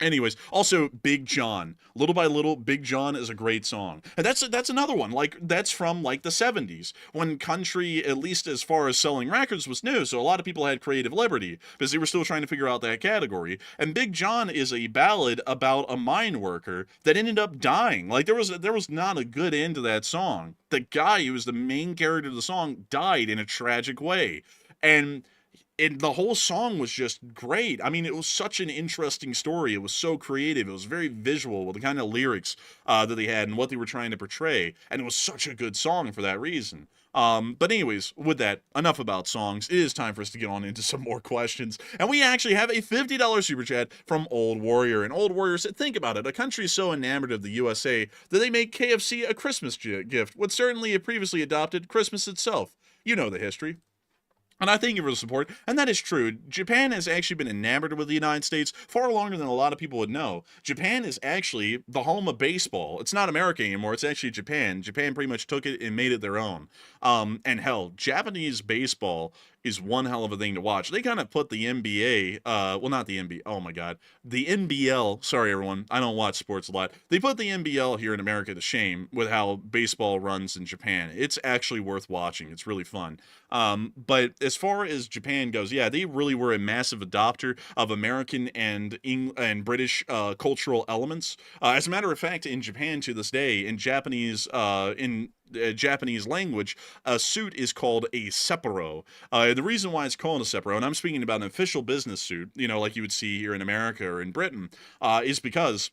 Anyways, also Big John. Little by Little, Big John is a great song. And that's another one. Like, that's from like the 70s, when country, at least as far as selling records, was new. So a lot of people had creative liberty because they were still trying to figure out that category. And Big John is a ballad about a mine worker that ended up dying. Like, there was not a good end to that song. The guy who was the main character of the song died in a tragic way. And the whole song was just great. I mean, it was such an interesting story. It was so creative. It was very visual with the kind of lyrics that they had and what they were trying to portray. And it was such a good song for that reason. But anyways, with that, enough about songs. It is time for us to get on into some more questions. And we actually have a $50 super chat from Old Warrior. And Old Warrior said, think about it. A country so enamored of the USA that they make KFC a Christmas gift would certainly have previously adopted Christmas itself. You know the history. And I thank you for the support, and that is true. Japan has actually been enamored with the United States far longer than a lot of people would know. Japan is actually the home of baseball. It's not America anymore, it's actually Japan. Japan pretty much took it and made it their own. And hell, Japanese baseball is one hell of a thing to watch. They kind of put the NBA, well, not the NBA, oh my god, the NBL, sorry everyone, I don't watch sports a lot. They put the NBL here in America to shame with how baseball runs in Japan. It's actually worth watching. It's really fun. But as far as Japan goes, yeah, they really were a massive adopter of American and British cultural elements. As a matter of fact, in Japan to this day, in Japanese language, a suit is called a separo. The reason why it's called a separo, and I'm speaking about an official business suit, like you would see here in America or in Britain, is because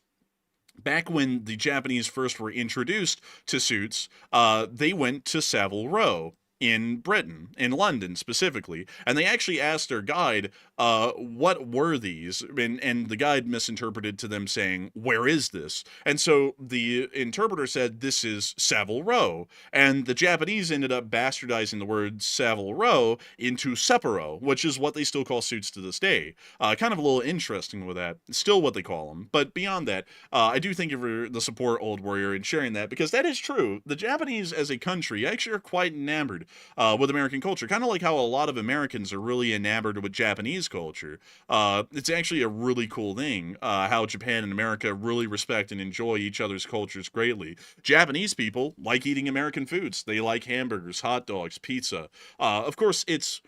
back when the Japanese first were introduced to suits, they went to Savile Row in Britain, in London specifically, and they actually asked their guide, what were these? And the guide misinterpreted to them saying, where is this? And so the interpreter said, this is Savile Row. And the Japanese ended up bastardizing the word Savile Row into Separo, which is what they still call suits to this day. Kind of a little interesting with that. It's still what they call them. But beyond that, I do thank you for the support, Old Warrior, in sharing that, because that is true. The Japanese as a country actually are quite enamored with American culture, kind of like how a lot of Americans are really enamored with Japanese culture. It's actually a really cool thing, how Japan and America really respect and enjoy each other's cultures greatly. Japanese people like eating American foods. They like hamburgers, hot dogs, pizza. Of course, it's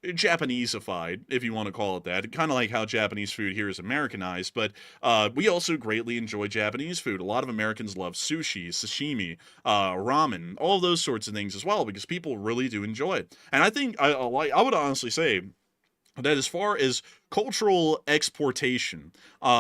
Japaneseified, if you want to call it that. Kind of like how Japanese food here is Americanized, but we also greatly enjoy Japanese food. A lot of Americans love sushi, sashimi, ramen, all those sorts of things as well, because people really do enjoy it. And I think, I would honestly say that as far as cultural exportation,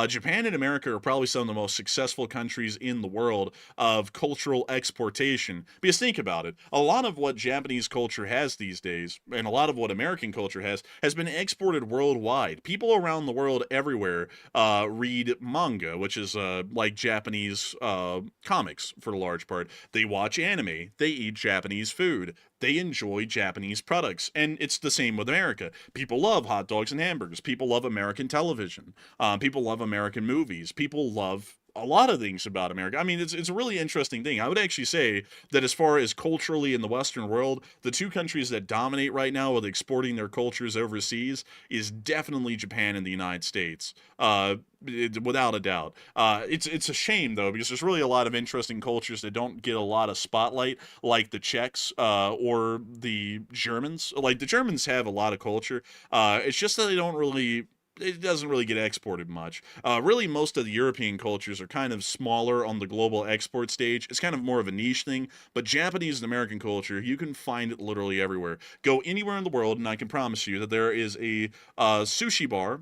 Japan and America are probably some of the most successful countries in the world of cultural exportation. Because think about it, a lot of what Japanese culture has these days, and a lot of what American culture has been exported worldwide. People around the world everywhere read manga, which is like Japanese comics for the large part. They watch anime, they eat Japanese food, they enjoy Japanese products, and it's the same with America. People love hot dogs and hamburgers. People love American television. People love American movies. People love a lot of things about America. I mean, it's a really interesting thing. I would actually say that as far as culturally in the Western world, the two countries that dominate right now with exporting their cultures overseas is definitely Japan and the United States. Without a doubt. It's a shame though, because there's really a lot of interesting cultures that don't get a lot of spotlight, like the Czechs or the Germans. Like the Germans have a lot of culture. It's just that they don't really. It doesn't really get exported much. Really, most of the European cultures are kind of smaller on the global export stage. It's kind of more of a niche thing. But Japanese and American culture, you can find it literally everywhere. Go anywhere in the world, and I can promise you that there is a sushi bar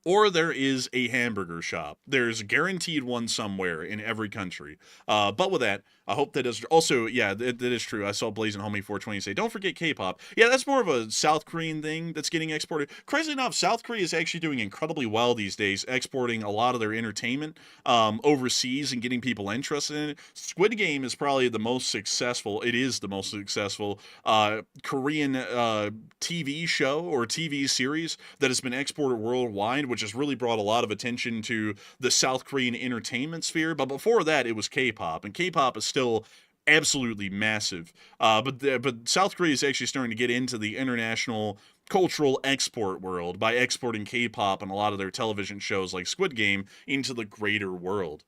or there is a hamburger shop. There's a guaranteed one somewhere in every country. But with that, I hope that is also, yeah, that is true. I saw Blazing Homie 420 say, don't forget K-pop. Yeah, that's more of a South Korean thing that's getting exported. Crazy enough, South Korea is actually doing incredibly well these days, exporting a lot of their entertainment overseas and getting people interested in it. Squid Game is probably the most successful, it is the most successful Korean TV show or TV series that has been exported worldwide, which has really brought a lot of attention to the South Korean entertainment sphere. But before that, it was K-pop, and K-pop is still absolutely massive. But South Korea is actually starting to get into the international cultural export world by exporting K-pop and a lot of their television shows like Squid Game into the greater world.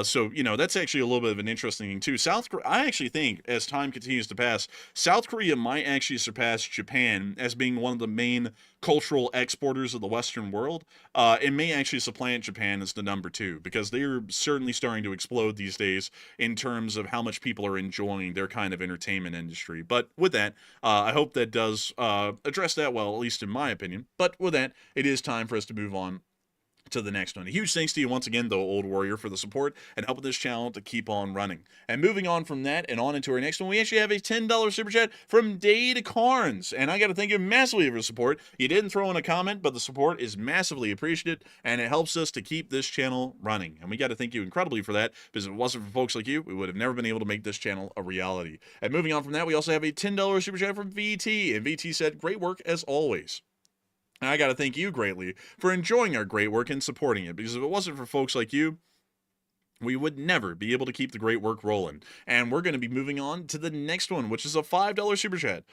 So, you know, that's actually a little bit of an interesting thing too. South Korea, I actually think as time continues to pass, South Korea might actually surpass Japan as being one of the main cultural exporters of the Western world. It may actually supplant Japan as the number 2 because they're certainly starting to explode these days in terms of how much people are enjoying their kind of entertainment industry. But with that, I hope that does address that well, at least in my opinion. But with that, it is time for us to move on to the next one. A huge thanks to you once again, though, Old Warrior, for the support and helping this channel to keep on running. And moving on from that and on into our next one, we actually have a $10 super chat from Dade Carnes. And I got to thank you massively for the support. You didn't throw in a comment, but the support is massively appreciated, and it helps us to keep this channel running. And we got to thank you incredibly for that, because if it wasn't for folks like you, we would have never been able to make this channel a reality. And moving on from that, we also have a $10 super chat from VT. And VT said, great work as always. And I got to thank you greatly for enjoying our great work and supporting it, because if it wasn't for folks like you, we would never be able to keep the great work rolling. And we're going to be moving on to the next one, which is a $5 super chat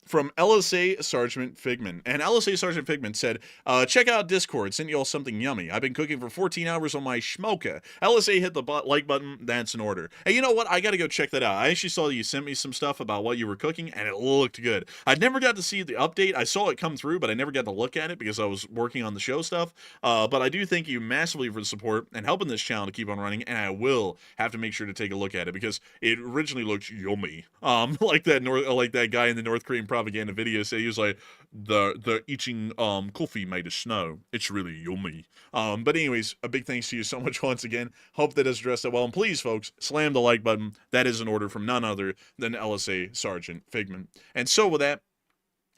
from LSA Sergeant Figment. And LSA Sergeant Figment said, check out Discord, sent y'all something yummy. I've been cooking for 14 hours on my schmoka. LSA hit the like button, that's in order. And you know what, I gotta go check that out. I actually saw you sent me some stuff about what you were cooking, and it looked good. I never got to see the update. I saw it come through, but I never got to look at it because I was working on the show stuff. But I do thank you massively for the support and helping this channel to keep on running, and I will have to make sure to take a look at it because it originally looked yummy. Like that guy in the North Korean propaganda video said, he was like, the eating coffee made of snow. It's really yummy. But anyways, a big thanks to you so much once again. Hope that has addressed that well. And please, folks, slam the like button. That is an order from none other than LSA Sergeant Figment. And so with that,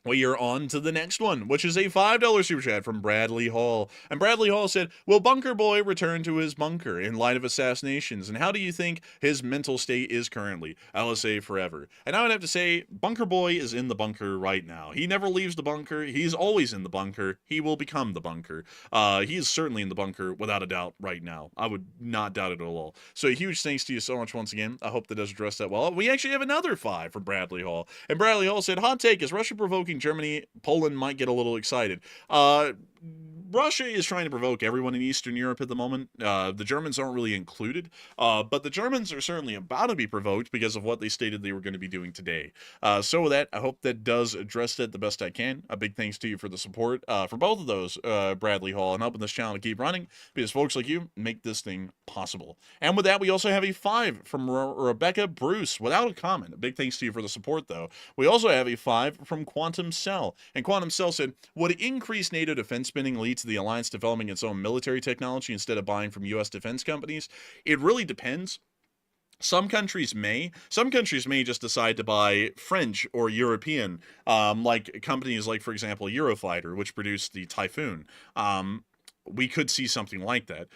we are on to the next one, which is a $5 super chat from Bradley Hall. And Bradley Hall said, will Bunker Boy return to his bunker in light of assassinations? And how do you think his mental state is currently? LSA forever. And I would have to say, Bunker Boy is in the bunker right now. He never leaves the bunker. He's always in the bunker. He will become the bunker. He is certainly in the bunker without a doubt right now. I would not doubt it at all. So a huge thanks to you so much once again. I hope that does address that well. We actually have another 5 from Bradley Hall. And Bradley Hall said, hot take, is Russia provoking Germany? Poland might get a little excited. Russia is trying to provoke everyone in Eastern Europe at the moment. The Germans aren't really included, but the Germans are certainly about to be provoked because of what they stated they were going to be doing today. So with that, I hope that does address it the best I can. A big thanks to you for the support for both of those, Bradley Hall, and helping this channel to keep running, because folks like you make this thing possible. And with that, we also have a 5 from Rebecca Bruce, without a comment. A big thanks to you for the support, though. We also have a 5 from Quantum Cell, and Quantum Cell said, would increased NATO defense spending lead to the alliance developing its own military technology instead of buying from U.S. defense companies? It really depends. Some countries may just decide to buy French or European, like companies like, for example, Eurofighter, which produced the Typhoon. We could see something like that.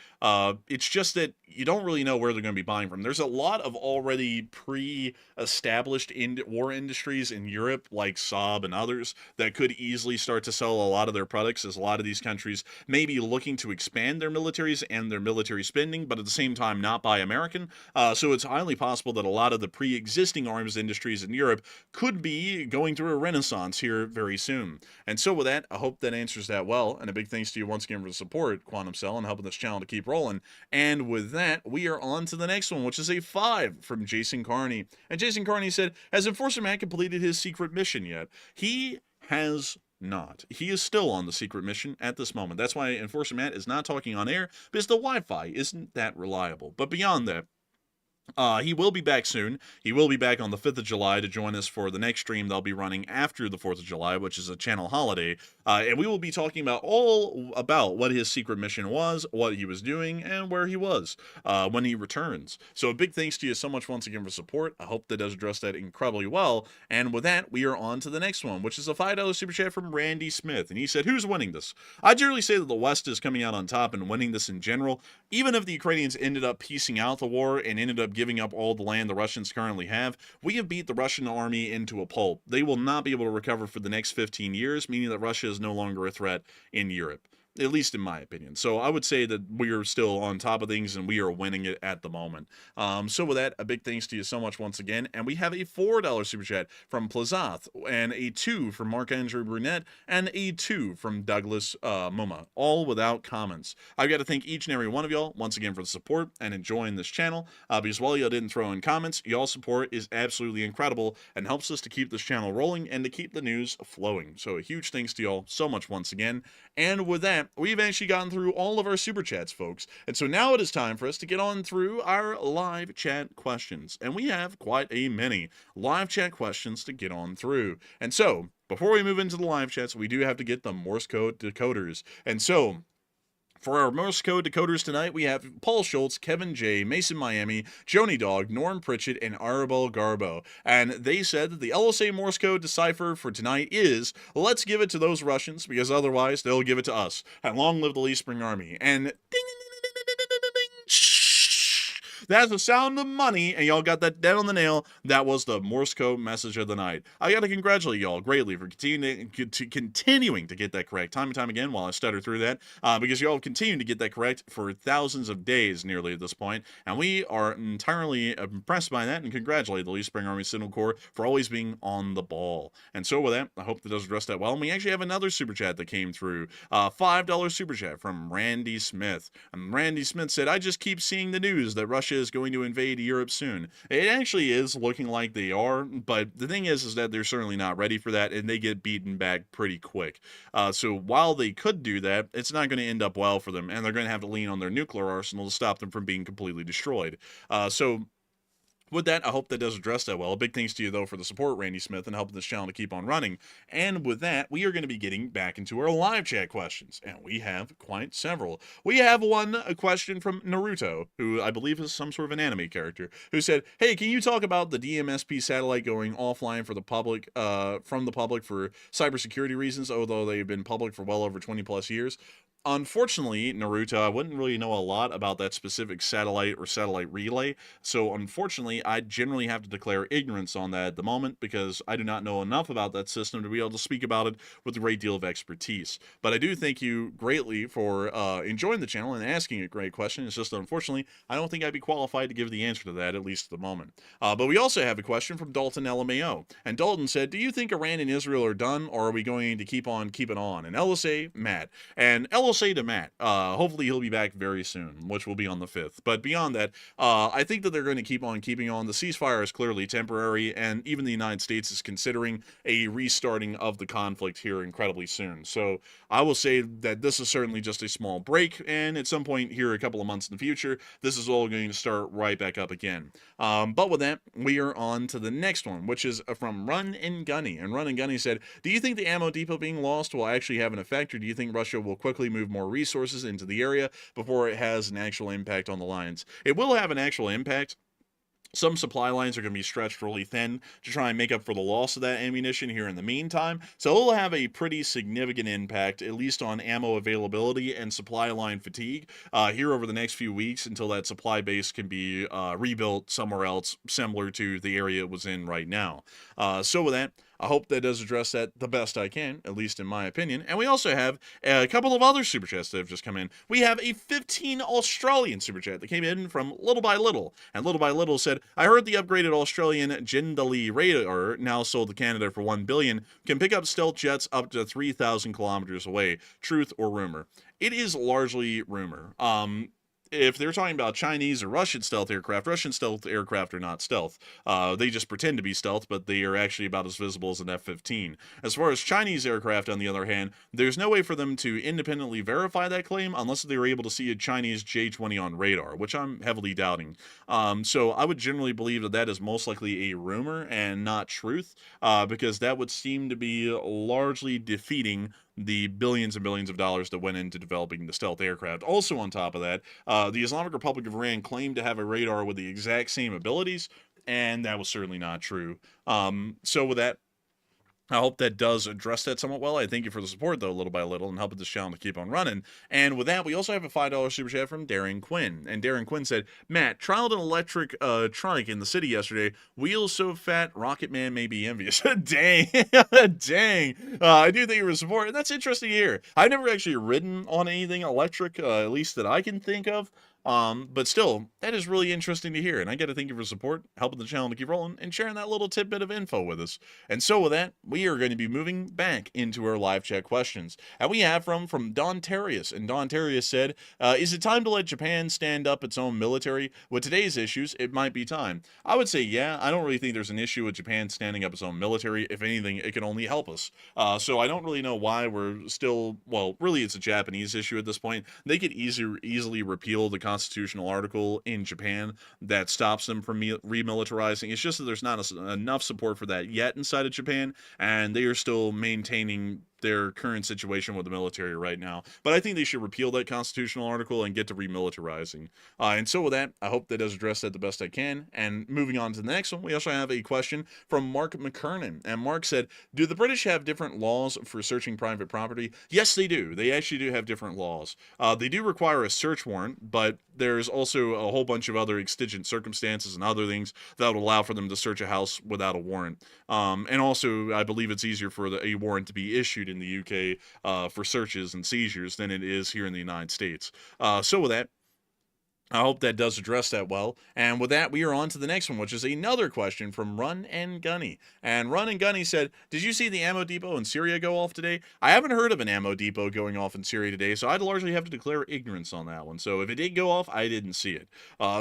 It's just that you don't really know where they're going to be buying from. There's a lot of already pre-established war industries in Europe, like Saab and others, that could easily start to sell a lot of their products, as a lot of these countries may be looking to expand their militaries and their military spending, but at the same time not buy American. So it's highly possible that a lot of the pre-existing arms industries in Europe could be going through a renaissance here very soon. And so with that, I hope that answers that well. And a big thanks to you once again for the support, Quantum Cell, and helping this channel to keep rolling. And with that, we are on to the next one, which is a 5 from Jason Carney. And Jason Carney said, has Enforcer Matt completed his secret mission yet? He has not. He is still on the secret mission at this moment. That's why Enforcer Matt is not talking on air, because the Wi-Fi isn't that reliable. But beyond that, he will be back soon. He will be back on the 5th of July to join us for the next stream they'll be running after the 4th of July, which is a channel holiday. And we will be talking about all about what his secret mission was, what he was doing, and where he was when he returns. So a big thanks to you so much once again for support. I hope that does address that incredibly well. And with that, we are on to the next one, which is a $5 super chat from Randy Smith. And he said, who's winning this? I generally say that the West is coming out on top and winning this in general. Even if the Ukrainians ended up piecing out the war and ended up giving up all the land the Russians currently have, we have beat the Russian army into a pulp. They will not be able to recover for the next 15 years, meaning that Russia is no longer a threat in Europe. At least in my opinion. So I would say that we are still on top of things and we are winning it at the moment. So with that, a big thanks to you so much once again. And we have a $4 super chat from Plazath, and a 2 from Marc-Andre Brunette, and a 2 from Douglas Muma, all without comments. I've got to thank each and every one of y'all once again for the support and enjoying this channel, because while y'all didn't throw in comments, y'all's support is absolutely incredible and helps us to keep this channel rolling and to keep the news flowing. So a huge thanks to y'all so much once again. And with that, we've actually gotten through all of our super chats, folks. And so now it is time for us to get on through our live chat questions. And we have quite a many live chat questions to get on through. And so, before we move into the live chats, we do have to get the Morse code decoders. And so, for our Morse code decoders tonight, we have Paul Schultz, Kevin J, Mason Miami, Joni Dog, Norm Pritchett, and Arabelle Garbo. And they said that the LSA Morse code decipher for tonight is, let's give it to those Russians, because otherwise they'll give it to us. And long live the Lee Spring Army. And ding, ding, ding, ding, ding, ding, ding, shh. That's the sound of money, and y'all got that dead on the nail. That was the Morse code message of the night. I gotta congratulate y'all greatly for continuing to get that correct time and time again while I stutter through that, because y'all have continued to get that correct for thousands of days nearly at this point, and we are entirely impressed by that and congratulate the Lee Spring Army Signal Corps for always being on the ball. And so with that, I hope that does address that well. And we actually have another super chat that came through, $5 super chat from Randy Smith. And Randy Smith said, I just keep seeing the news that Russia is going to invade Europe soon. It actually is looking like they are, but the thing is that they're certainly not ready for that, and they get beaten back pretty quick. So while they could do that, it's not going to end up well for them, and they're going to have to lean on their nuclear arsenal to stop them from being completely destroyed. So with that, I hope that does address that well. Big thanks to you, though, for the support, Randy Smith, and helping this channel to keep on running. And with that, we are going to be getting back into our live chat questions, and we have quite several. We have a question from Naruto, who I believe is some sort of an anime character, who said, hey, can you talk about the DMSP satellite going offline for the public, from the public for cybersecurity reasons, although they've been public for well over 20 plus years? Unfortunately, Naruto, I wouldn't really know a lot about that specific satellite or satellite relay, so unfortunately, I generally have to declare ignorance on that at the moment because I do not know enough about that system to be able to speak about it with a great deal of expertise. But I do thank you greatly for enjoying the channel and asking a great question. It's just unfortunately, I don't think I'd be qualified to give the answer to that, at least at the moment. But we also have a question from Dalton LMAO, and Dalton said, do you think Iran and Israel are done, or are we going to keep on keeping on? And LSA, Matt. And LSA to Matt, hopefully he'll be back very soon, which will be on the 5th. But beyond that, I think that they're going to keep on keeping on. The ceasefire is clearly temporary, and even the United States is considering a restarting of the conflict here incredibly soon. So I will say that this is certainly just a small break, and at some point here a couple of months in the future, this is all going to start right back up again. But with that, we are on to the next one, which is from Run and Gunny. And Run and Gunny said, do you think the ammo depot being lost will actually have an effect, or do you think Russia will quickly move more resources into the area before it has an actual impact on the lines? It will have an actual impact. Some supply lines are going to be stretched really thin to try and make up for the loss of that ammunition here in the meantime. So it'll have a pretty significant impact, at least on ammo availability and supply line fatigue here over the next few weeks until that supply base can be rebuilt somewhere else, similar to the area it was in right now. So with that, I hope that does address that the best I can, at least in my opinion. And we also have a couple of other super chats that have just come in. We have a 15 Australian super chat that came in from Little by Little. And Little by Little said, I heard the upgraded Australian Jindali radar, now sold to Canada for $1 billion, can pick up stealth jets up to 3,000 kilometers away. Truth or rumor? It is largely rumor. If they're talking about Chinese or Russian stealth aircraft are not stealth. They just pretend to be stealth, but they are actually about as visible as an F-15. As far as Chinese aircraft, on the other hand, there's no way for them to independently verify that claim unless they were able to see a Chinese J-20 on radar, which I'm heavily doubting. So I would generally believe that that is most likely a rumor and not truth, because that would seem to be largely defeating the billions and billions of dollars that went into developing the stealth aircraft. Also on top of that, the Islamic Republic of Iran claimed to have a radar with the exact same abilities, and that was certainly not true. So with that, I hope that does address that somewhat well. I thank you for the support, though, little by little, and helping this channel to keep on running. And with that, we also have a $5 super chat from Darren Quinn. And Darren Quinn said, Matt, trialed an electric trike in the city yesterday. Wheels so fat, Rocket Man may be envious. Dang. Dang. I do thank you for the support, and that's interesting to hear. I've never actually ridden on anything electric, at least that I can think of. But still, that is really interesting to hear, and I got to thank you for support, helping the channel to keep rolling, and sharing that little tidbit of info with us. And so with that, we are going to be moving back into our live chat questions. And we have from Donterius, and Donterius said, is it time to let Japan stand up its own military? With today's issues, it might be time. I would say, yeah, I don't really think there's an issue with Japan standing up its own military. If anything, it can only help us. So I don't really know why we're still, well, really it's a Japanese issue at this point. They could easily repeal the constitutional article in Japan that stops them from remilitarizing. It's just that there's not enough support for that yet inside of Japan, and they are still maintaining their current situation with the military right now. But I think they should repeal that constitutional article and get to remilitarizing. And so with that, I hope that does address that the best I can. And moving on to the next one, we also have a question from Mark McKernan. And Mark said, do the British have different laws for searching private property? Yes, they do. They actually do have different laws. They do require a search warrant, but there's also a whole bunch of other exigent circumstances and other things that would allow for them to search a house without a warrant. And also, I believe it's easier for a warrant to be issued in the UK for searches and seizures than it is here in the United States. So with that, I hope that does address that well. And with that, we are on to the next one, which is another question from Run and Gunny. And Run and Gunny said, did you see the ammo depot in Syria go off today? I haven't heard of an ammo depot going off in Syria today, so I'd largely have to declare ignorance on that one. So if it did go off, I didn't see it.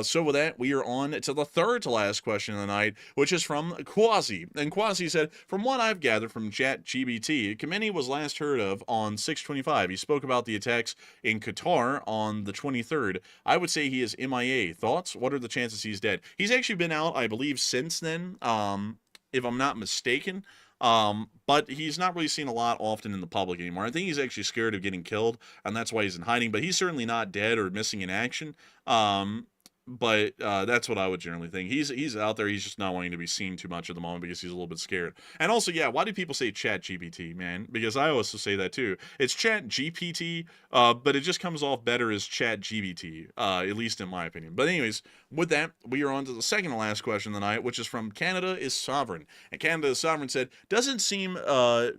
So with that, we are on to the third to last question of the night, which is from Quasi. And Quasi said, from what I've gathered from ChatGPT, Khamenei was last heard of on 6/25. He spoke about the attacks in Qatar on the 23rd. I would say he is MIA. Thoughts? What are the chances he's dead? He's actually been out, I believe, since then, if I'm not mistaken. But he's not really seen a lot often in the public anymore. I think he's actually scared of getting killed, and that's why he's in hiding. But he's certainly not dead or missing in action. But that's what I would generally think. He's out there. He's just not wanting to be seen too much at the moment because he's a little bit scared. And also, yeah, why do people say Chat GPT, man? Because I also say that too. It's Chat GPT, but it just comes off better as Chat GBT, at least in my opinion. But anyways, with that, we are on to the second to last question of the night, which is from Canada is Sovereign. And Canada is Sovereign said, doesn't seem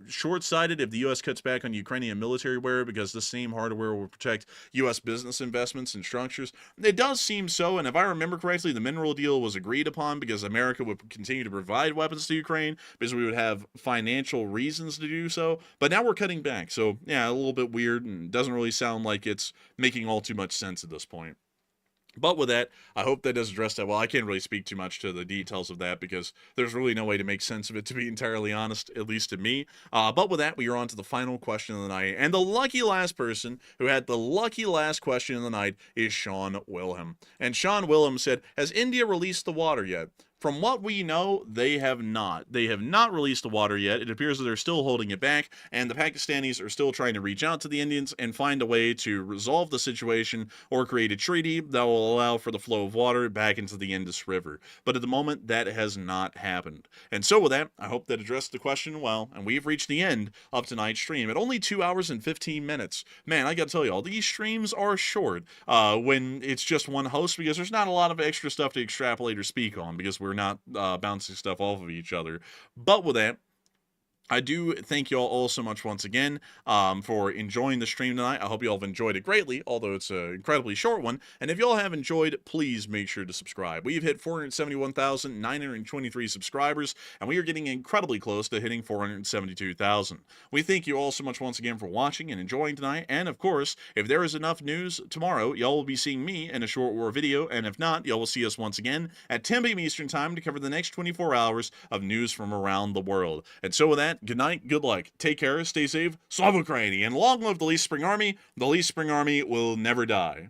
short-sighted if the U.S. cuts back on Ukrainian military wear because the same hardware will protect U.S. business investments and structures. It does seem so. And if I remember correctly, the mineral deal was agreed upon because America would continue to provide weapons to Ukraine because we would have financial reasons to do so. But now we're cutting back. So, yeah, a little bit weird and doesn't really sound like it's making all too much sense at this point. But with that, I hope that does address that well. I can't really speak too much to the details of that because there's really no way to make sense of it, to be entirely honest, at least to me. But with that, we are on to the final question of the night. And the lucky last person who had the lucky last question of the night is Sean Wilhelm. And Sean Wilhelm said, has India released the water yet? From what we know, they have not. They have not released the water yet. It appears that they're still holding it back, and the Pakistanis are still trying to reach out to the Indians and find a way to resolve the situation or create a treaty that will allow for the flow of water back into the Indus River. But at the moment, that has not happened. And so with that, I hope that addressed the question well, and we've reached the end of tonight's stream at only 2 hours and 15 minutes. Man, I gotta tell you all, these streams are short when it's just one host, because there's not a lot of extra stuff to extrapolate or speak on, because we're not bouncing stuff off of each other. But with that, I do thank you all so much once again for enjoying the stream tonight. I hope you all have enjoyed it greatly, although it's an incredibly short one. And if you all have enjoyed, please make sure to subscribe. We've hit 471,923 subscribers, and we are getting incredibly close to hitting 472,000. We thank you all so much once again for watching and enjoying tonight. And of course, if there is enough news tomorrow, y'all will be seeing me in a short war video. And if not, y'all will see us once again at 10 p.m. Eastern Time to cover the next 24 hours of news from around the world. And so with that, good night, good luck, take care, stay safe, Slava Ukraini, and long live the Least Spring Army. The Least Spring Army will never die.